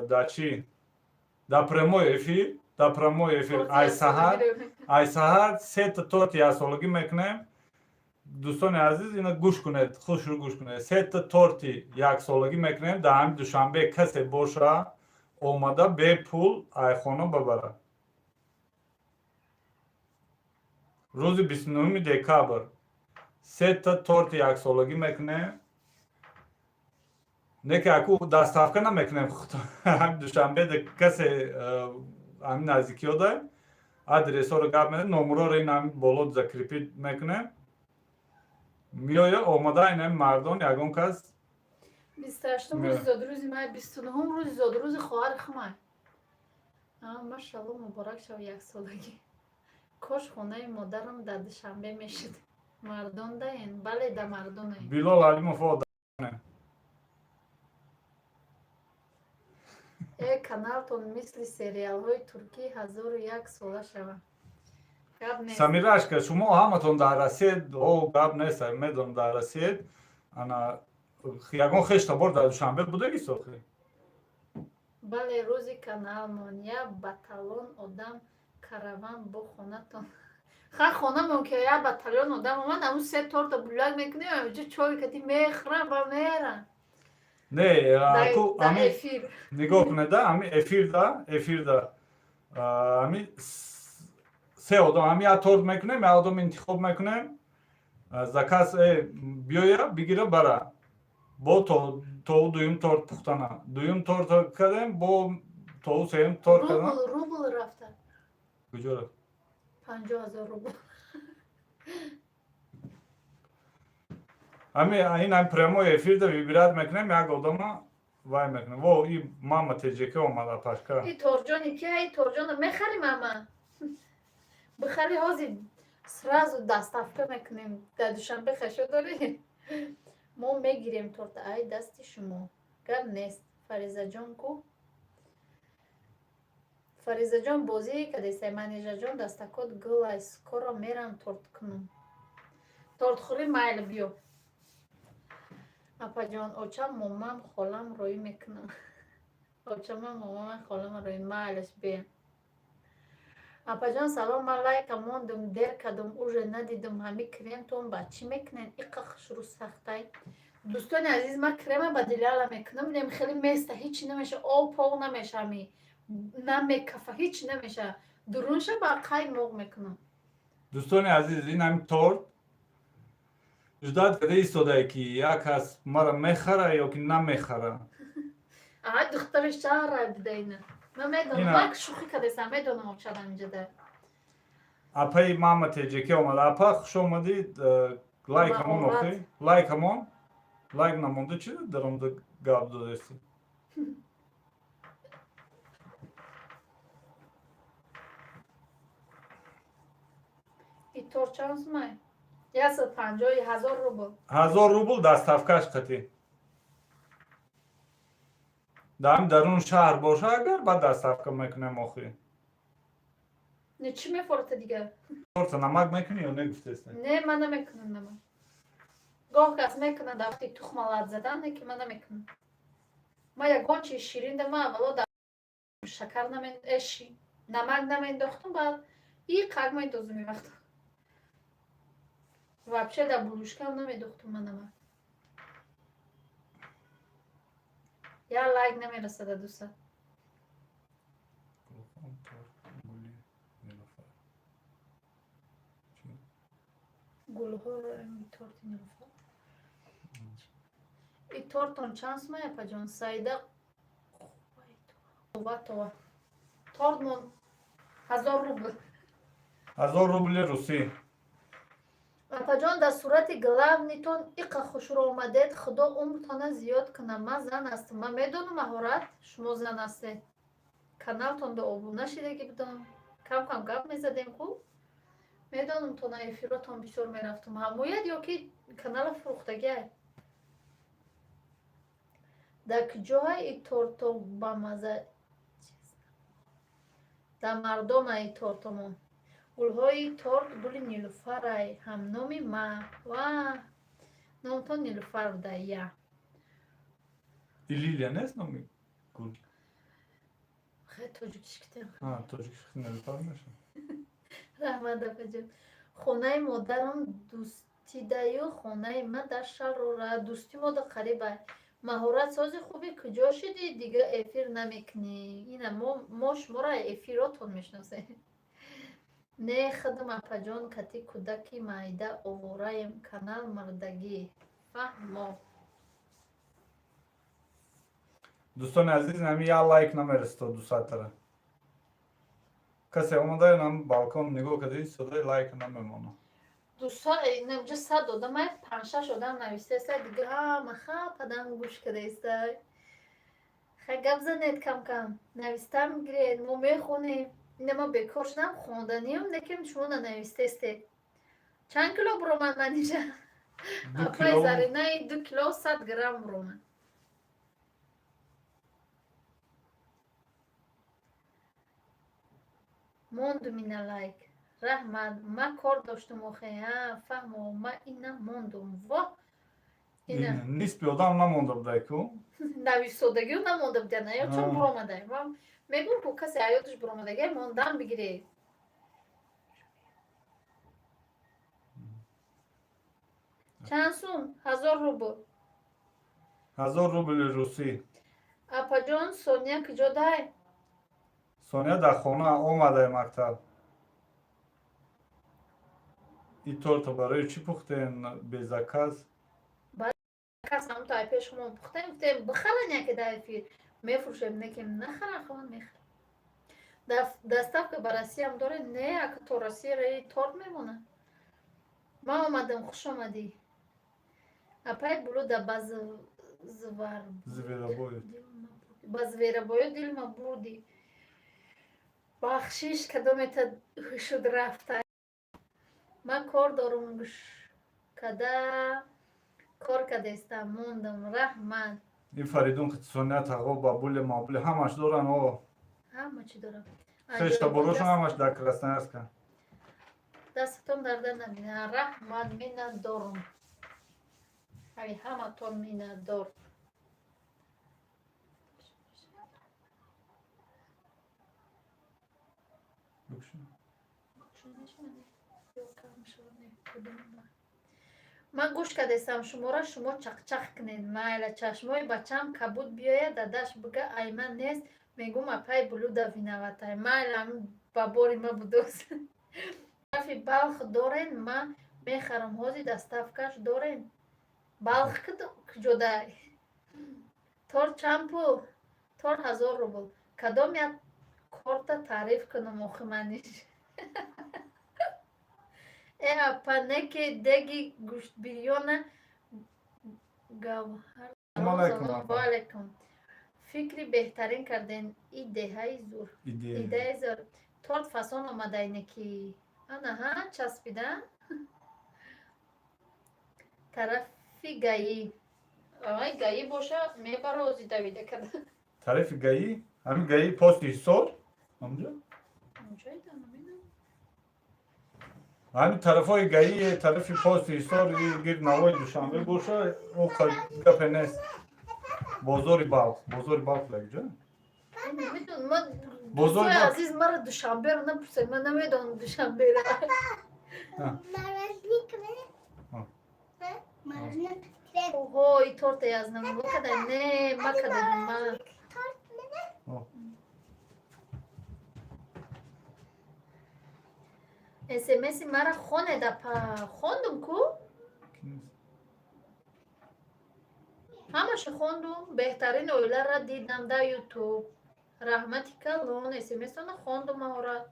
دا چی؟ دا پرمو افیر да промои эфир ай саҳар 3 та торти ясологӣ мекунем. Дӯстони азиз ина гӯш кунед, хушрӯ гӯш кунед. 3 та торти яксолагӣ мекунем. Дар ҳамин душанбе касе боша омада бепул айхона бабара. рӯзи 29 декабр 3 та торти яксолагӣ мекунем. Неки аку дастафка намекунем. Ҳамин душанбе касе ҳамин наздикиҳо дорем. Адресҳоро гап медем, номероро ин ҳамин боло закрепит мекунем. Миёя омада ин ҳамин мардон ягон кас 28 рӯзи зодирӯзи май, 29 рӯзи зодирӯзи хоҳари хумай. Машалло, муборак шав яксолагӣ. Кош хонаи модарам дар душанбе мешуд. Мардон даен, бале да мардоне. Билол Алимов одане. Каналтон мисли сериалҳои туркӣ 1001 сола шавад. Гап нест. Самирашка, шумо ҳаматон дар Расед, гап нест, медонам дар Расед. Ана ягон хешта бор дар душанбе будаги сохӣ? Бале, рӯзи каналмон як баталон одам караван бо хонатон. Ха хонамон ки як баталон одам омад, амун 3 торта булак мекунем, амҷо чой кати мехӯрам ва мерам. Не, аку Дар ами эфир. нигоҳ кунед, ами эфирда ами 3 одам, ами як торт мекунем, як одам интихоб мекунем. Заказ биёя бигира бара. Бо то дуюм торт пухтана. Дуюм торт кардем, бо то сеюм торт кардем. Рубл рафта. Куҷо рафт? 50,000 рубл. Ами ин ам прямой эфирда вибират мекунем, як одама вай мекунем. Во и мама теҷеке омада пашка. И торҷони ки, ай торҷона мехарим ама. Бихари ҳозир сразу дастафка мекунем. Дар душанбе хашо дорӣ? Мо мегирем торта, ай дасти шумо. Гап нест. Фаризаҷон ку? Фаризаҷон бозӣ кадесай, манежаҷон дастакот гӯлай, скоро мерам торт кунам. Тортхӯрӣ майли биё. Апаҷон, очам момам холам роӣ мекунам. Очамам момам холам роӣ майлаш бе. Апаҷон, салом алайкум, мондум дер кардум, уже надидум ҳами кремтон ба чӣ мекунен? Иқа хушрӯ сахтай. Дӯстони азиз, ман крема ба диляла мекунам, нем хеле места, ҳичи намеша, об пог намеша, ами намекафа, ҳичи намеша. Дурунша ба қаймоқ мекунам. Дӯстони азиз, ин ҳамин торт ҷудат када истодае ки як кас мара мехара ё ки намехара. Ай духтари шаҳра буда ина. Ман медонам, Ина. ман шӯхӣ кадесам, медонам очада инҷада. Апаи мама теҷеке омада. Апа хуш омадид. Лайк ҳамон Маҳорат. охӣ? Лайк ҳамон? Лайк намонда чӣ дар омада гап додеси? И торт чанд сумай? 150, 1000 рубл. 1000 рубл дастафкаш қатӣ. Дар ҳамин дарун шаҳр боша агар баъд дастафка мекунем охӣ. Не чӣ мефорта дигар? Торта намак мекунӣ ё негуфтест? Не, ман намекунам намак. Гоҳ кас мекунад вақти тухма лад задан, не ки ман намекунам. Ман ягон чиз ширин да ман аввало дар шакар намак намендохтам, баъд и қак медозум и вақта. Вообще дар булушкам намедохтам ман намак. Я лайк намерасада дуса. Гулҳоро торти нилуфар. И тортон чанд сумай апаҷон? Саида Қувватова. Тортмон 1000 рубл. 1000 рубли русӣ. Апаҷон, дар сурати главнитон иқа хушрӯ омадед. Худо умртона зиёд кунад. Ман зан ҳастам. Ман медонам маҳорат, шумо зан ҳастед. Каналтонда обуна шида ки будам. Кам кам гап мезадем ку? Медонам то на эфиротон бисёр мерафтам. Ҳамояд ё ки канала фурӯхтагиай. Дар куҷоҳай и торто ба маза? Дар мардомаи тортомон. Гулҳои торт гули нилуфарай, ҳамноми ма. Ва номтон нилуфар буда я. Лилия нест номи гул? Хай тоҷикиштем. Ha, çocuk nefahmıyorsun. Раҳмат апаҷон. Хонаи модарам дӯстидаю хонаи ма дар шаҳрора. Дӯсти мо да қариб ай. Маҳоратсози хуби куҷо шидӣ? Дигар эфир намекунӣ. Ина мо шуморо эфиротон мешиносем. Не хадам апаҷон кати кӯдаки майда овораем канал мардагӣ. Фаҳмо. Doston aziz, nami ya like namersto du satara. Kase omada nam balkon nigo kadi sadai like namemona. Инамҷа 100 одамай 5-6 одам нависаестай дигар ҳама хападан гӯш кардаестай. Хай гап занед кам-кам. Навистам гиред, мо мехонем. Ина ма бекор шудам, хонданиём некем шумо нанавистестед. Чанд кило буромад манижа? Апай заринаи 2 кило 100 грамм буромад. Мондум ина лайк. Раҳмат, ма кор доштум охе. Фаҳмо, ма ина мондум. Во. Ина Nispi odam namonda bdayku. нависодагиё намонда будян. Аё чон А. буромадай. Ма мегӯм ку касе ҳаёташ буромадагиа мондан бигиред. Чанд сум? 1000 рубл. 1000 rubl rusi. Апаҷон, Соня куҷо дай? Sonya da xona omaday maktab. И торта барои чӣ пухтен безаказ? Кас ҳамтай пеш шумо пухтем гуфтем бихаран яке дар эфир. Мефурӯшем, некем нахаран хоҳан мехар. Доставка ба Россиям доред? Не, ака то Россияи торт мемонад. Ман омадам, хуш омадӣ. Апай булуда ба Зверобой. ба зверобоё дил ма бурдӣ. Бахшиш кадомета шуд рафта. Ман кор дорум гӯш када кор кадаистам мондам. Раҳмат. Ин Фаридун Соня тағо бабуле мабуле ҳамаш доран о. Ҳама чӣ дорам. Хешта борошон ҳамаш дар Красноярска. Дастатон дарда набина. Раҳмат, миннатдорум. Ай ҳаматон миннатдор. Ман гӯш кадаистам шуморо, шумо чақчақ кунед. Майла чашмои бачам кабуд биёяд, дадаш бига ай ман нест, мегӯм апай булуда виноватай. Майла ба бори ма будоз. Тарафи Балх дорен? Ма мехарам. Ҳози доставкаш дорен? Балх куҷо дай? Торт чанд пул? Торт 1000 рубл. Кадом як корта таъриф кунам охи маниш. Апа неки деги гӯштбирёна гавҳар. Ваалайкум. Фикри беҳтарин карден. Идеҳаи зур. Идеяи зур. Торт фасон омадай неки. Анаҳа часпида. Тарафи гаи. Ай гаи боша мебара ози давида када. Тарафи гаи? Ҳамин гаи пости ҳисор? Амҷо? Онҷоида намедонам. Ҳамин тарафҳои гаи, тарафи пости ҳисор гирд навои Душанбе боша, о гапе нест. Бозори Балх лагҷа? Намедонам. Ман Бозори дӯстои Балх. азиз мара Душанберо напурсед. Ман намедонам Душанбера. Оҳо, и тортаи аз намуво кадай? Не, ма кадагим ма. СМСи мара хонед апа. Хондум ку? Ҳамаша хондум. Беҳтарин оиларо дидам дар YouTube. Раҳмати калон. СМСона хондум маҳорат.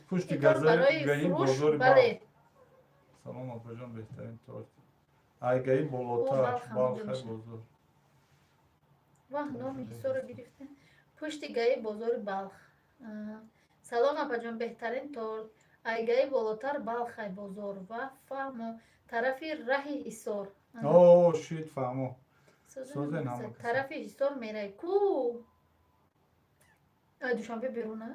Пушти Торт барои гаи фурӯш, бозори бале. Балх. Салом апаҷон, беҳтарин торт. Ай гаи болотар, Балх ҳам Балх ҷо ай мешавад. бозор. Ваҳ, номи ҳисоро гирифтем. Пушти гаи бозори Балх. Салом апаҷон, беҳтарин торт. Ай гаи болотар, Балх ай бозор. Ва фаҳмо тарафи раҳи ҳисор. О, шит фаҳмо. Созен ҳама каса. тарафи ҳисор мерай ку. Ай Душанбе беруна?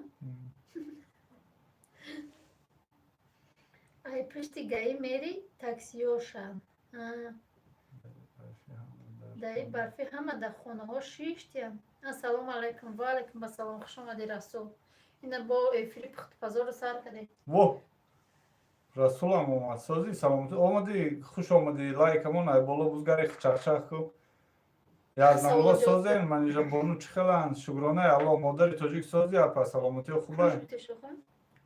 Ай пушти гаи мери таксиёшам. دایی برفی همه در خانه ها شیشتیم. السلام علیکم و علیکم السلام، خوش آمدی رسول. این با افری پخت پزار سر کردی. Во! Расулам омад. Созӣ саломатӣ. Омадӣ, хуш омадӣ. Лайкамон ай боло бузгари чахчах ку. Язнамуло созен, манижа бону чихелан. Шукронаи Аллоҳ, модари тоҷик созӣ апа саломатиё хубай.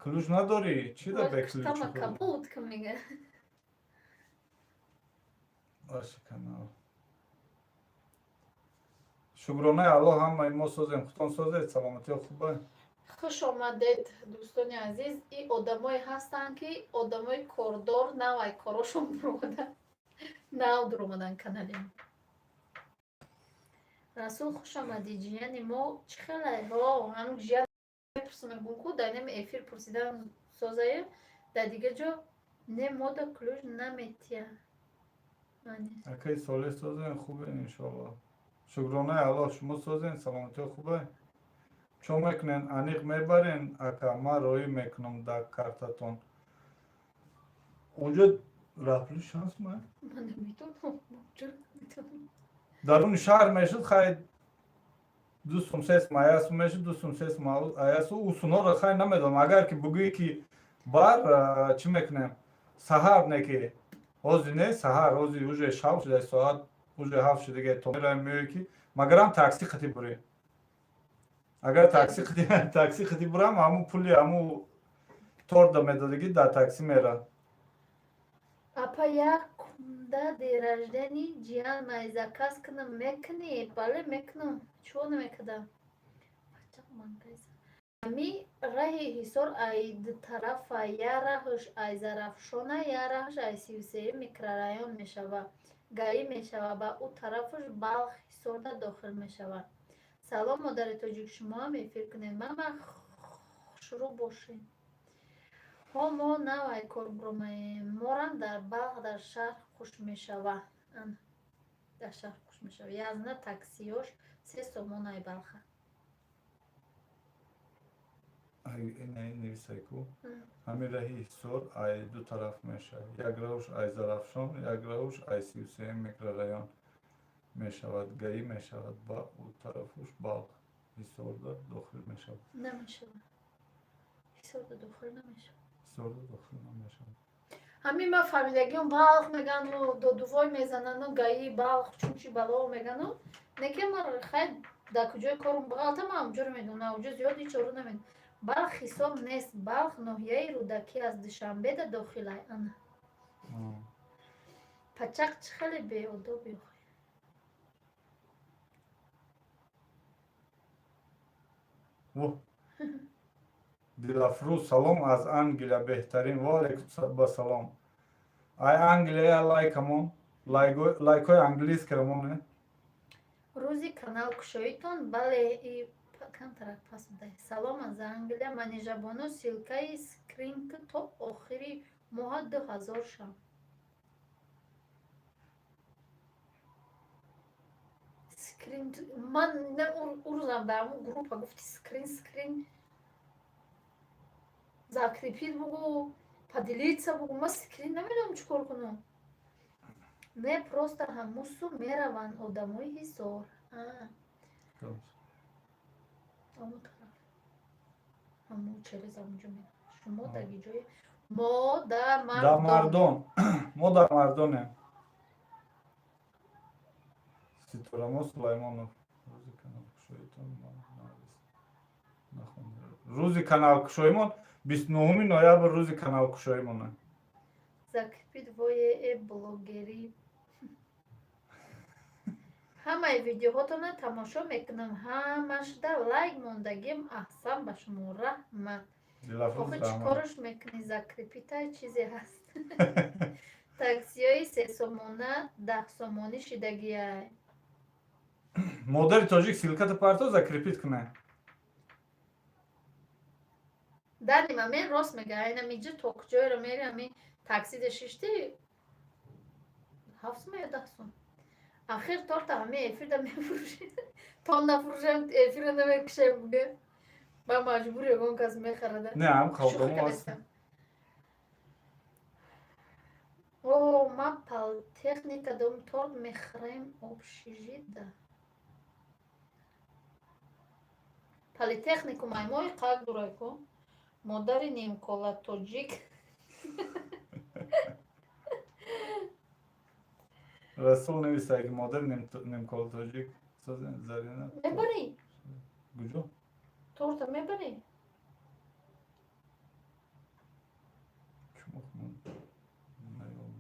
Клуж надорӣ? Чӣ да бе клуж? Тама кабут ка мега. Баша канал. Шукронаи Аллоҳ ҳамаи мо созем. Худтон созед саломатиё хубай. خوش آمدید دوستان عزیز. این آدمایی هستن که آدمای کاردار نوای کاراشون برامدن نو درامدن کانالیم. رسول خوش آمدی جیانی ما چه خیلی ها هنوز جیان پرسنم بونکو در نمی افیر پرسیدن سازه در دیگه جا نه ما دا کلوش نمیتیه. Акай соле созен хубе иншаллоҳ. Шукронаи Аллоҳ, шумо созен саломатиё хубай. Чо мекунен? Аниқ мебарен? Ака ман роҳӣ мекунам дар картатон. Онҷо рафли шансма? من نمیتونم چرا نمیتونم Даруни шаҳр мешуд хай 2 сум 3 сум аясу мешуд 2 сум 3 сум аясу усунҳоро хай намедонам. Агар ки бугӯӣ ки бар чӣ мекунем? Саҳар не ки ҳозир не саҳар ҳозир уже 7 шуда соат уже 7 шудага то меравем меоӣ ки магарам такси қити бурӣ. Агар такси қити бурам ҳамун пули ҳамун торда медодагӣ дар такси мера. апа як кунда дераждани ҷиян май заказ кунам мекунӣ? Бале мекунам. Чого намекунам? ҳами раҳи ҳисор ай ду тарафа я раҳш ай зарафшона я раҳш ай 33 микрорайон мешавад. Гаи мешавад ба ӯ тарафаш Балх ҳисорда дохил мешавад. Салом модари тоҷик, шумо ҳам эфир кунед. Мама хушрӯ бошед. ҳо мо навай кор буромаем. Морам дар Балх дар шаҳр хуш мешавад. Дар шаҳр хуш мешавад. Язна таксиёш 3 сомон ай Балха. Ай нависай ку. Ҳамин раҳи ҳисор ай ду тараф мешавад. Як раҳш ай зарафшон, як раҳш ай 33 микрорайон мешавад. Гаи мешавад ба ӯ тарафаш Балх ҳисорда дохил мешавад. Намешавад. ҳисорда дохил намешавад. Ҳисорда дохил намешавад. ҳамин ма фаҳмидагиам Балх мегану додувой мезанану гаи Балх чунчи бало мегану. Неки ман хай дар куҷои корум ғалтама ҳамҷур медонам. Навҷо зиёд ҳеҷ чора намедонам. Балх ҳисоб нест. Балх ноҳияи Рӯдакӣ аз Душанбеда дохил ай ана. Пачақ чӣ хеле беодоби охи. Во. Дилафрӯз салом аз Англия беҳтарин. Ва алайкум салом. Ай Англия лайкамон. Лайкҳои англискирамон не? Рӯзи канал кушоитон бале камтарак пас будай. Салом аз Англия. Манижабону силкаи скринки то охири моҳа 2000 шам. Скрин ман не урӯзам дар ҳамун группа гуфти скрин закрепит бугу поделиться бугу. Ман скрин намедонам чӣ кор кунам. Не просто ҳамусу мераванд одамои ҳисор. ҳамун тараф ҳамун через ҳамунҷо мераванд. Шумо дар ҷои мо дар Мардон. Мо дар Мардонем. Ситорамо Сулаймонов. Рӯзи каналкушоимон 29 ноябр рӯзи каналкушоимон. закрепит вое блогерӣ. ҳамаи видеоҳотона тамошо мекунам. ҳамашда лайк мондагим аҳсан ба шумо раҳмат. охи чӣ кораш мекунӣ? Закрепитаи чизе ҳаст. Таксиёи 3 сомона 10 сомонӣ шидагиай. Модари тоҷик силката парто закрепит кунай. Дани мамен рост мега. Айнамиҷа то куҷоеро мери ҳамин такси дашишти 7 сум ё 10 сум. Ахир торта ҳамин эфирда мефурӯши. То нафурӯшам эфирро намекушем буге. Ба маҷбур ягон кас мехарада. Не ҳам халқамо аст. О ما политехника дом торт мехрем общежида. Политехнику маймой как дурайко. Модари немкола тоджик. Rasul nivîsayekî modern nemkoltojîk sazên zarîna Мебари. guco. Торта мебари. Çubuk mu? Ne oldu?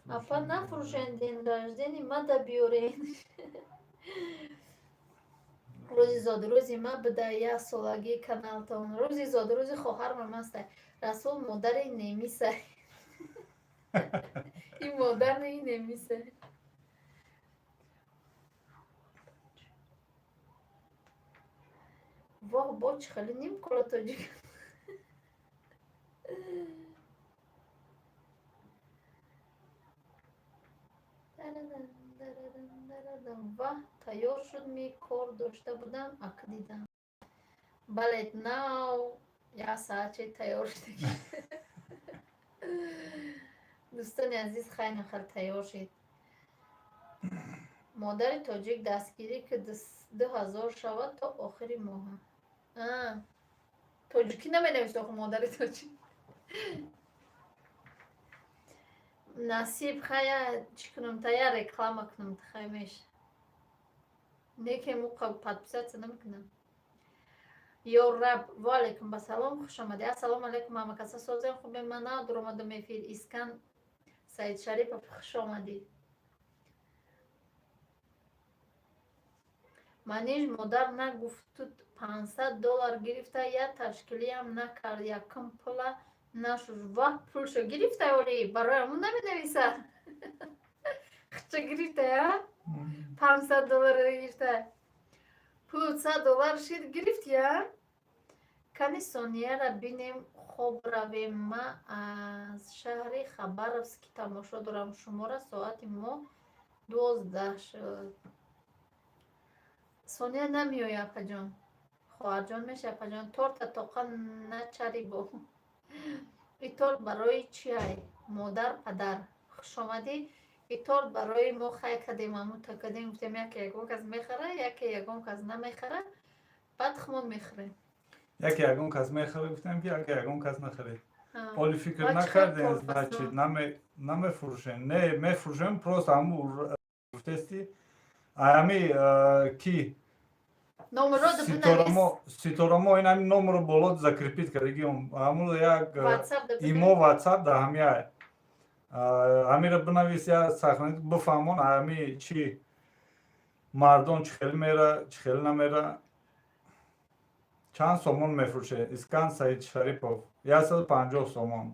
Апа нафрушен ден рождения, ма да биёрен. Рӯзи зодрӯзи ма буда як солаги каналтон. Рӯзи зодрӯзи хоҳарам аст. Расул модари немиса. Ин модари немиса. Воҳ боч хали ним кола тоҷик. Ва тайёр шуд, ми кор дошта будам, ак дидам. Балет нав як саатче тайёр шуд. дӯстони азиз хайр нахар тайёр шид. Модари тоҷик дастгирӣ ки 2000 шавад то охири моҳа. Тоҷикӣ наменависд охир модари тоҷик. Насиб хая чӣ кунам та я реклама кунам хай меш. Некем уқа подписаться намекунам. Ё раб ва алейкум ба салом хуш омадед. Ассалому алейкум мамакаса созем хубе мана дуромадам эфир искан Саид Шарипов хуш омадед. Маниш модар нагуфтуд $500 гирифта я ташкилиям накард якм пула нашуд ва пулшо гирифта оли бароямон наменависад. Хча гирифта я $500 гирифта. $500 шид гирифт я. Кани сонияра бинем хоб равем ма аз шаҳри Хабаровск тамошо дорам шумора соати мо 12 шуд. Сония намиёй апаҷон. хоҳарҷон меша апаҷон торта тоқа начари бо. И торт барои чи ай? Модар падар хуш омадӣ. И торт барои мо хай кадем амута кадем гуфтем яке ягон кас мехара яке ягон кас намехара баъд хумо мехӯрем. Яке ягон кас мехӯре гуфтем ки яке ягон кас нахӯред. Оли фикр Ва накардем чихар торт значи пасон? намефурӯшем. Не мефурӯшем просто ҳаму гуфтести ами ки Номеро да бинавис. ситорамо ин ҳамин номеро боло закрепит кардагиам ҳамун як WhatsApp да имо бинавис. WhatsApp да ҳамия ҳамира бинавис я сахнат бифаҳмон ҳами чи мардон чӣ хел мера чӣ хел намера чанд сомон мефурӯше искан Саид Шарипов 150 сомон.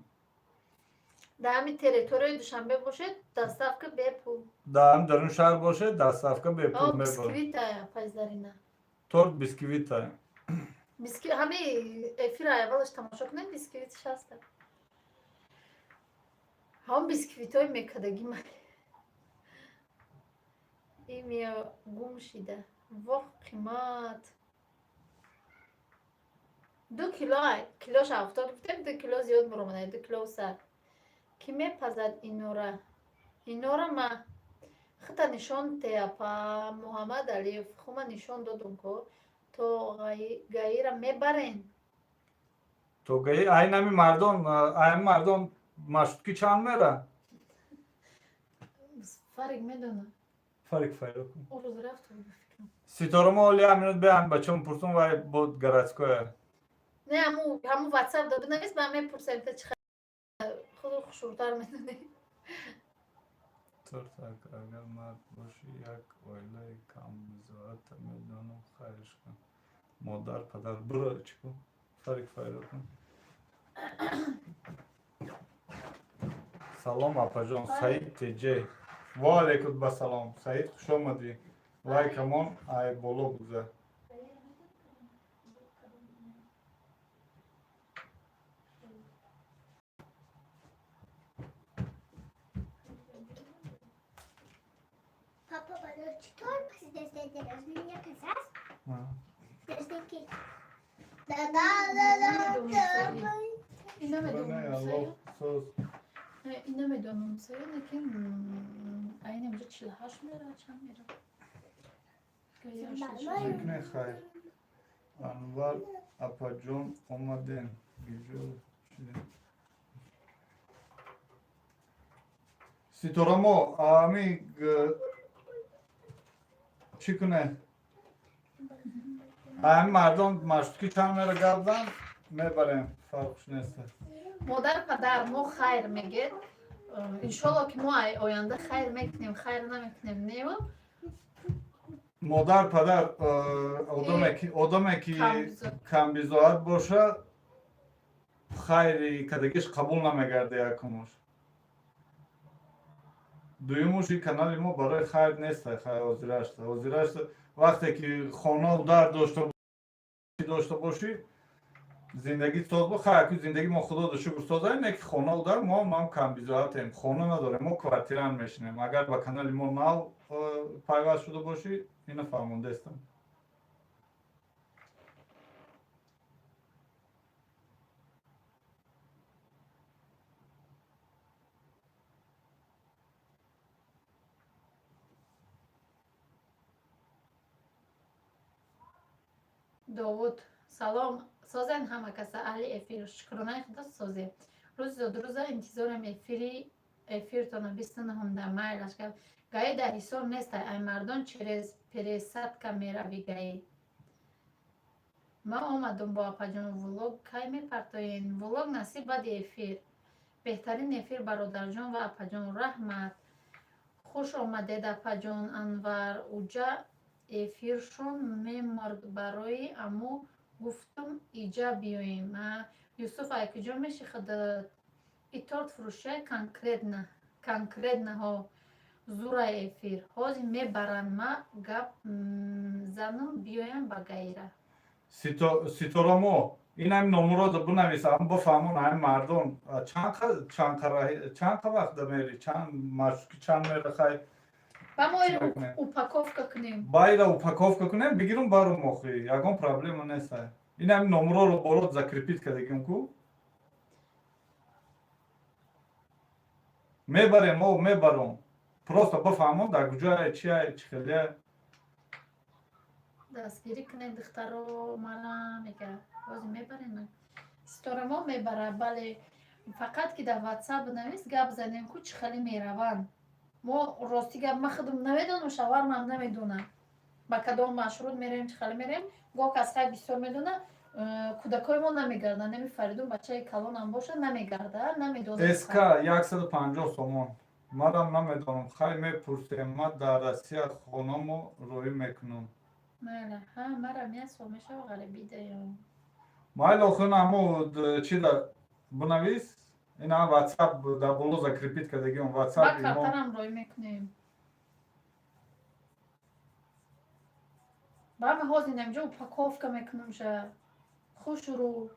Да ҳамин территорияи Душанбе бошед доставка бепул. Да ҳам дар он шаҳр бошед доставка бепул мебарад. Бисквита пайздарина. Торт бисквита. Ҳамин эфира аввалаш тамошо кунед бисквитиш ҳаста. ҳамон бисквитҳои мекадагӣ ма имия гум шида. Воҳ қимат 2 кило ай килош 70 гуфтем 2 кило зиёд баромада 2 кило сар. Ки мепазад инора ма хита нишон теапа Муҳаммад Алиев хума нишон додум ко то гаира мебарен. То гаи айн ҳами мардон маршрутки чанд мера? Фарик медона. Фарик Орӯз рафт фикрам. ситорамо оли ҳаминут беам бачаҳум пурсум вай бо гарадскоя. Не ҳамун WhatsApp да бинавис ба мепурсем та чӣ худ хушуртар медонӣ. Торт агар мард боши як оилаи камбизоата медонам хайрш кун. Модар падар биро чӣ кун? Фарик кун. Салом апаҷон Саид теҷе. Ва алейкум ба салом. Саид хуш омадӣ. Лайкамон ай боло гузар. Papa bana çıkar pası destekleri. Dünya kısas. Destekli. Da. Ина медонам. Sos. نمیدونم سوی لیکن این امروز 48 میره چند میره نکنه خیر انوار اپا جون اومدن گیجو شدن سیتورامو آمی چی کنه؟ همین مردم مشتکی چند میره گردن میبریم فرقش نیست مادر پدر ما خیر میگید انشالله که ما آینده خیر میکنیم خیر نمیکنیم نیو مادر پدر آدمی که کم بیزاعت باشه خیری کدگیش قبول نمیگرده یکموش دویموش این کانال ما برای خیر نیست خیر آزیرشت وقتی که خانه و در داشته باشی زندگی ساز با خیر که زندگی ما خدا دو شکر سازه اینه که خانه و در ما هم کم بیزاعتیم خانه نداریم ما کوارتیران میشنیم اگر با کانال ما نو پیوست شده باشی اینو فرمانده استم داوود سلام سازن همه کسا علی افیر شکرانه خدا سازی روز انتظارم افیرتان 29 در مایلش کرد گاهی در حساب نیست ای مردان چرز پریست که میروی گاهی ما آمدم با اپا ولوگ کی میپرتاین ولوگ نصیب بد افیر بهترین افیر برادر جان و اپا جان رحمت خوش آمدید اپا جان انور اوجا افیرشون میمرد برای امو گفتم ایجا بیاییم یوسف ایکجا میشه خدا ایتارت فروشه کنکرتنه ها زورا افیر هازی میبرن ما گپ زنم بیایم با گیره سیتورامو این هم نمرو رو بنویسم بفهمون هم مردم چند وقت میری چند میره خیلی با ما این اوپاکوفکا کنیم باید اوپاکوفکا کنیم بگیرم برو مخی یکم پرابلم نیست این هم نمرو رو بالا زکریپیت کردگیم کو میبرم پروستا بفهمم در کجا چی خیلی دستگیری کنه دختر رو مرا میگه بازی میبرین ستاره ما میبره بله فقط که در واتساپ نویس گپ زنیم که چه خیلی میروند ما راستی گپ ما خودم نمیدونم شوهرم هم نمیدونه با کدام مشروط میریم چه خیلی میریم گاه کس خیلی بسیار میدونه کودکای ما نمیگردن نمیفریدون بچه کلان هم باشه نمیگرده نمیدونه اسکا 150 سومون مادم نمیدونم خیلی میپرسیم ما در روسیه خونمو روی میکنم ماله ها مرا میاسو میشه و غریبی دیم مایل آخون همو چی در بنویس این هم واتساپ در بلو زکریپیت کردگیم با واتساپ ما کارترم روی میکنیم با همه حاضی نمیجا اوپاکوفکا میکنم شه خوش رو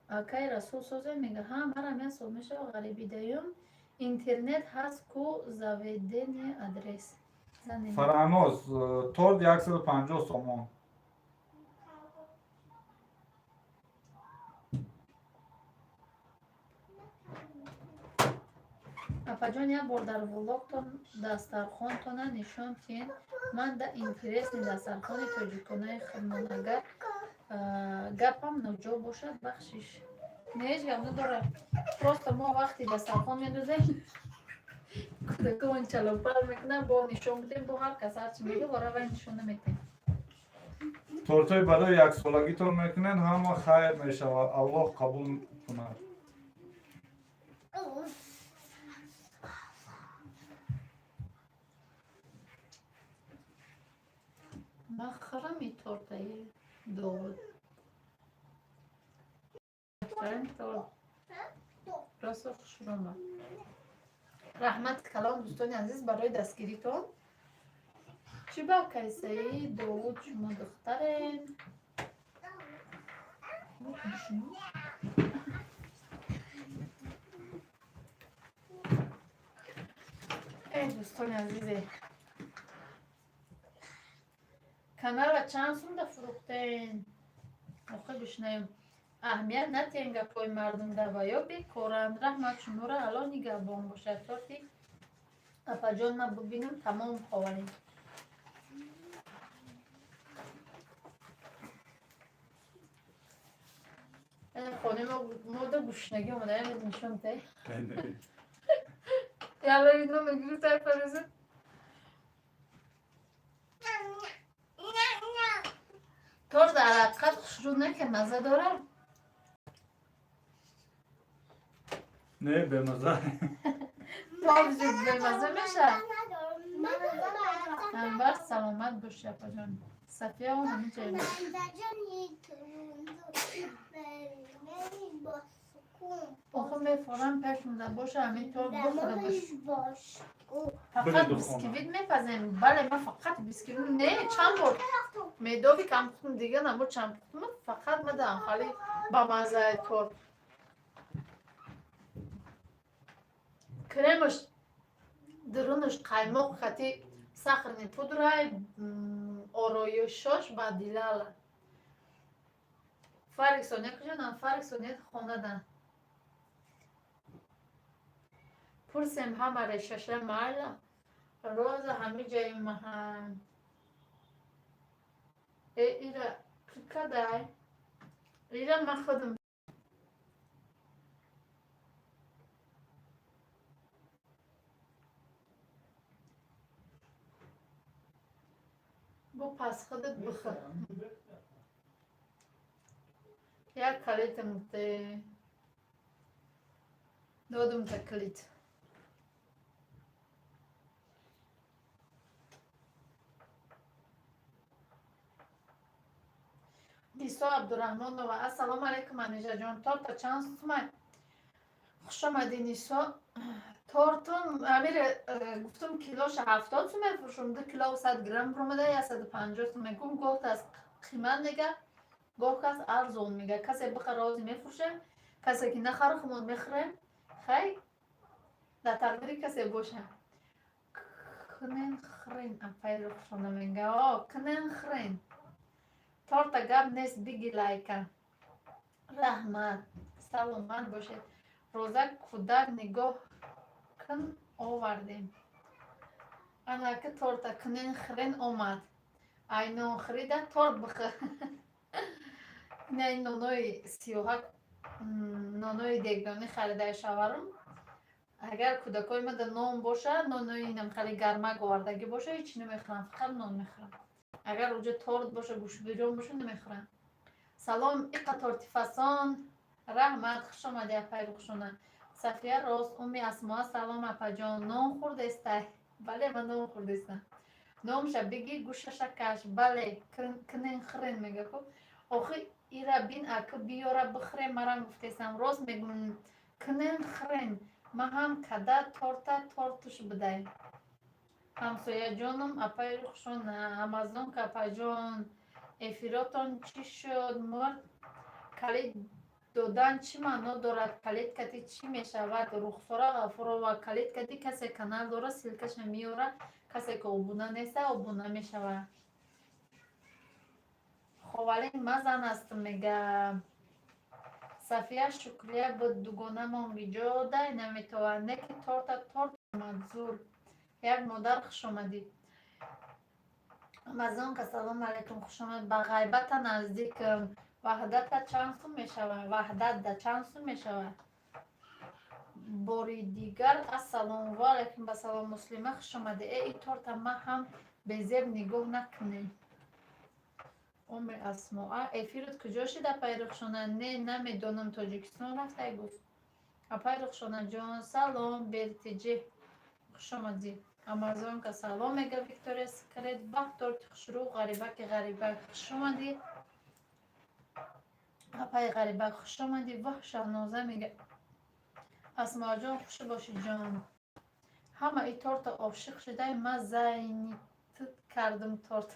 کی رسول سوزه میگه ها مرا میاسو میشه و غریبی دیم اینترنت هست کو زاویدن ادرس زنیم فرانوز تورد 150 سومون اپا جان یک بار در ولوگتان دسترخوانتان نشان تین من در اینترس دسترخوان توجیکونه خدمت اگر گپم نوجا باشد بخشش نیش گپ نداره پروست ما وقتی دسترخوان میدوزیم کودک اون چلوپر میکنه با نشان بدیم با هر کس هرچی میگه برای نشون نمیتیم تورتای برای یک سالگیتون میکنن همه خیر میشه و الله قبول کنه من خرم این تورتای داود این تورت راست خوش رومه رحمت کلام دوستان عزیز برای دستگیریتون چی با کیسه داود شما دخترین ای دوستان عزیزه کانال چند سونده فروختین آخه بشنیم اهمیت ندین گپای مردم دوایی بکارن. رحمت شما را الان نگهبان باشد تارتی اپا جان ما ببینم تمام خواریم. خانه ما مورد گوشنگی اومده هم نشون ته یالا اینو بگیرو تای پرزه تار در حقیقت خوشرو که مزه داره. نه به مزه تا بزید به مزه میشه. ندارم. انبر سلامت باشه اپا جان. صفیه هم همین جایی من با سکون. آخه میفورم پیش مونده باشه همینطور بخورمش. باش. فقط بله، بیسکویت میپزیم. بله من فقط بیسکویت نه چند بار میدوی کم خودم دیگه نمو چند خودم فقط مدام خالی با مزه تور کرمش درونش قایماق خطی سخرنی پودرای آرایشش با دیلاله فرق سونیه کجا فرق سونیه خونه دن پرسیم همه رششه مرلا روز همه جای مهم ایره کدای ایره من خودم بو پس خودت بخور یک کلیتم ته دادم تا کلیت دیسا عبدالرحمن و السلام علیکم انیجا جان تا چند سومه خوش آمدی نیسا تورتون امیر گفتم کیلوش 70 تومه فروشم 2 کیلو 100 گرم برومده یا 150 تومه گم گفت از قیمت میگه گفت از ارزون میگه کسی بخره آزی میفروشه کسی که نخره خمون میخره خیلی در تقدیری کسی باشه کنین خرین اپای رو خوشانه میگه کنین خرین تورتا گب نیست بگی لایکه رحمت سلامت باشه روزه کودک نگاه کن آوردیم انا که تورتا کنین خرین اومد اینو خریده تورت بخور نه این نونوی 38 نونوی دیگرانی خریده شوارم اگر کودکای ما در نون باشه نونوی اینم خیلی گرمه گواردگی باشه هیچ نمیخورم فقط نون میخورم اگر اوجه تورت باشه گوش بیجان باشه نمیخورم سلام ایقا تورتی فسان رحمت خوش آمدی اپای بخشونه صفیه راست امی اسما سلام اپا جان نون خورده استه بله من نون خورده استم نومش بگی گوشش کش بله کنین خرین میگه خب آخه ایرا بین اکا بیاره بخره مرا گفتیستم راست میگم کنین خرین ما هم کده تورتش بده همسایه جانم اپای خوشون امازون که اپا جان افیراتون چی شد مرد کلید دادن چی معنا دارد کلید کتی چی میشود رخساره غفورا و کلید کتی کسی کانال داره سیلکش میاره کسی که ابونه نیسته ابونه میشود خب ولی مزن است میگه صفیه شکریه بود دوگانه مانگیجا دای نمیتوانه که تورت منظور یک مادر خوش آمدی مزان که سلام علیکم خوش آمد با غیبت نزدیک وحدت چند سو میشود وحدت در چند سو میشود باری دیگر السلام علیکم به سلام مسلمه خوش آمده ای تورت ما هم به زیب نگاه نکنیم عمر اسماء افیرت کجا شده پیرخشانه نه نمیدونم تاجیکستان رفته گفت پیرخشانه جان سلام برتجه خوش آمدی امازون که سلام میگه ویکتوریا سکرت بحتر تخشرو غریبه که غریبه خوش آمدی اپای غریبه خوش آمدی وح شهنازه میگه اسماء جان خوش باشی جان همه ای تورت عاشق شده من زینیت کردم تورت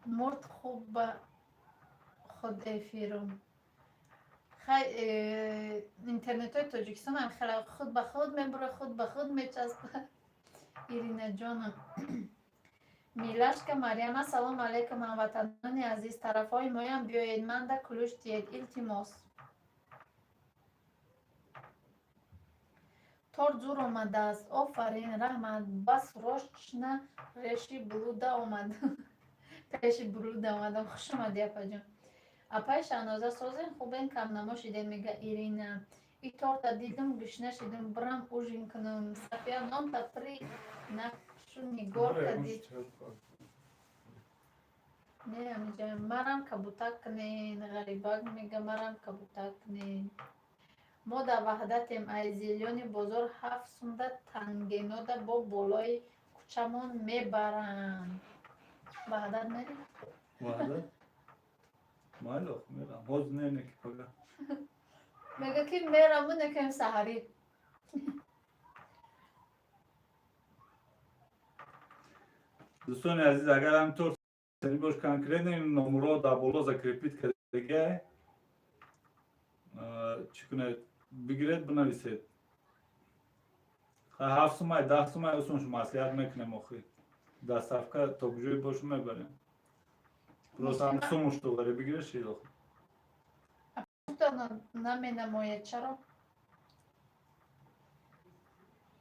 مرد خوب به خود افیرم خیلی اینترنت های تاجیکستان هم خیلی خود به خود میبره خود به خود میچسبه ایرینه جانم میلش که مریم سلام علیکم هموطنان عزیز طرف های مایم بیایید من در کلوش دید التماس Tor zor omade است. آفرین رحمت. بس روشنا ریشی بلوده آمد. ریشی بلوده آمد. خوش آمدی اپا جان. اپای شانازه سازین خوبین کم نماشیده میگه ایرینا. ای تورتا دیدم گشنه شدم برم اوژین کنم. صفیه نام تا پری نقشو نگار کدی. نه میگه مرم کبوتک کنین. غریباک میگه مرم کبوتک کنین. ما در وحدتیم ای زیلیون بزرگ 700 تنگیناده با بالای کوچمون میبرن. وحدت میری؟ وحدت؟ مالو میرم باز نه که پگه میگه که میرم و نکیم سحری. دوستان عزیز اگر همطور سری باش کنکرت این نمره در بالا закрепить کرده چی کنه بگیرید بنویسید 7 سومای 10 سومای اصلا شما مسئولیت میکنیم آخی در صفحه تا بجوی باش میبریم پروس هم سومش تو داره بگیره شید آخی نمی نماید چرا؟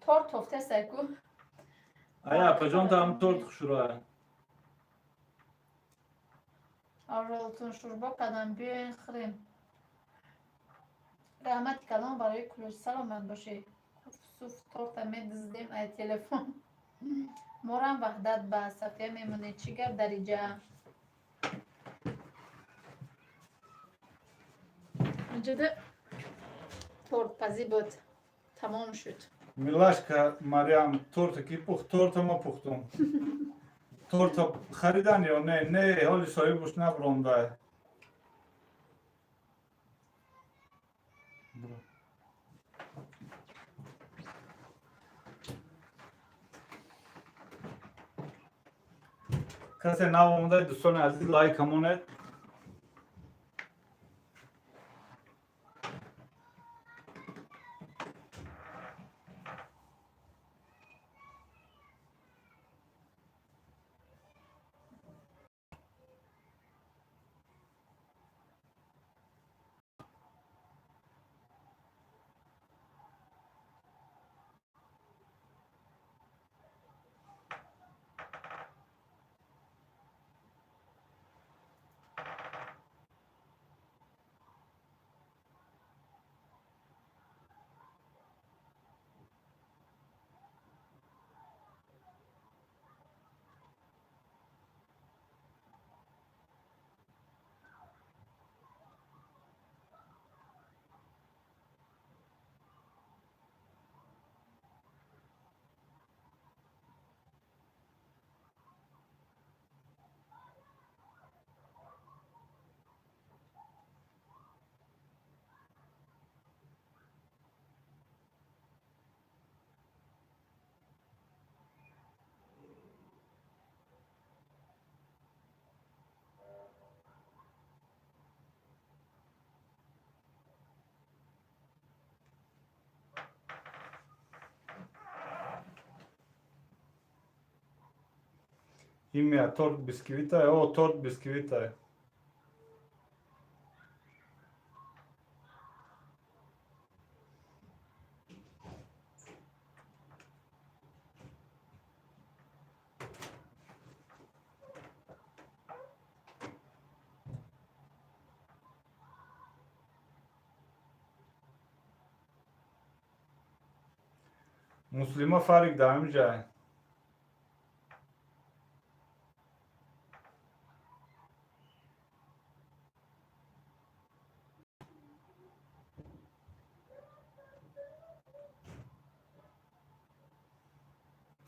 تورت توفته سرکو. ایا پجان تا هم تورت شروعه اولتون شوربا کردم بیاین خوریم. رحمت کلام برای کلوش سلامت باشه. صوف تورت میدزدیم ای تلفن. مورم وحدت با صفیه میمونه چی گپ در اینجا؟ اینجا تورت پزی بود تمام شد. ملاشка مریم تورت کی پخت تورت ما پختم تورت خریدن یا نه حالی صاحبش نبرونده کسی نو آمده دوستان عزیز لایک همونه این تورت بیسکویت او تورت بیسکویت مسلما فرق دارم جای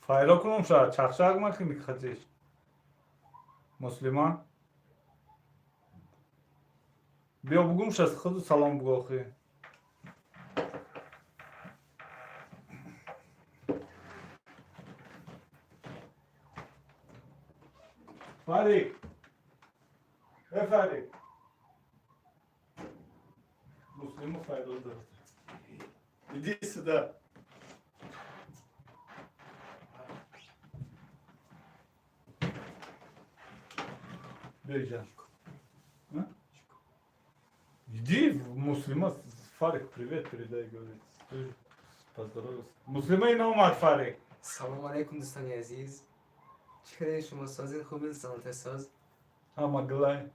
فایلا کنم شاید چخشاق مکنی خطیش مسلمان بیا بگومش از خود سلام بگو آخی فریق فریق مسلمان فایلا دارد ایدی صدا بيجان иди муслима фарик привет передай говорит پس درست. مسلمه این اومد فریق. سلام علیکم دوستان عزیز. چطوری شما سازین خوبین سلامت ساز؟ اما گلای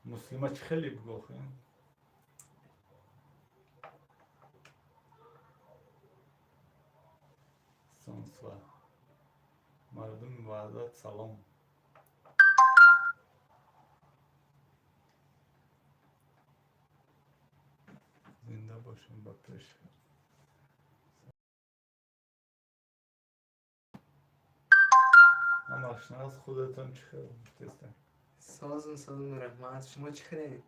مسلمه چه خیلی بگوخه. سانسوا مردم وعدت سلام. زنده باشیم با پیش. اما آشنا از خودتان چه خیلی تستن. سازون رحمت شما چطوری؟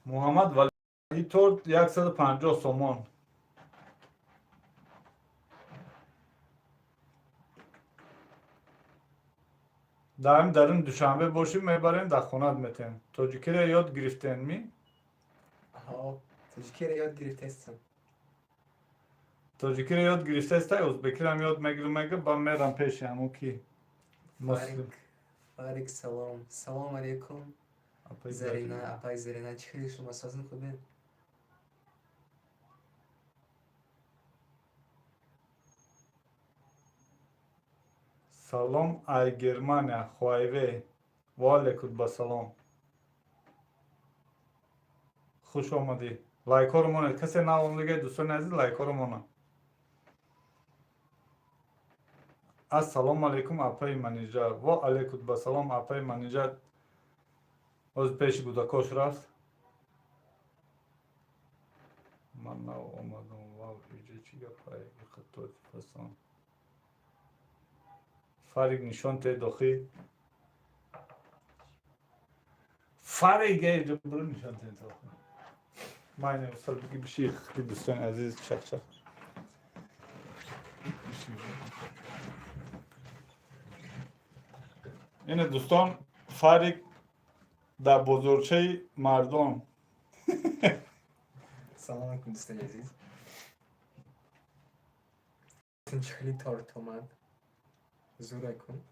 محمد ولی تورد 150 سومان. دائم در این دوشنبه باشیم میبریم در خونت میتیم. توجیکی را یاد گرفتین می؟ ها تاجیکی را یاد گرفته هستم. توجیکی را یاد گرفته است. ازبکی را هم یاد میگیرم با میرم پیش همون کی مسلم. فارق سلام علیکم. زرینا اپای زرینا چطوری شما سازین خوبین؟ سلام ای گرمانیا خوایوه والکود با سلام. خوش آمدی. لایک ها رو مونه. کسی نام دیگه دوستان عزیز لایک ها رو مونه. السلام علیکم اپای منیجر و علیکود با سلام اپای منیجر. از پیش بوده کش رفت. من نو آمدم واو ایجا چی گفت خطوط پسان. فارق نشان ته داخل. فارق اینجا برو نشان ته داخل. ماینه مثال بگی بشی خیلی دوستان عزیز چک. اینه دوستان فارق در بزرچه مردم. سلام علیکم دوستان عزیز. خیلی تارت اومد. زور کن.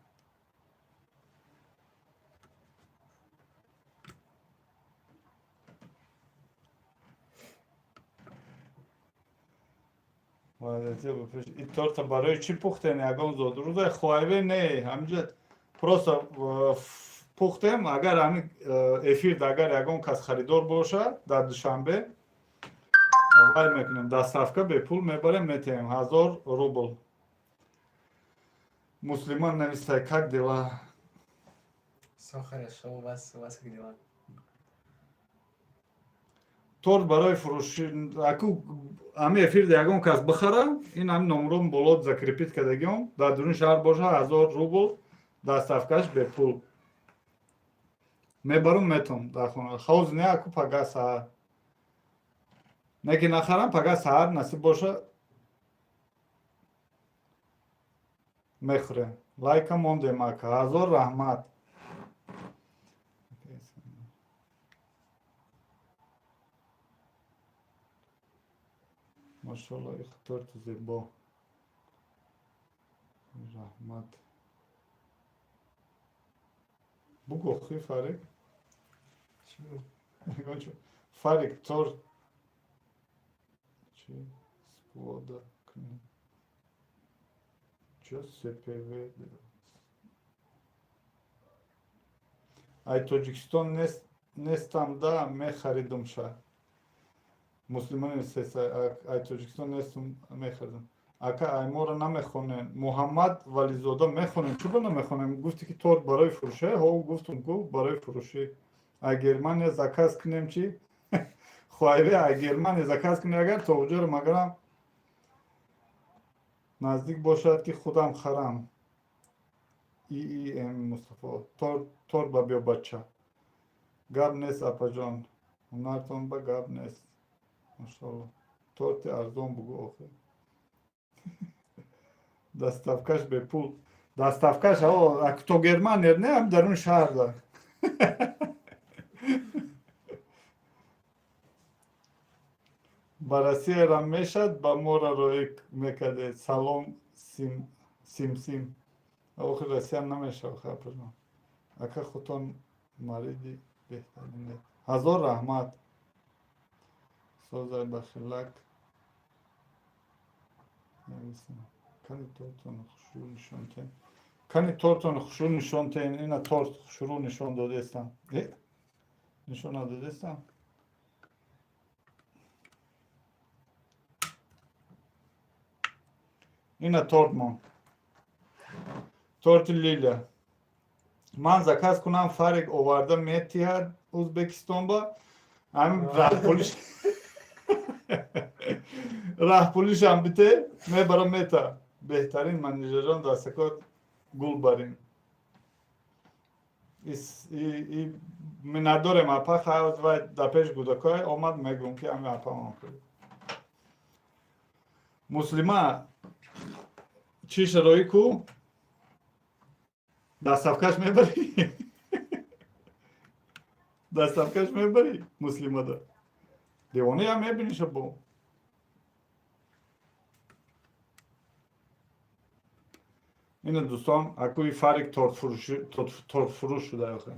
این تورت برای چی پختین یکان زود روزای خواهیوه نه همینجا پروسا پختیم اگر همین افیر اگر یکان کس خریدار باشه در دوشنبه وای میکنیم دستافکه به پول میبریم میتیم 1000 روبل. مسلمان نویسته کک دیلا ساخر شما بس که دیوان. تورت برای فروشی اکو همه افیر دیگون کس بخره این هم نمرون بولاد زکریپیت کدگیم در درون شهر باشه 1000 روبل دستافکش به پول میبرم میتونم در خونه خوز نه اکو پگه سهر نگه نخرم پگه سهر نصیب باشه میخوره لایک هم مونده مکه 1000 رحمت. ماشاءالله اختار تو زیبا رحمت بگو خیلی فارق فارق تور چی سپودا کنی چه سپیوه ای توجیکستان نیستم دا می خریدم شد مسلمان نیست ای توجیکستان نیستم میخوردم اکا ایما رو نمیخونن محمد ولی زاده میخونن چوبا نمیخونن گفتی که تورت برای فروشه ها گفتم گفت برای فروشه ای گرمانی زکاز کنیم چی خواهیوه ای گرمانی زکاز کنیم اگر توجه رو مگرم نزدیک باشد که خودم خرم ای ام مصطفی تورت با بیا بچه گاب نیست اپا جان هنرتون با گاب نیست ماشاءالله تورت ارزان بگو آخه دستافکش به پول دستافکش تو گرمانیر نه هم در اون شهر دار Барасия рамешат ба мора роик мекаде салом сим. Охи Россия намеша хапрно. Ака хутон мариди бехтарин. Ҳазор раҳмат. Созай бахилак. Кани тортон хушрӯ нишонтен. Кани тортон хушрӯ нишонтен. Ина торт хушрӯ нишон додестам. Нишон надодестам. Ина торт мон. Торти лиля. Ман заказ кунам фарик оварда метиҳад Ӯзбекистонба. Ҳамин раҳпулишам бите мебарам мета. Беҳтарин менеҷерон дастакот гул барин. Минатдорем апа хавз вай да пеш гудакой омад мегӯм ки ами апа монкуд. Муслима чӣ шарои ку? Дастафкаш мебарӣ? Дастафкаш мебарӣ Муслимада? Девонаям мебинӣ шабо. Ина дӯстон акӯи фарик тортфурӯш шуда охе.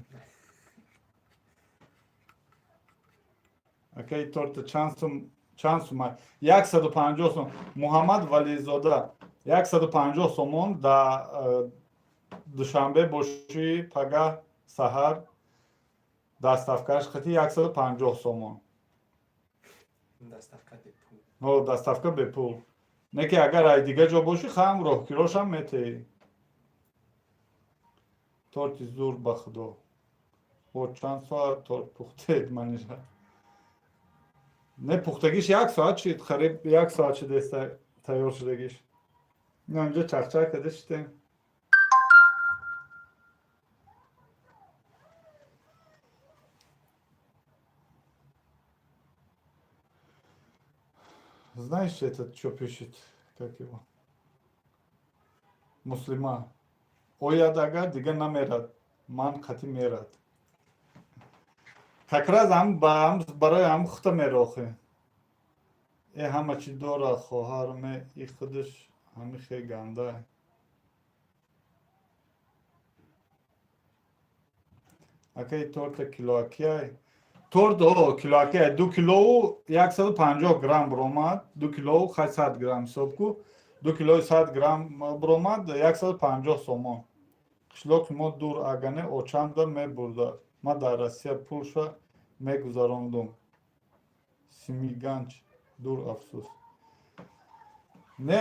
Акаи торта чанд сумай? 150 сом. Муҳаммад Вализода 150 сомон да душанбе боши пагаҳ саҳар дастафкаш хати 150 сомон. Дастафка бепул. Неки агар ай дига ҷо боши хам роҳкирошам метеҳӣ. Торти зур ба худо. Бо чанд соат торт пухтед маниша. Не пухтагиш 1 соат шид, хариб 1 соат шидест тайёр шудагиш. Ина инҷо чахчах када шидем. Знаешь, этот что пишет? Как его? Муслима. Оядага дига намерад. Ман қати мерад. Такраз ам барои ам хута мерохе. Ҳама чӣ дора хоҳар ме и худаш ҳами хе ганда. Акаи торта килоакияй. Торт килоакияй 2 килоу 150 грамм буромад. 2 килоу 800 грамм ҳисоб ку. 2 килои 100 грамм буромад 150 сомон. Қишлоқи мо дур агане очамда мебурда. Ма дар Россия пулша мегузарондум. Симиганч дур афсус. Не,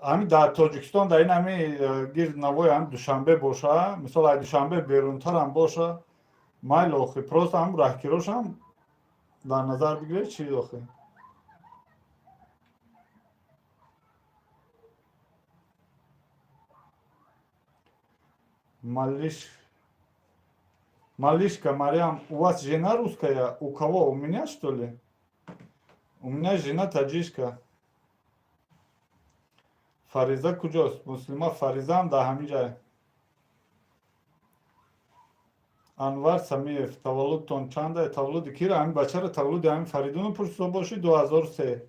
ами дар Тоҷикистон дар ин ами гирд навои ам душанбе боша, мисол ай душанбе берунтарам боша, майли охи просто ам раҳкирошам дар назар бигиред чӣ охи. Малишка, Марьям, у вас жена русская? У кого? У меня, что ли? У меня жена таджишка. Фариза куҷост? Муслима Фаризаам дар ҳамин ҷай. Анвар Самиев, таваллудтон чанда? Таваллуди кира? Ҳамин бачаро таваллуди ҳамин Фаридуну пурсида боши 2003.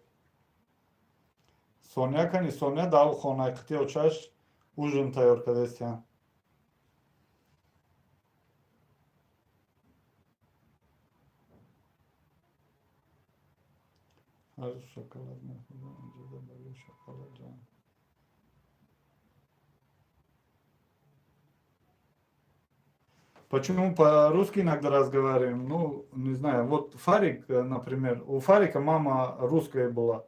Соня кани Соня дав хонаи қити очаш ужин тайёр кардастиям. Шоколад мехӯрам, инҷода барои шоколад ҷан. Почему по-русски иногда разговариваем? Ну, не знаю. Вот Фарик, например, у Фарика мама русская была.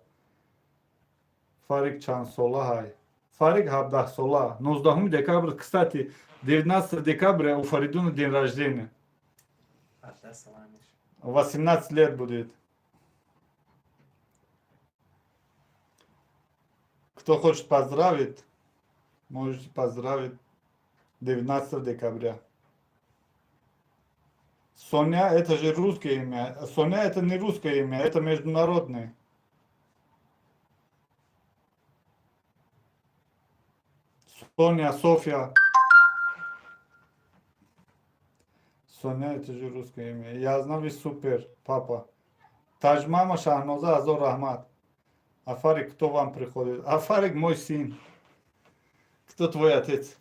Фарик Чансолахай. Фарик 17 сола. 19 декабря, кстати, 19 декабря у Фаридуна день рождения. 18 лет будет. Кто хочет поздравить, можете поздравить 19 декабря. Соня это же русское имя. Соня это не русское имя, это международное. Соня, Софья. Соня это же русское имя. Я знаю, вы супер, папа. Тадж мама Шахноза Азор Рахмат. Афарик, кто вам приходит? Афарик мой сын. Кто твой отец?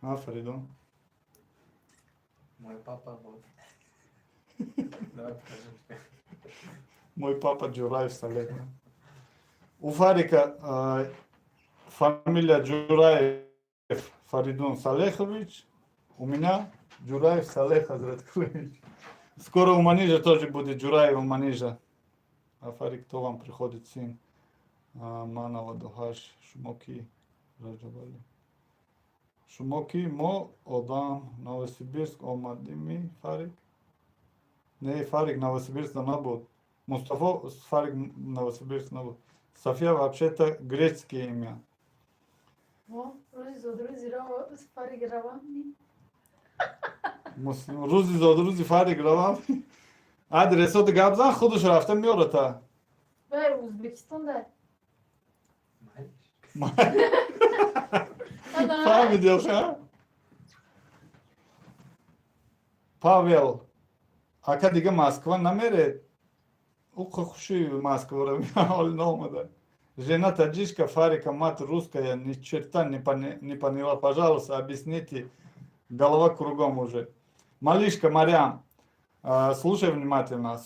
Фаридун. Мой папа вот. Давай покажем. Мой папа Джураев Салех. У Фарика фамилия Джураев Фаридун Салехович. У меня Джураев Салех Азраткулевич. Скоро у Манижа тоже будет Джураев у Манижа. Афарик, кто вам приходит сын? Манава Духаш Шумоки Раджавали. Шумоки Мо Одам Новосибирск Омадими Фарик. Не Фарик Новосибирск Набуд. Мустафа Фарик Новосибирск Набуд. София вообще-то греческое имя. О, Рузи Фарик Равами. Рузи Зодрузи Фарик Равами. Адресот Габзан خودش رفته میاره تا. Ve Uzbekistan'da. Фамилия ха? Павел. Ака دیگه Москва намерет. У хуши Москва равнял номада. Жена таджичка, Фарика, мать русская, ни черта не поняла. Пожалуйста, объясните. Голова кругом уже. Малышка Марьям, слушай внимательно.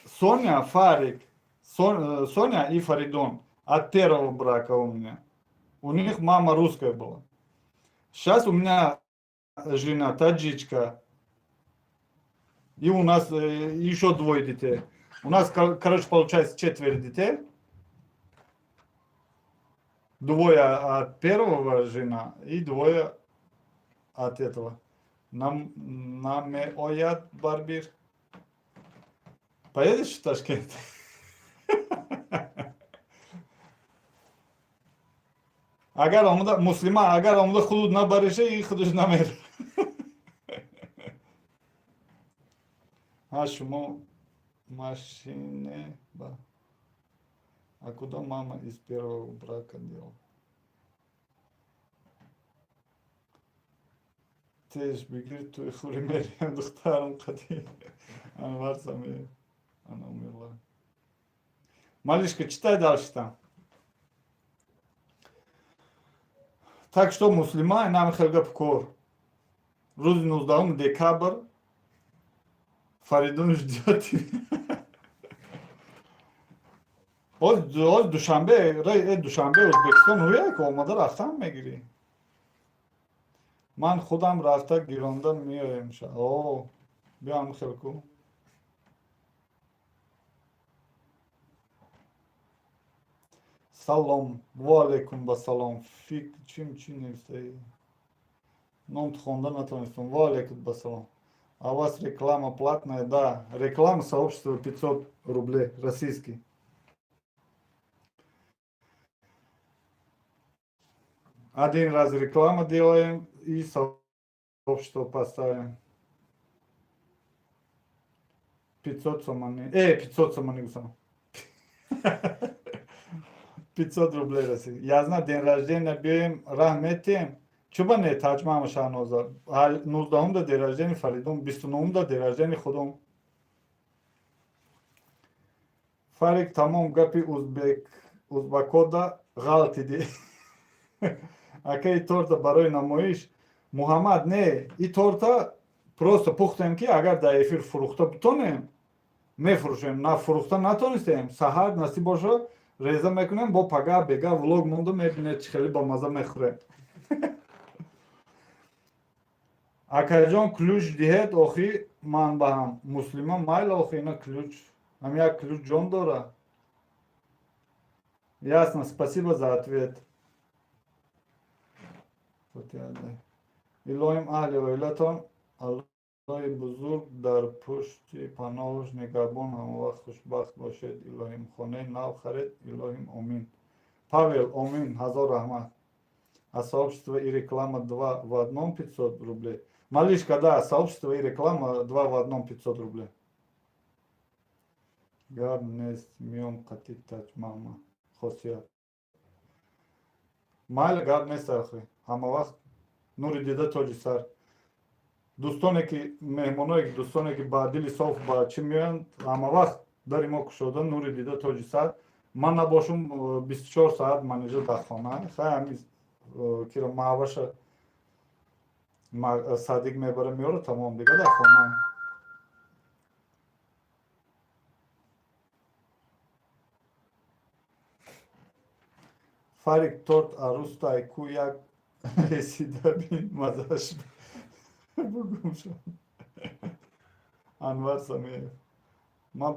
Соня, Фарик, Соня и Фаридон от первого брака у меня. У них мама русская была. Сейчас у меня жена таджичка. И у нас еще двое детей. У нас, короче, получается 4 детей. Двое от первого жена и двое от этого. Наме Оят Барбир. Поедешь в Ташкент? Agar onda Müslüman, agar onda hududuna barışı, iyi hududuna mer. А шумо машине, ба. А куда мама из первого брака делала? Теж бигир туй хури Мериям духтарым кади. Анварсам и она умерла. Малышка, читай дальше там. Так что муслима нам Хелгапкор. Рузин уздавым декабр. Фаридун ждет. O Duşanbe Özbekistan huya ki olmadı raftan mı giriyor? Man خودم رفته گیرانده میایم شد. اوه بیام خلکو. Салом, валейкум ба салом. Фик, чим нефте. Ном тхонда натонистом. Валейкум ба салом. А у вас реклама платная? Да. Реклама сообщества 500 рублей. Российский. Один раз реклама делаем и сообщество поставим. 500 сомани. 500 сомани гусам. 500 рублей России. Я знаю, день рождения бьем рахметим. Чуба не тач мама Шахноза. 19-м день рождения Фаридун, 29-м день рождения Худум. Фарик тамом гапи узбакода галтиди. Ака и торта барой намоиш. Мухаммад не, и торта просто пухтем ки агар да эфир фурухта бутонем. Мефрушем, на фурухта натонистем. Сахар насиб боша реза мекунем бо пага бега влог монда мебине чихели ба маза мехуре. Акаҷон ключ диҳед охи ман ба ҳам. Муслима майла охи ина ключ. Ам як ключ ҷон дора. Ясно, спасибо за ответ. Илоҳим аҳли оилатон аллоҳи бузург дар пушти паноҳуш нигаҳбон ҳамавақт хушбахт бошед. Илоҳим хонаи нав харед. Илоҳим омин. Павел, омин, ҳазор раҳмат. А сообщество и реклама 2 в одном 500 рублей. Малышка, да, сообщество и реклама 2 в одном 500 рублей. Гарнес миом катит тач мама. Хосият. Майла гарнес ахи. Ҳамавақт нури дида тоҷи сар. دوستانی که مهمونایی که دوستانی که با دل صاف با چی میان همه وقت در ما کشودن نوری دیده تاج ساعت من نباشم 24 ساعت من اینجا در خانه خیلی که رو معوش صادق میبره میاره تمام دیگه در خانه فریق تورت عروس تای کو یک رسیده بین مزش بگم شد انور سمیه ما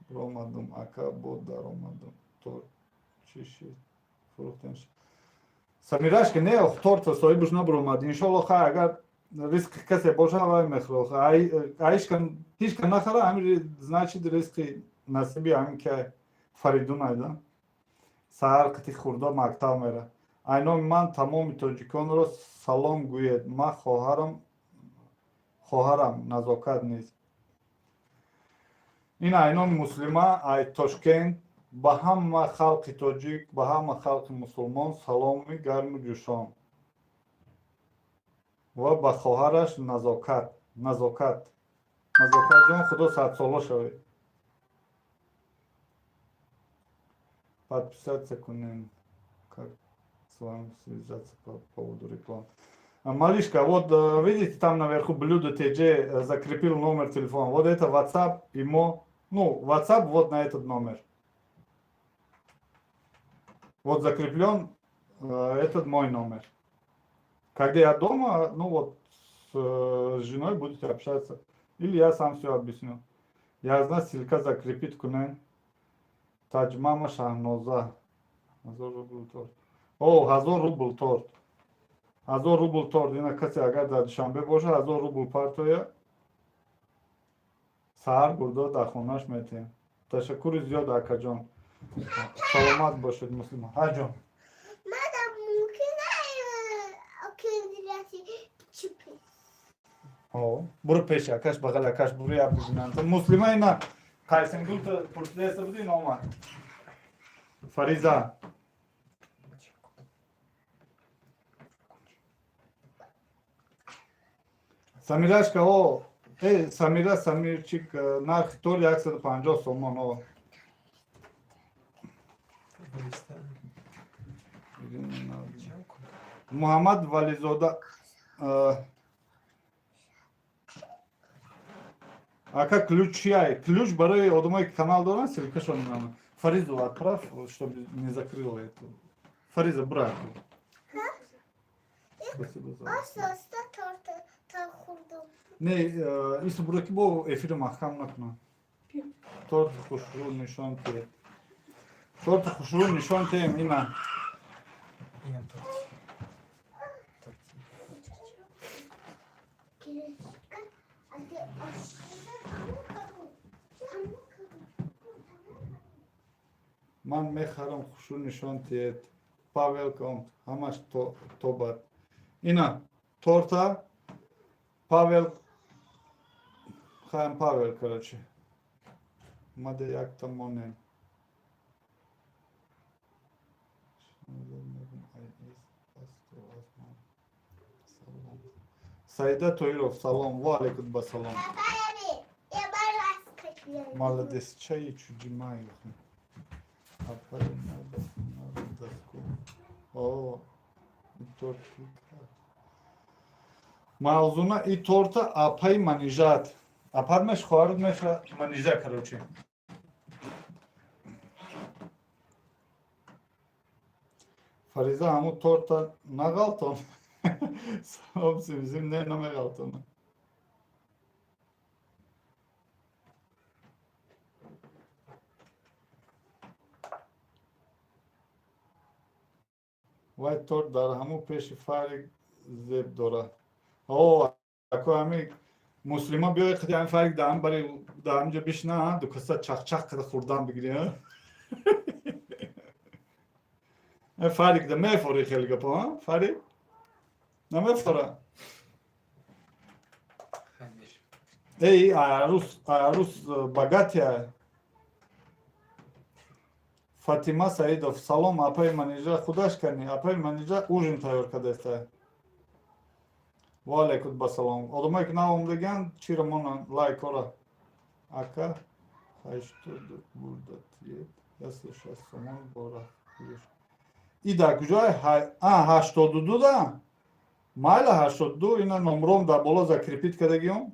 برامدم اکا بود در آمدم تو چی شد فروختن شد سمیرش که نه تورت صاحبش نبرامد انشالله خواه اگر ریسک کسی باشه وای میخواه ایش کن هیچ کن نخواه همین значит ریسک نصیبی همین که فریدون ایدن سهر قطی خورده مکتب میره اینام من تمام تاجیکان را سلام گوید ما خواهرم نزاکت نیست این اینام مسلمه ای تاشکند به همه خلق تاجیک به همه خلق مسلمان سلامی گرم و جوشان و به خواهرش نزاکت جان خدا 100 ساله شوید подписаться کنین как с вами связаться по поводу рекламы. Малышка, вот видите там наверху блюдо TJ закрепил номер телефона. Вот это WhatsApp, ему, ну WhatsApp вот на этот номер. Вот закреплен этот мой номер. Когда я дома, ну вот с женой будете общаться. Или я сам все объясню. Я знаю, силька закрепит кунен. Таджмама Шахноза. 1000 рубль торт. О, 1000 рубль торт. 1000 рубль торт. Ина каси агар дар душанбе боша 1000 рубль партоя. Саҳар бурда дар хонаш метем. Ташаккури зиёд акаҷон. Саломат бошед муслима. Ҳаҷон. Madam mümkün akıllıyası çıkıyor. О, буру пеш акаш бағал акаш буру я бизинан. Муслима ина қайсингул та пурсидеса буди номад. Фариза. Самирашка, о, Самира, Самирчик, нарх тол 150 сомон, о. Муҳаммад Вализода. Ака ключ чья? Ключ барои одамои ки канал доранд, силкашон меонам. Фаризу отправь, чтобы не закрыла это. Фариза, брат. Спасибо за. Asla torta kurdum. Не, если бураки бо эфире махкам накна. Торт хушру нишон те. Торт хушру нишон те мина. Ман мехарам хушру нишон те. Павел конт. Хамаш тобат. Ина торта Павел Хаем Павел, короче. Маде як там моне. Саида Тоиров, салом, валикут басалом. Молодец, чай чуджимаю. О, торт. Мавзуна и торта апай манижат. Ападмеш хвардмеш манижа, короче. Фариза, аму торта нагалтон. Собственно, bizim ne намегалтон. Вай торт дар ҳамун пеши фарик зеб дора. О, ако ами муслима биёй қади ами фарик даам бари дар ҳамҷа бишна, ду каса чақ-чақ қада хурдан бигири. Фарик да мефори хели гапа, Фарик? Намефора? Эй, арус богатия. Фатима Саидов, салом, апай манижа, худаш кани, апай манижа ужин тайёр кардеста. Ve aleyküm basalam. Odama ki navam degen çiramona laykora. Aka. Haştodur burada tiyet. Yasıl şasaman bora. İda kujay haştodudu da. Mayla haştodudu. İna nomrom da bolo zakripit kadegiyom.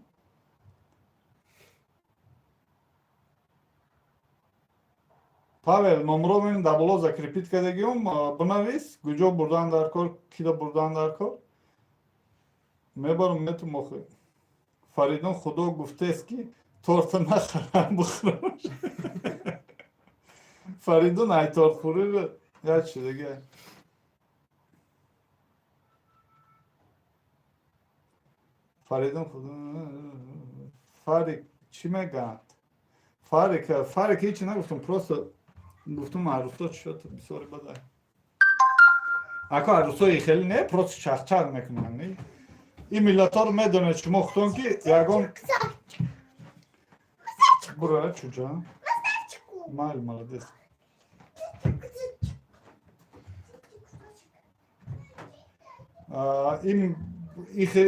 Pavel, nomromin da bolo zakripit kadegiyom. Buna vis. Gujo buradan darkor. Kida buradan darkor. Mebarım metu mohu. Faridun Khudo guftes ki torta nakharam bıkhram. Faridun ay tort khurur ya çidege. Faridun Khudo Farik çime gant. Farik hiç ne guftum prosto guftum marusto çot bir soru baday. Aka ruso kheli ne prosto çarçar mekman ne. İmillator medone çmoxton ki yagon buraya çocuğa mal malades.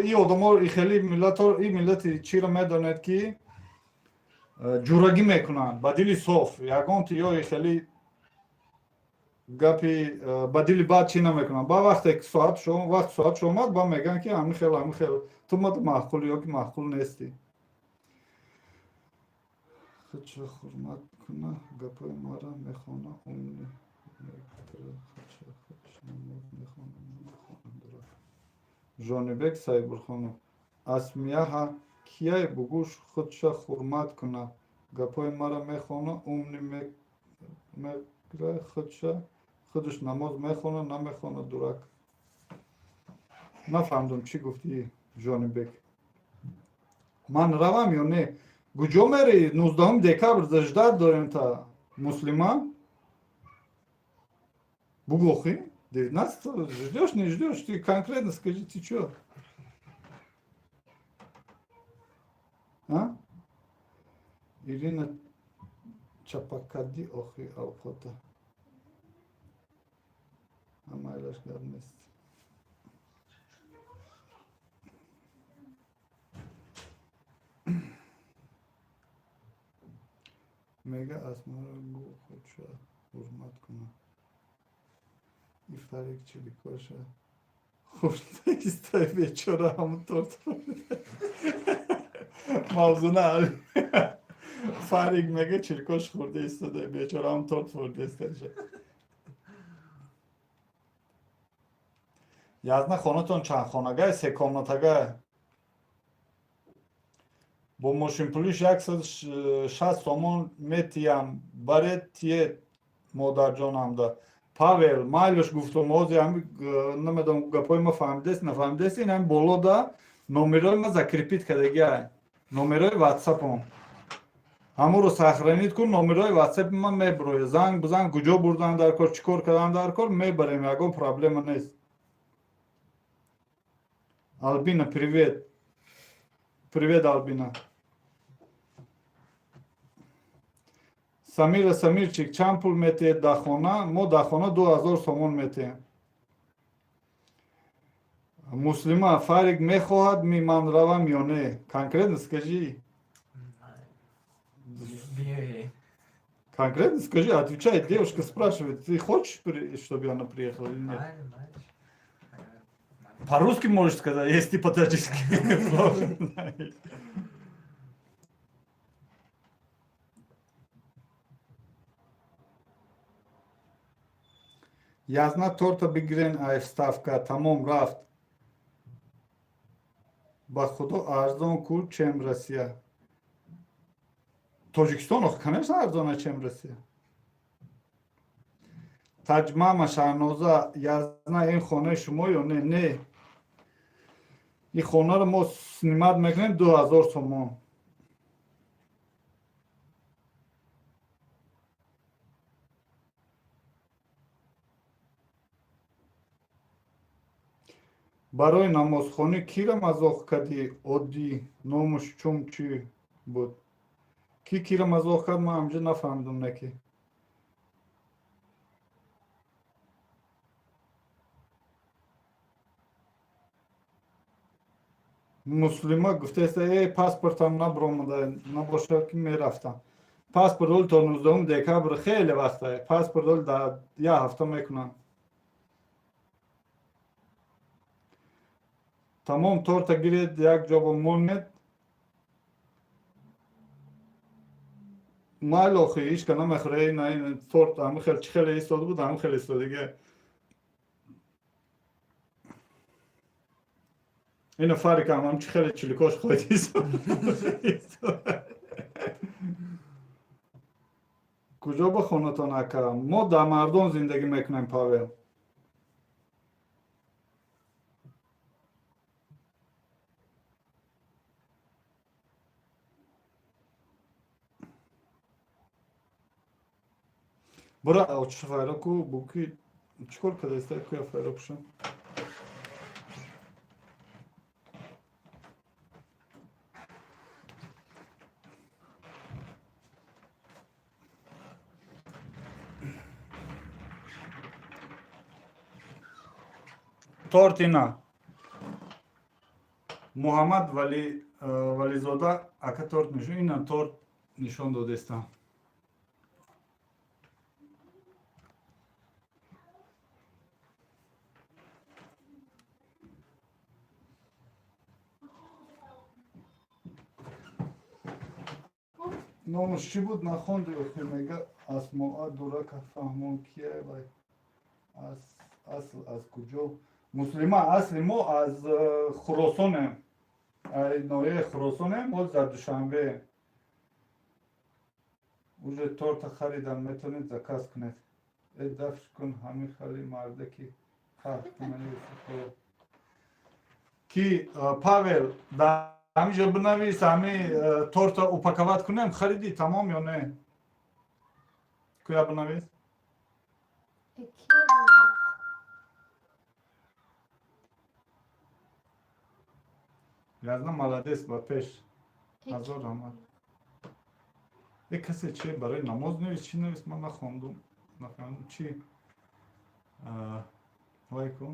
İ odamor iheli millator milleti çira medonet ki juragi mekunan badili sof yagon ti yo iheli gapi badili bad çina mekunan ba vaqt saat şomad ba megan ki amixel tumad mahkul yok mahkul nesti. Хача хурмат куна гапои мара мехона умни Жонибек Сайбурхонов Асмияха кияй бугуш худша хурмат куна гапои мара мехона умни мегра худша худш намоз мехона намехона дурак. Нафаҳмдам чӣ гуфтӣ Жонибек. Ман равам ё не? Куҷо мери 19 декабр заждат дорем та муслима? Бугохи? Нас ждёшь, не ждёшь? Ты конкретно скажи, ты чё? А? Ирина Чапакади охи алфота. Амайлаш гарнест. Mega asmara bu hoca hurmat kına. İftarik çelikoşa. Hoşta istay beçora hamı tortu. Mavzuna abi. Farik mega çelikoş hurda istedi. Beçora hamı tortu hurda istedi. Yazna xonaton çan xonagay se komnatagay. Бо мошинпулиш 160 сомон метиям барет тие модарҷонам да Павел майлош гуфтум ози ҳами намедонам гапои ма фаҳмидес нафаҳмидес ин ҳами боло да номерои ма закрепит кардагиай номерои ватсапом ҳамонро сахранид кун номерои ватсапи ма мебироя занг бизанг куҷо бурдан дар кор чӣ кор кардан дар кор мебарем ягон проблема нест. Албина привет. Привет, Албина. Самира Самирчик, чанд пул метиҳед дахона? Мо дахона 2000 сомон метиҳем. Муслима, Фарик мехоҳад ми ман равам ё не? Конкретно скажи. Конкретно скажи, отвечай, девушка спрашивает, ты хочешь, чтобы она приехала или нет? По-русски можешь сказать, если по-таджикски. Язна торта бигирен айфставка, тамом рафт. Ба худо арзон кул чем Россия. Тоҷикистон, конечно, арзона чем Россия. Таҷмама Шаҳноза, Язна ин хонаи шумо ё не? Не. Ин хонаро мо снимат мекунем 2000 сомон. барои намозхонӣ кира мазоқ кардӣ? Оддӣ номуш чум чӣ буд? Ки кира мазоқ кард? Ман ҳамҷо нафаҳмидам наки. муслима гуфтеста паспортам набромада набошад ки мерафтам. Паспорт ҳол то 19 декабр хеле вақта. Паспорт ҳол дар як ҳафта мекунам. Тамом торта гиред як ҷо ба монед. Майл охи ишка намехӯре ина торт ҳами хел чӣ хеле истода буд ҳами хел истодагӣ. Ина фарикам ҳам чӣ хеле чиликош хоҳед истода. куҷо ба хонатон ака? Мо дар Мардон зиндагӣ мекунем, Павел. Бора чӣ файроку буки чӣ кор кардааста куя файрокушам? Тортина Муҳаммад Вализода ака торт нишон ина торт нишон додестам. номаш чӣ буд нахонди охи мега асмоа дурака фаҳмон кие вай асл аз куҷо? Муслима асли мо аз Хуросонем. ноҳияи Хуросонем. мо дар Душанбе. уже торта харидам, метавонед заказ кунед. дафш кун ҳами хали мардаки ки Павел ҳамиҷо бинавис ҳами торта упаковат кунем хариди тамом ё не? куя бинавис? язна маладес ба пеш ҳазор рамад. касе чи барои намоз навис чӣ навис? ман нахондум. нафаҳмидам чӣ? вай кун.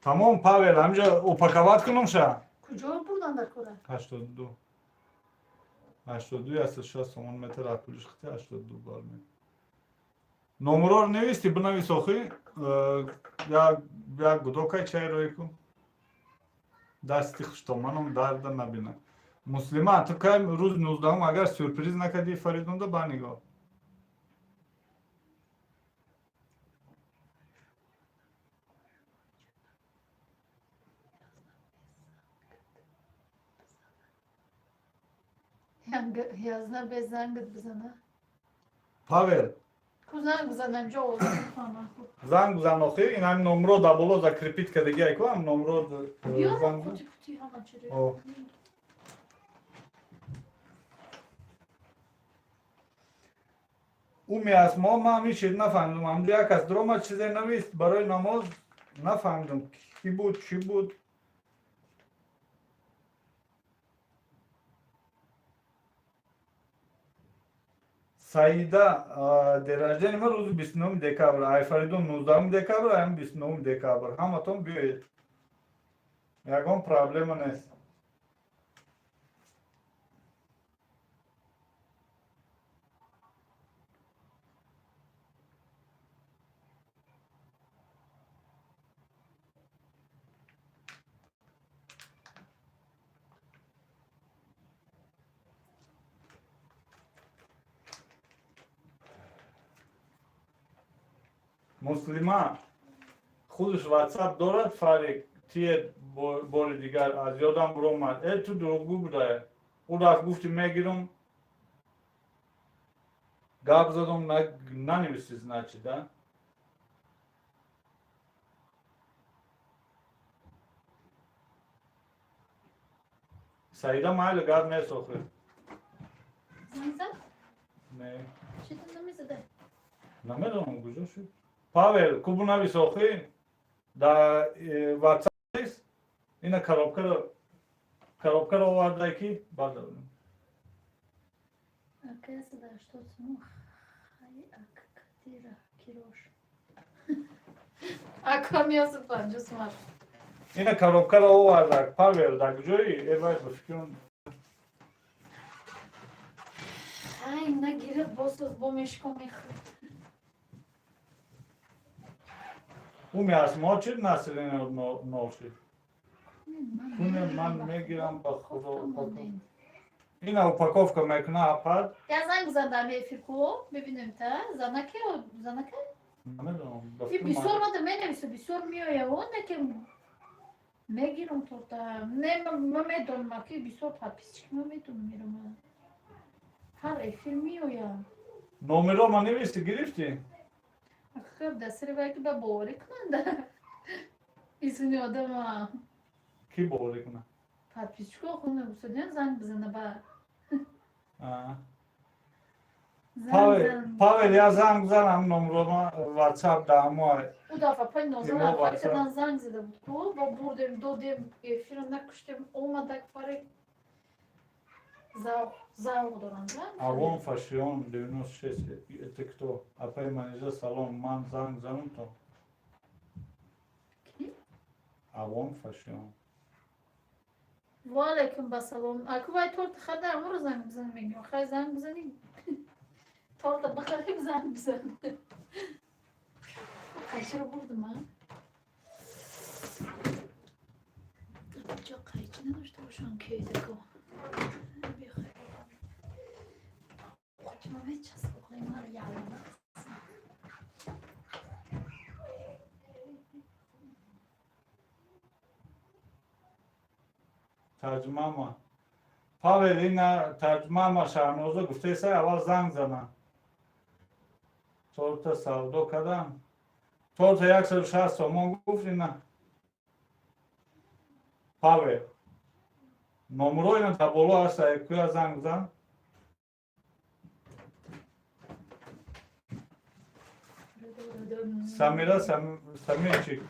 тамом Павел ҳамҷо упаковат кунам ша? куҷо бурдан дар кора? 82 82 аст 60 сомон метр пулиш хити 82 бар ме. номерор нависти бинавис охи як гудокай чайрое кун. дасти хуштоманом дарда набина. Муслима ту кай рӯз 19 агар сюрприз накардӣ Фаридунда банигоҳ. язна без зангт бизана. Павел ку занг бизанам ҷо фаҳмам. занг бизан охи ин ҳами номеро дар боло закрепит кардаги айку ҳам номеро занг пути ҳама чире. уми асмо ман ҳамин чиз нафаҳмидам. ҳамҷо як кас дрома чизе навист барои намоз нафаҳмидам ки буд чӣ буд. Саида ден раждени ман рӯзи 29 декабр, Айфаридун 19 декабр, ҳам 29 декабр. ҳаматон биёед. ягон проблема нест. Муслима худаш WhatsApp дорад Фарик тие бори дигар аз ёдам биромад. ту дурӯғгӯ будае. ӯ рафт гуфти мегирам. гап задам нанависи значи да. Саида майли гап нест охир. занг зад? Не. чида намезаде? намедонам куҷо шуд. Павел кубу навис охи да WhatsApp ина коробкаро коробка овардаки бада Arkadaşlar da что сну. Hay akatira kiroş. Akamıyorsun bence var. ина коробкаро овардак павел дар ҷои эвай ба фикрам Ay ne girip bosuz bu meşkom ӯ меасмо чӣ насли ноши хуне ман мегирам ба худо ина упаковка мекуна апад Ya zang zandam efiko bebinem ta zanake o zanake намедонам bir sormadı mene bir sormuyor ya o ne ki megirum torta ne mamedon maki bir sor papisçik mamedon mirama har efilmiyor ya номеро ма нависти гирифтӣ akıp da sıra belki de boğrik da ismini odama ки боварӣ кунад papisçik okunu bu söylüyor zang bizine ba павел я занг занам номерома ватсап даъмо Bu defa payın o İmo zaman varsa- arkadan zang zede bu. Ve buradayım, doğdayım, filmler kuştum, olmadık fark. Zav odoranda. авон фашиён 96 тикто апаи манижа салом ман занг занам то Kim? авон фашиён Aleyküm basalım. Akıbay torta kadar mı zang bizden bilmiyor. Hay zang bizden torta bakarım zang bizden. Kaçırı vurdum ha. Çok kayıcına işte o şu an köyde ko. Koçma ve çası koymalar yağlama. тарҷумама павел ина тарҷумама шаҳноза гуфтеса аввал занг занам торта савдо кардам торта 160 сомон гуфт ина павел номеро ина та боло аста кӯя занг зан самира самирчик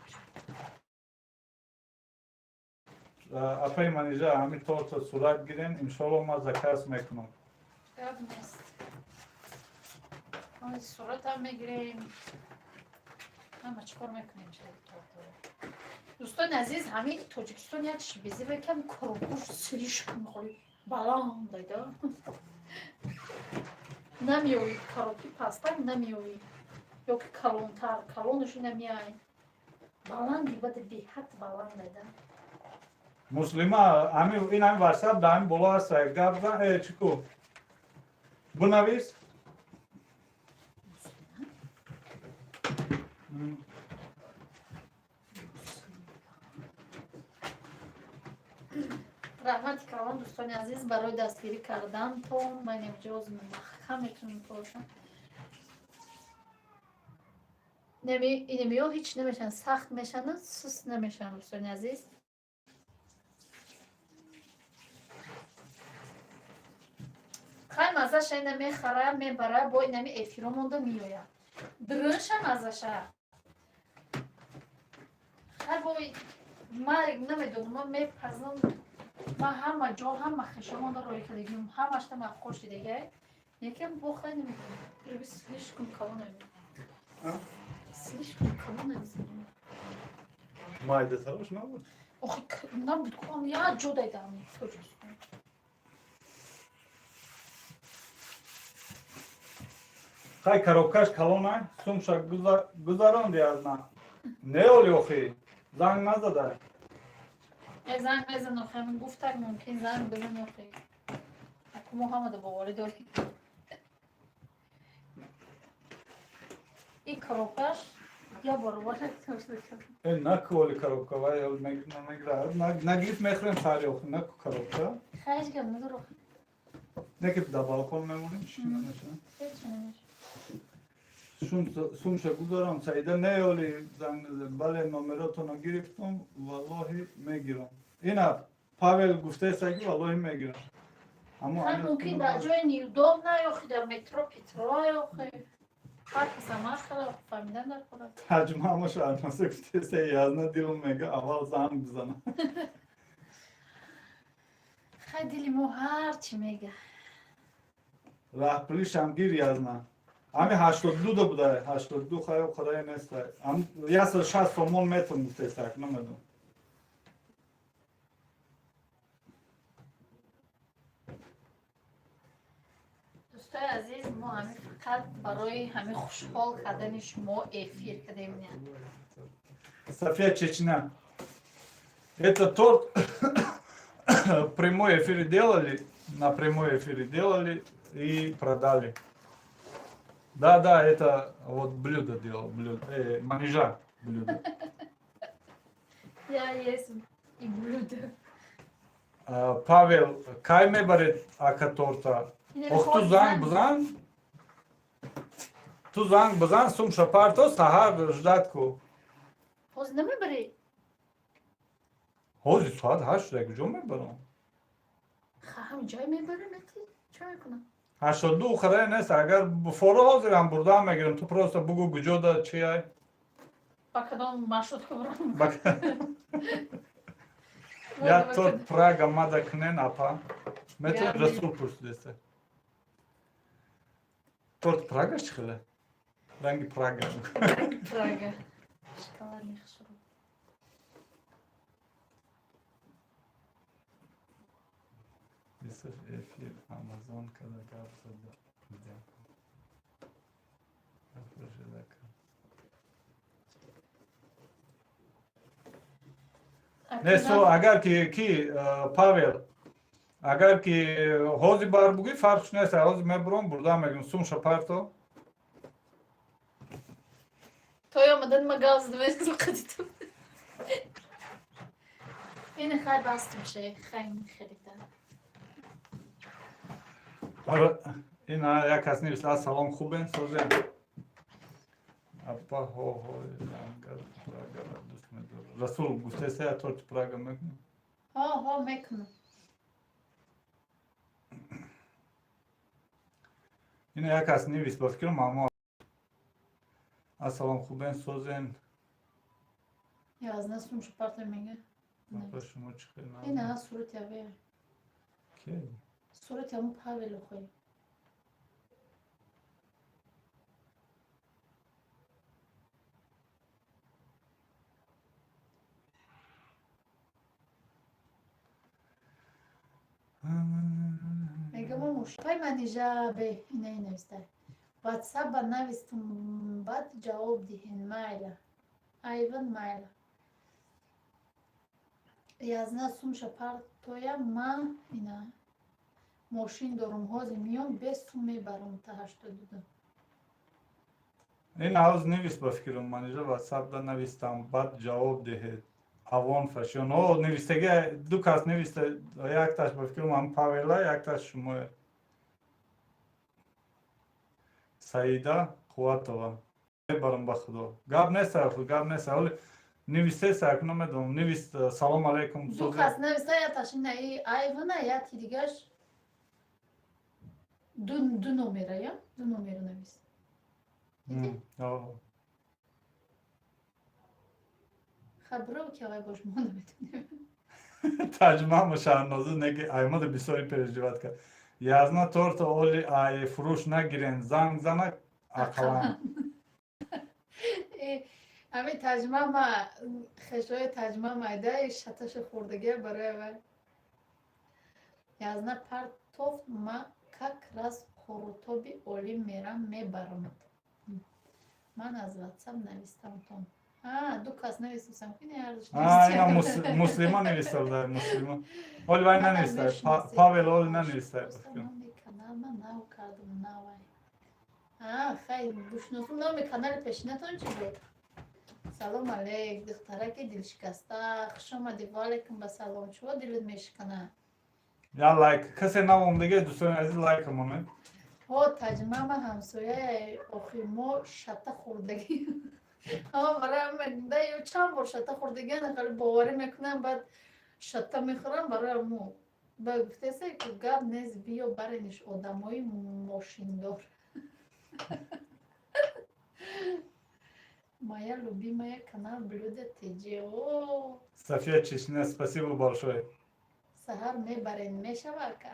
апаи манижа ҳамин торта сурат гирен иншоалло ма заказ мекунам Yapmaz. Ama surat megireyim. Ama çıkarmak ne şey tortu. Dostan aziz hamid Tojikistan yakış bizi ve kem korkuş siliş kumholi balandaydı. Namiyoy karoki pasta namiyoy. Yok kalon şu namiyay. Baland gibi de bihat balandaydı. муслима ҳамин ин ҳамин ватсап да ҳамин боло аста гап зан чӣ ку бинавис Rahmat kalan dostan aziz baroy dastgiri kardan ton benim coz mahkametun toşan. İnemiyor hiç nemeşen saht meşanı sus nemeşen dostan aziz. Kay maza şey neme khara me bara boy neme efiromonda miyoya. Drınşa maza şa. Her boy ma neme donuma me pazın ما همه جا همه خشمان روی کردیم همش تام خوش دیگه یکم بخوای نمیدونم رو سلیش کن کامون نمیدونم سلیش کن کامون نمیدونم майда сарош набуд آخه نبود کنم یا جا دیدم تو جوز کن хай коробкаш калонай сумша гузаронди аз ман неоли охи занг назада یک زنگ بزن آخه من گفتم ممکن زنگ بزن آخه اکو محمد باوری داری این کروپش یا بارواره توشده کرد наколи коробка вай мегирад нагирифт мехӯрем сари охи наку коробка خیش گم ندار آخه неки да балкон мемонем чӣ намешавад هیچ نمیشه сумша гузарам саида неоли занг назад бале номеротоно гирифтам валлоҳи мегирам ина павел гуфтесаки валлоҳи мегирам аммо من ممکن در جای نیودام نیاخی در مترو پیترو نیاخی هر کس هم هر خدا فهمیدن در خدا тарҷумаама шаҳрноса гуфтеса язна дилм мега аввал занг бизанам Hay dilim o her çimege. Rahbili şamgir yazma. Ami 82 da buday. 82 xayo xoraya nesta. Am yasa 60 somon metr mutesak namadım. دوستای عزیز ما همه فقط برای همه خوشحال کردن شما افیر کردیم نه. София Чечня. Это торт прямой эфир делали, на прямой эфире делали и продали. Да, это вот блюдо делал, манежа блюдо. Ya yesim. İyi blödü. Павел, кай ме баре ака торта? Ох, ту занг бзан сум шапарто сахар ждатку. Poz ne mi bari? Хози саат 8 рак ҷо мебарам. Ham cay mi bari meti? Çay kuna. 82 хара нест, агар форо ҳозирам бурдам мегирам, ту просто бугу куҷо да чи ай? Bakalım marşrut kıvırım. Бак. Я торт Прага мада кнен апа. Мето Yani. Расул пурсидеса. Торт Прага чхила? Ранги Прага. Praga. Şakalar ne kusuru. Yusuf Efir Amazon kada kapsa da. Neyse agar ki Pavel agar ki hozi bar bugi fark neyse hozi mebron burada megin sum şaparto. Toyamadan magazdı ve kıdım. Yine khayr bastım şey. Khayr xeridar. Ина я касни висла салом хубен созен. Апа хо ангар Прага дуст медор. Расул гуфтесе я торт Прага мекну. Ha meknu. Ина я касни вис бафкирам мамо. Асалом хубен созен. Yazına sunmuş apartmenge. Апа шумо чихена. Yine ha surat ya ve. Ки? Surat ya mu Pavel oxoy. Mega mamuş. Pay manija be ne ister. WhatsApp navistum bad cevap dihin maila. Ayvan maila. Yazına sunmuş apartoya ma ina. Moşin dorum hozi miyon 5 sum mebarum ta 82. Ин ҳавз невис ба фикрам манижа ватсапда навистам баъд ҷавоб диҳед авон фашон о навистаги ду кас нависта якташ ба фикрам ам Павела якташ шумо Саида Қувватова мебарам ба худо гап неста ҳоли навистеса як намедонам навист салом алайкум Du kas nevista ya taşın i ayvana ya tidigaş. Du numara ya. Du numara nevis. Xabro ki ay boş mu demedim. таҷриба мушаҳнозӣ неги аҳмади бисёри переживатка язна торта оли ай фурӯш нагирен занг зана ақалан Ами tajma ma xeshoy tajma mayda shatash xurdagi barava. Yazna partof ma как раз хурутоби оли мерам мебарам. Man az WhatsApp nevistам tom. Ha, du kas nevistам. Yine yardım. ина муслима невистарда муслима оли вай наневистар Павел оли наневистар Kanalma nav kardım navay. Ha, xay düşünüyorsun da mı kanal peşine tonçuyor. Salam aleyk, diktaraki dilşikasta, xşama divalekim ba salam çuva dilid meşkana. я лайк касе навом диге дӯстони азиз лайкам монед Ho tajmama hamsoya oximo shata xurdagi. Ama برای دا یو چند بار شتا خوردگی نخواهی باوری میکنم بعد شتا میخورم برای مو با گفتیسه که گاب نیز بیو برینش آدمای ماشیندار моя любимая канал блюдо тиджи. София Чечня, спасибо большое. سهر میبرین میشود که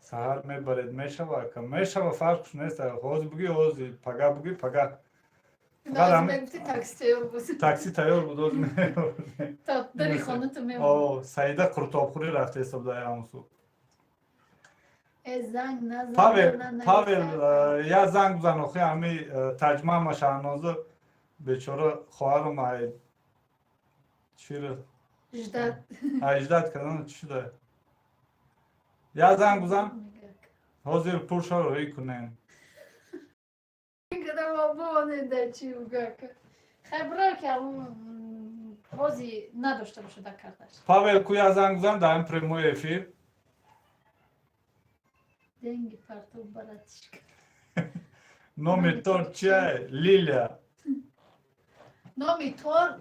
سهر میبرید میشود که میشود فرقش نیست حوز بگی حوز پگه بگی پگه فقط همه نازم تاکسی تیار بود تاکسی تیار بود حوز تا دری خانه تو میبود او سعیده قرطابخوری رفته حساب داره همسو زنگ نزن پاول یا زنگ بزن آخه همی ترجمه ما شهنازه بیچاره خواهر ما چی رو اجداد اجداد کردن چی شده یا زنگ بزن حاضر پرشا رو ای کنین اینکه ما بانده چی بگه که خبره که بازی نداشته باشه در کارتش پاول کویا زنگ بزن در این پریموی افیر دنگی پرتو براتش نومی تور چیه لیلیا نامی تور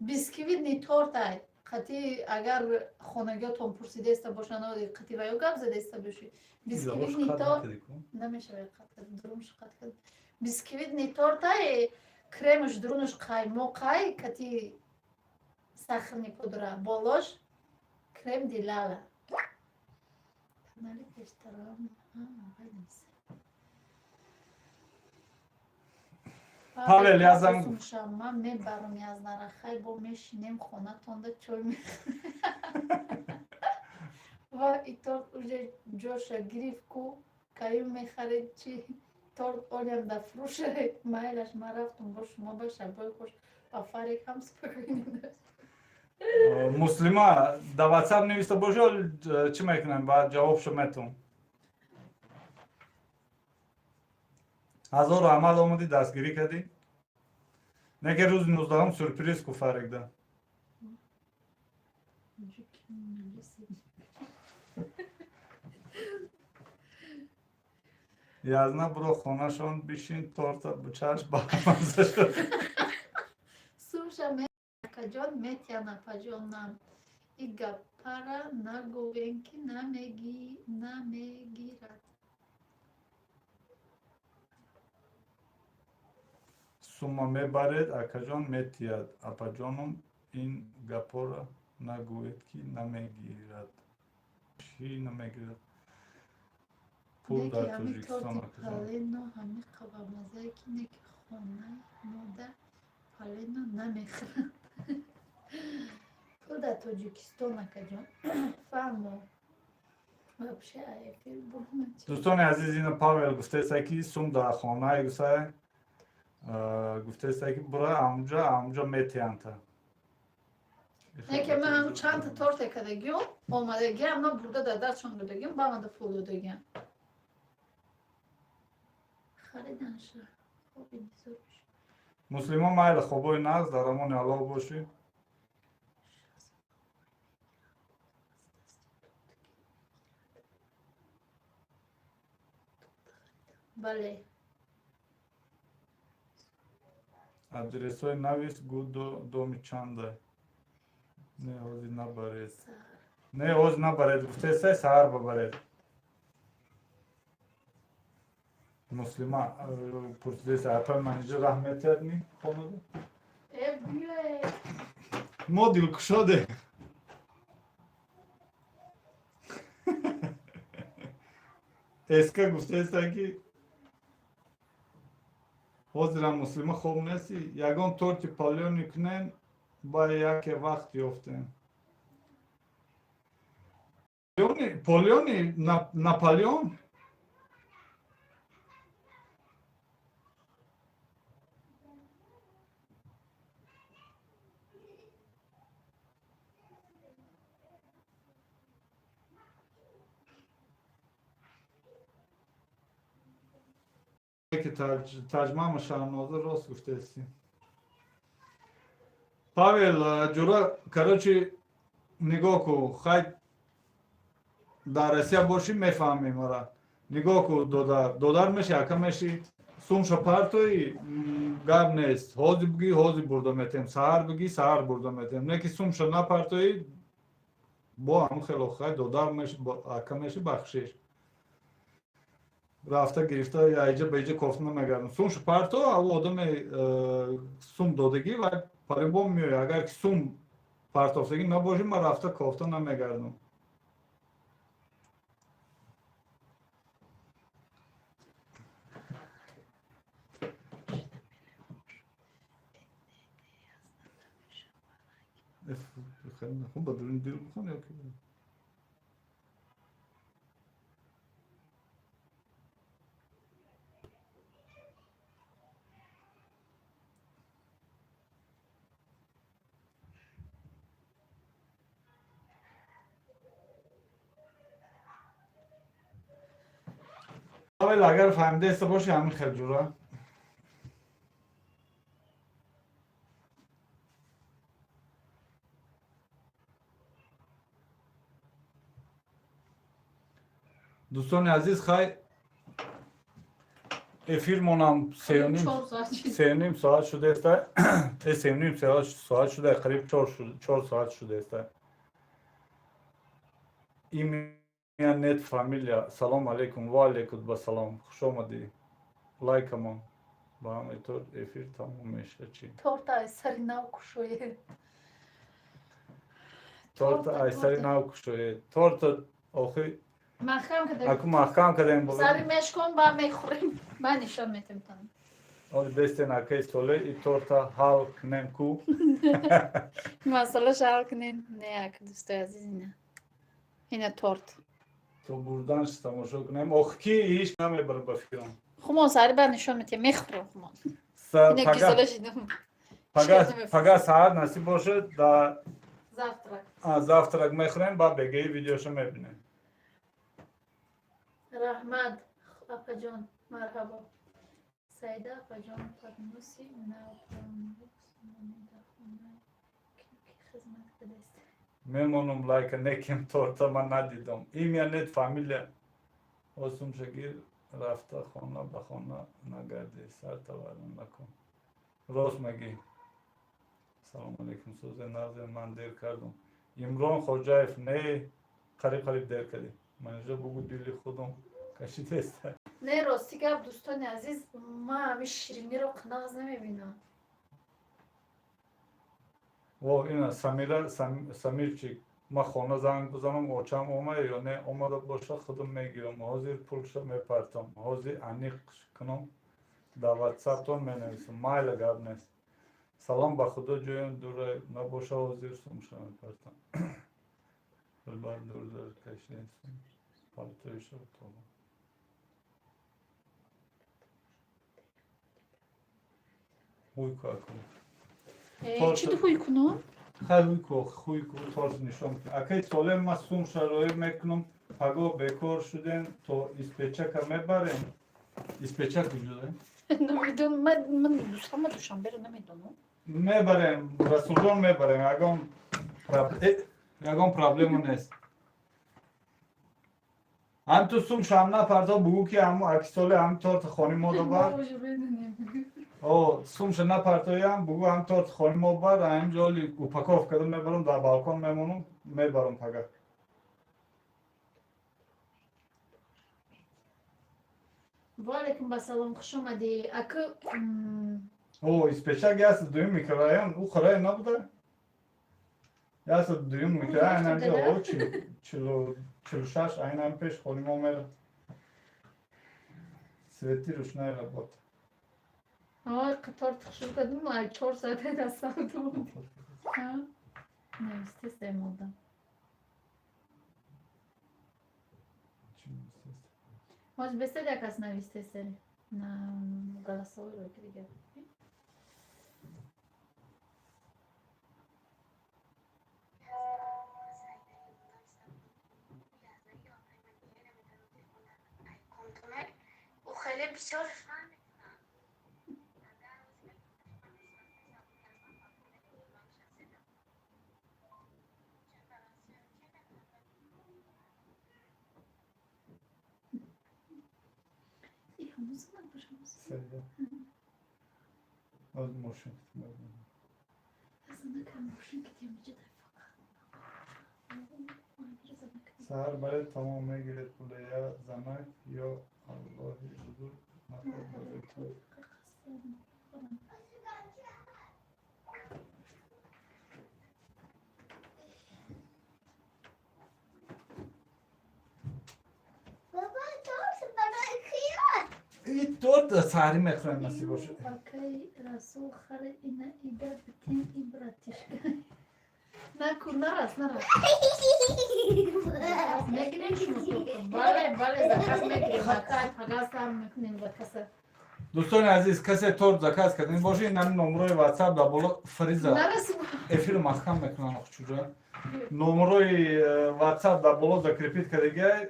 بیسکویت نی تورتای قطعی اگر خانگیاتون پرسیده است باشن و قطعی و یا گپ زده است باشی بیسکویت نی تورت نمیشه قطع درمش قطع کرد بیسکویت نی تورتای کремش درونش قایماقای قطعی سخر نی پودره بالاش کرم دیلاله نالی پیشترام پاول یازم من میبرم از نرخای با میشینیم خونه تونده چوی میخوریم و ایتور اوجه جوش گریف کو کایم میخرید چی تور اولیم دا فروشه مایلش ما رفتم با شما باشه بای خوش با فریق هم سپرینیم مسلما در واتساپ نویسته باشه چی میکنن بعد جوابشو میتون هزار عمل آمدی دستگیری کردی نگه روز 19 هم سورپریز کو فریق ده یازنه برو خونه شون بشین تورتا بچش بامزه شد سوشا کجان میتیانا پجانم ایگا پارا نگوین که نمیگیرد سوما میبرد اکجان میتید اپاجانم این گپورا نگوید که نمیگیرد چی نمیگیرد پول در تاجیکستان پالینو همه قوامزه که نکی خونه مادر پالینو نمیخورد پول در تاجیکستان کجان فهمو بابشه ایفیل بومه دوستان عزیز این پاول گفته است که سوم در خانه گفته گفته است که برای اونجا میتیند نه که من همون چند تا تورت کدگیم آمده گیم نه برده در دستشون دادگیم با من در پول دادگیم خریدن شد خوبی نیزور بشه مسلمان مایل خوبای نقض در امان الله باشی بله آدرس های نویس گود دومی چنده نه حوزی نبرید نه حوز نبرید گفته است سهر ببرید مسلمان پرسیده است اپل منیجر رحمت یادنی خانده بیای ما دل کشاده اسکا گفته است که حاضر مسلمان خوب نیستی یگان تورتی پالیون کنن با یک وقت یافتن پالیون ناپالیون که ترجمه ما شهنازه راست گفته هستی پاول جورا کراچی نگاه کو خیلی در روسیه باشی میفهمی مرا نگاه کو دودار میشه اکا میشی سوم شپارتوی گاب نیست حوزی بگی حوزی برده میتیم سهر بگی سهر برده میتیم نه که سوم شو نپارتوی با هم خیلی خیلی دودار میشه اکا میشه بخشش رفته گرفته یا ایجا به ایجا کفت نمیگردم سوم شپارتو او آدم سوم دادگی و پریبون میوی اگر که سوم پرتوفتگی نباشیم من رفته کوفته نمیگردم. خیلی خوب بدون دل بخون یا که اگر فهمیده است باشه همین خیلی جورا دوستان عزیز خیلی افیرمونم سه و نیم ساعت شده است. سه و نیم ساعت شده قریب 4 ساعت شده است. این نت فامیلیا سلام علیکم و علیکم السلام خوش آمدی لایک من با هم اینطور افیر تمام میشه چی Torta eser nav kuşoye. تورتا ایسری ناو کشوی تورتا آخی Mahkam kadar. اکو محکم کردیم Sari بگم meşkon ba mekhurim. Ben nişan metim tanım. آن دستین اکی سوله ای تورتا حال کنیم کو Masala şarkının ne yak dostu aziz yine. Yine tort. تو بردنش تماشا کنیم آخ کی ایش نمیبر بفیرم Xumo sari ben nişan metim mekhurim xumo. Yine güzel şidim. پگه ساعت نصیب باشه در Zavtrak. زفترک میخوریم با بگی ویدیوشو میبینیم Rahmat. Apacan. Merhaba. Sayda Apacan. Padmusi. Hizmet kıdest. میمونم لایک نکیم تورتا من ندیدم این یا نت فامیلیا اوسم شگیر رفته خونه به خونه نگردی سر تورن نکن راست میگی سلام علیکم سوزه نازه من دیر کردم امران خوجایف نه قریب دیر کردی من اینجا بگو دیلی خودم کشیده است Ne rosti gab dostan aziz ma hami şirini ro qınağız nemebinam. و این سمیر چی ما خونه زنگ بزنم اوچم اومه یا نه اومده باشه خودم میگیرم حاضر پولشو میپرتم حاضر انیق کنم در واتساپ تون مینویسم مایل گاب نیست سلام با خدا جویم دوره نباشه حاضر سمشو میپرتم بلبر دور کشید پالتویشو تو uyku akımı. Çi duhuy kunu? Her uyku tarz nişan. Akay solem masum şaroy meknum pago bekor şuden to ispeçaka mebarem. İspeçak vücudu. Namidon man duşama duşam beri namidon. Mebarem, rasuldan mebarem. Agam problemu nes. Am tu sum şamna parta bugu ki am aksole am tort khoni moda var. او سومش نپرتایم بگو هم تا خانه ما بر اینجا اوپاکاف کردم میبرم در بالکن میمونم میبرم پگه Валикум басалом хуш омади. Акı او اسپیشال گاز دویم میکرایم او خرای نبوده گاز دویم میکرایم اینجا او چلو شش اینم پیش خانه ما میرم سویتی روش نیرم Ay qator tıxşır dedim ay 4 saat edasavdım. Ha? Ne istesem oldu. Hoş beste de kas ne istesem. Na Galatasaray öyle. O خیلی بسیار از ماشین سهر برای تمام میگیرد پوله یا زنک یا الله حضور نخواهد تو این دور سهری میخورن نصیب باشه. Akay rasul khare ina ida bitin ibratish. Naku naras naras. Megrim shmu. Bale zakat megrim zakat pagasa meknin vakasa. دوستان عزیز کسی تورت زکات کردین باشه این نمره واتساپ دا بالا فریزا Naras ефір махкам мекунам чужа номерои ватсап да боло закрепит кардега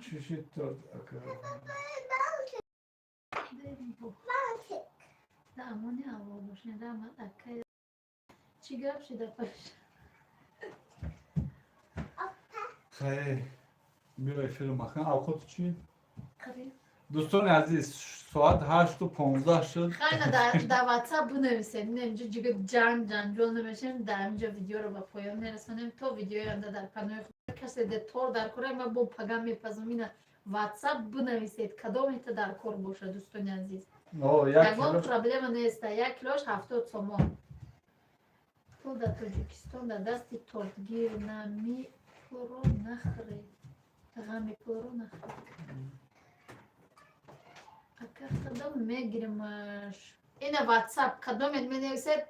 чиши торт хай мира ефир махкам авхот чи دوستان عزیز ساعت 8:15 شد Хайна да WhatsApp بنویسید نمیشه جیگه جنجال نمیشیم در اینجا ویدیو رو با پایان نرسونیم تو ویدیو انده در کانال خود کسی ده تور در کره ما با پگم میپزم اینا WhatsApp بنویسید کدام تا در کار باشه دوستان عزیز او یک یکم کیلو پرابلم نیست 1 کیلوش 70 سومون تو در تاجیکستان در دست تورتگیر نمی پرو نخری غمی پرو نخری اگر کدام میگیرمش این واتساپ کدام می نویسید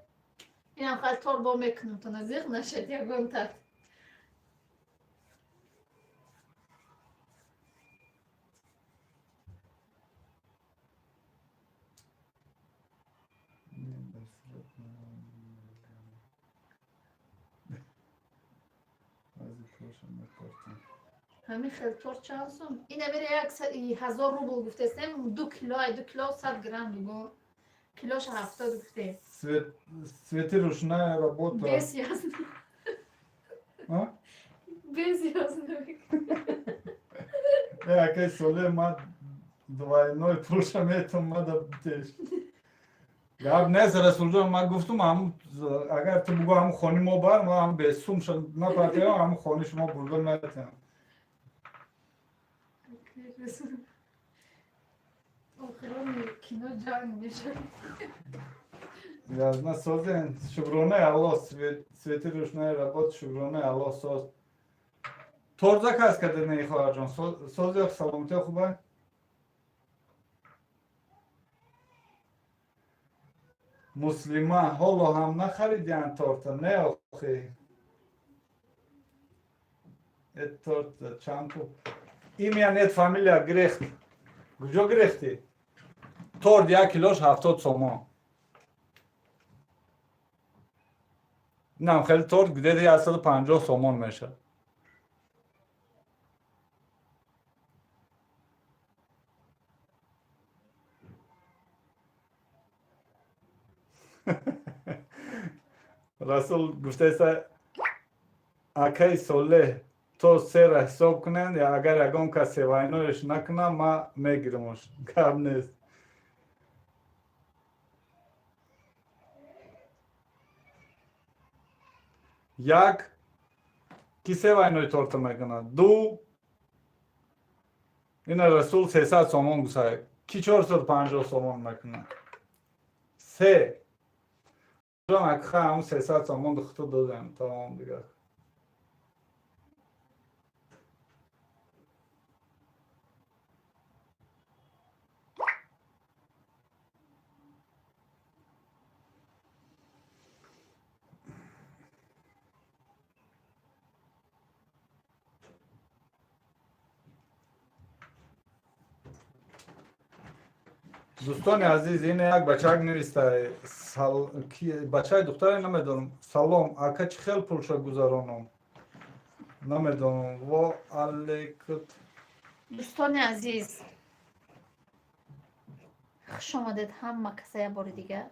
این هم خیلی طور با میکنم تو نزدیک نشد یکم تر همین خیلی طور چند سوم این میره 1000 روبل گفته استیم 2 کیلو 100 گرم دیگه کیلوش 70 گفته Свете ручная работа. без ясно А? без ясно Акай соле ма двойной пушам это мада теш. Гап не расулжа ма гуфтум ам агар ту бугу ам хони мо бар ма ам бесум шад на патео ам хони шумо бурда метам. охрон кино جان میشه Я знаю созен шугроне Алло Свете ручная работа шугроне Алло соз. Торза кас каде не хоаҷон соз саломати хуба. Муслима ҳоло ҳам нахаридиан торта не охи. Эт торта чампу. Имя нет фамилия Грехт. Куҷо гирехтӣ? Торт 1 килош 70 сомон. Инам хеле торт гидеди 150 сомон мешавад. расул гуфтааст акай соле то сера ҳисоб кунанд агар ягон кас севайнояш накунам ма мегирамаш гап нест як ки севайнои торта мекунад ду ина расул 300 сомон гусай ки 450 сомон мекунад се акха ҳам 300 сомон духту додам тамом дигар دوستان عزیز این یک بچه‌ک نوشته بچه دختری نمیدونم سلام اکا چی خیلی پولشا گذارانم نمیدونم و علیکم دوستان عزیز خوش آمدید همه کسا یه بار دیگه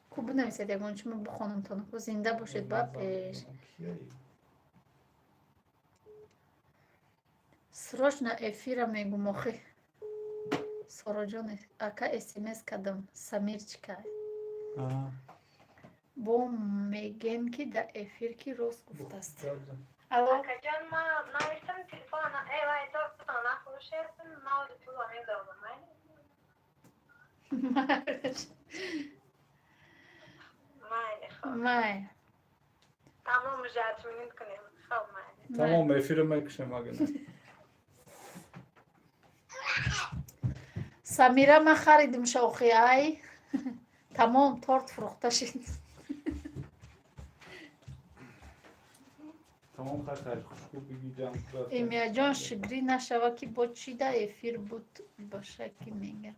خوب بنویسید یکون چون من بخونم تانو خوب زنده باشید با پیش срочно эфира мегумохи сороҷон ака смс кардам самирчика бо мегем ки да эфир ки рост гуфтааст алло Акаҷон, ма навиштам телефона. Эвай, نفروشید ما پول میدادم May. تمام جاتمین کنیم خب من Tamam efiri mekşem agene. Samira ma خریدیم شوخی ای تمام تورت فروخته شد. Tamam خیلی خوشبو بگیدم. ایمیا جان شگری نشوه که با چی ده افیر بود باشه که میگه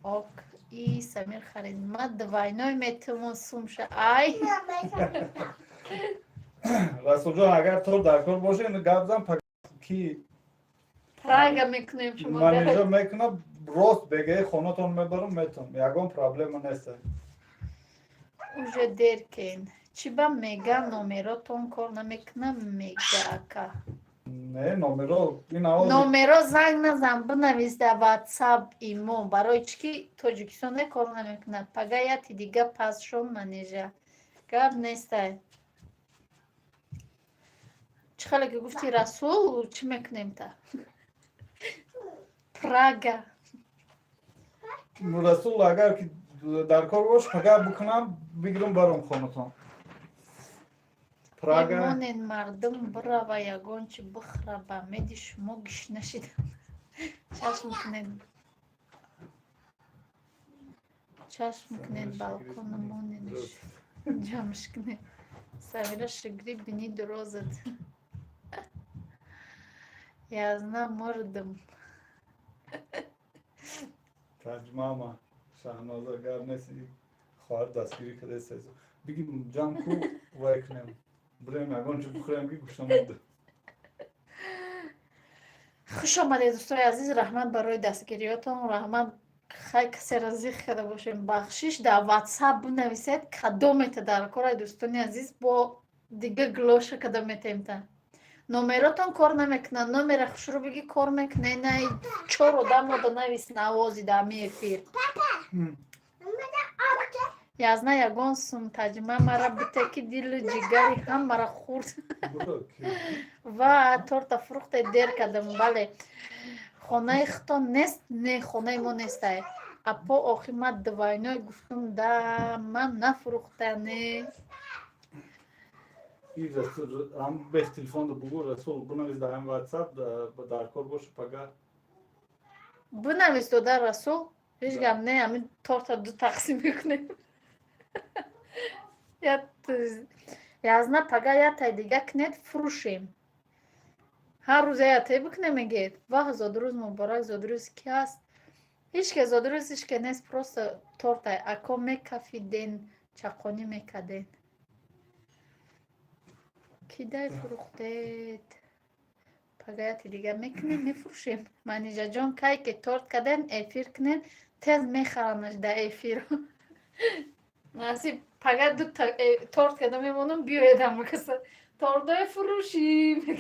آک ای سمیر خرید ما دوینای میتونم سومشه ای رسول جان اگر تو در کار باشه این گبزم کی پراگا میکنیم شما منیجر برای میکنه راست بگه خونتون میبرم میتون یکم پرابلم نیست. اوجه دیر کن چی با میگه نومراتون کار نمیکنه میگه اکا نه نومرو این آواز نومرا زنگ نزن بنویس در واتساپ ایمو برای چی توجیکستان کار نمیکنه پگایتی دیگه پس شون منیجر گب نیسته چه خاله که گفتی رسول چی میکنیم تا پراگا رسول اگر که در کار باش فقط بکنم بگیرم برم خونتون. پراگا ایمونین مردم برا و یگون چی بخرابه میدی شما گش نشیدم چشم کنید چشم کنید بالکونمونینش جمعش کنید سویره شگری بینی درازد یازنه مردم ترجمه ما شهناز اگر نیستی خواهر دستگیری کده سیزو بگیم جان کو وایکنم بریم یکان چه بخوریم بگی گوشتم بوده. خوش آمده دوستای عزیز رحمت برای دستگیریاتون رحمت خیلی کسی را زیخ کرده باشیم بخشش در واتساپ بنویسید کدومت در کار دوستانی عزیز با دیگه گلوش کدام میتیم نومراتون کار نمیکنه نومر خوش رو بگی کار میکنه نه چور و دم رو بنویس نوازی در می افیر یازنه یگان سوم تجمه مرا بته که دیل جگری هم مرا خورد و تورت فروخت دیر کردم بله خانه خطا نیست نه خانه ما نیست اپا آخی ما دوینای گفتم ده من نفروخته نه این رسول هم به تلفن دو بگو رسول بنویس در هم واتساپ در کار باشه پگه بنویس دو در رسول هیچ گم نه همین تورت دو تقسیم میکنیم یازنه پگه یا تای دیگه کنید فروشیم هر روز یا تای بکنه میگید واه زادروز مبارک زادروز کی هست هیچ که زادروز هیچ که نیست پروست تورتای اکا میکفیدین چقانی میکدین کی دای فروختید پگایتی دیگه میکنیم میفروشیم منیجا جان کهی که تورت کدین ایفیر کنین تز میخرانش در ایفیر ناسی پگه دو تورت کده میمونم بیایدم بکسه تورتای فروشیم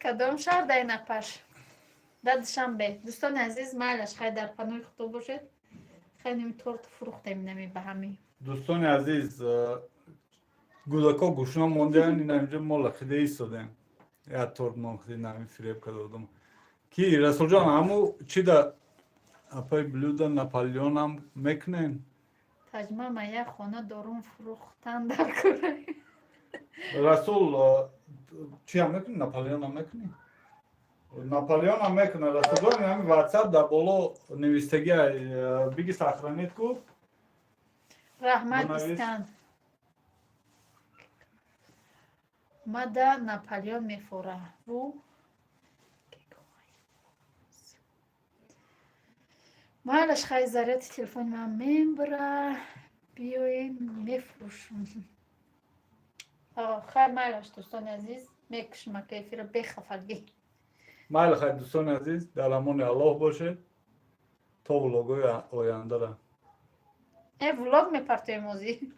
کدام شهر دای نپش دادشم به دوستان عزیز مالش خیلی در پنوی خطو باشید خیلی تورت فروختیم نمی به همی دوستان عزیز گوداکا گوشنا موندن این اینجا مال خیلی ایستادن یا تورت ما خیلی نمی فریب کرده بودم کی رسول جان همو چی دا اپای بلودا ناپالیون هم میکنن تجمه ما یک خانه دارون فروختن در کره رسول چی هم میکنی ناپالیون هم میکنی ناپالیون هم میکنه رسول جان همین واتساپ در بالا نویستگی بگی سخرانیت کو رحمت بنویس. بستن ما در ناپالیون میفوره رو مالش خیلی زرد تلفن من میبره بیاین میفروشم خیلی مالش دوستان عزیز میکشم کیفی رو بخفگی مایل خیلی دوستان عزیز در امان الله باشه تا ولاگوی آینده را ای ولاگ میپرتوی موزی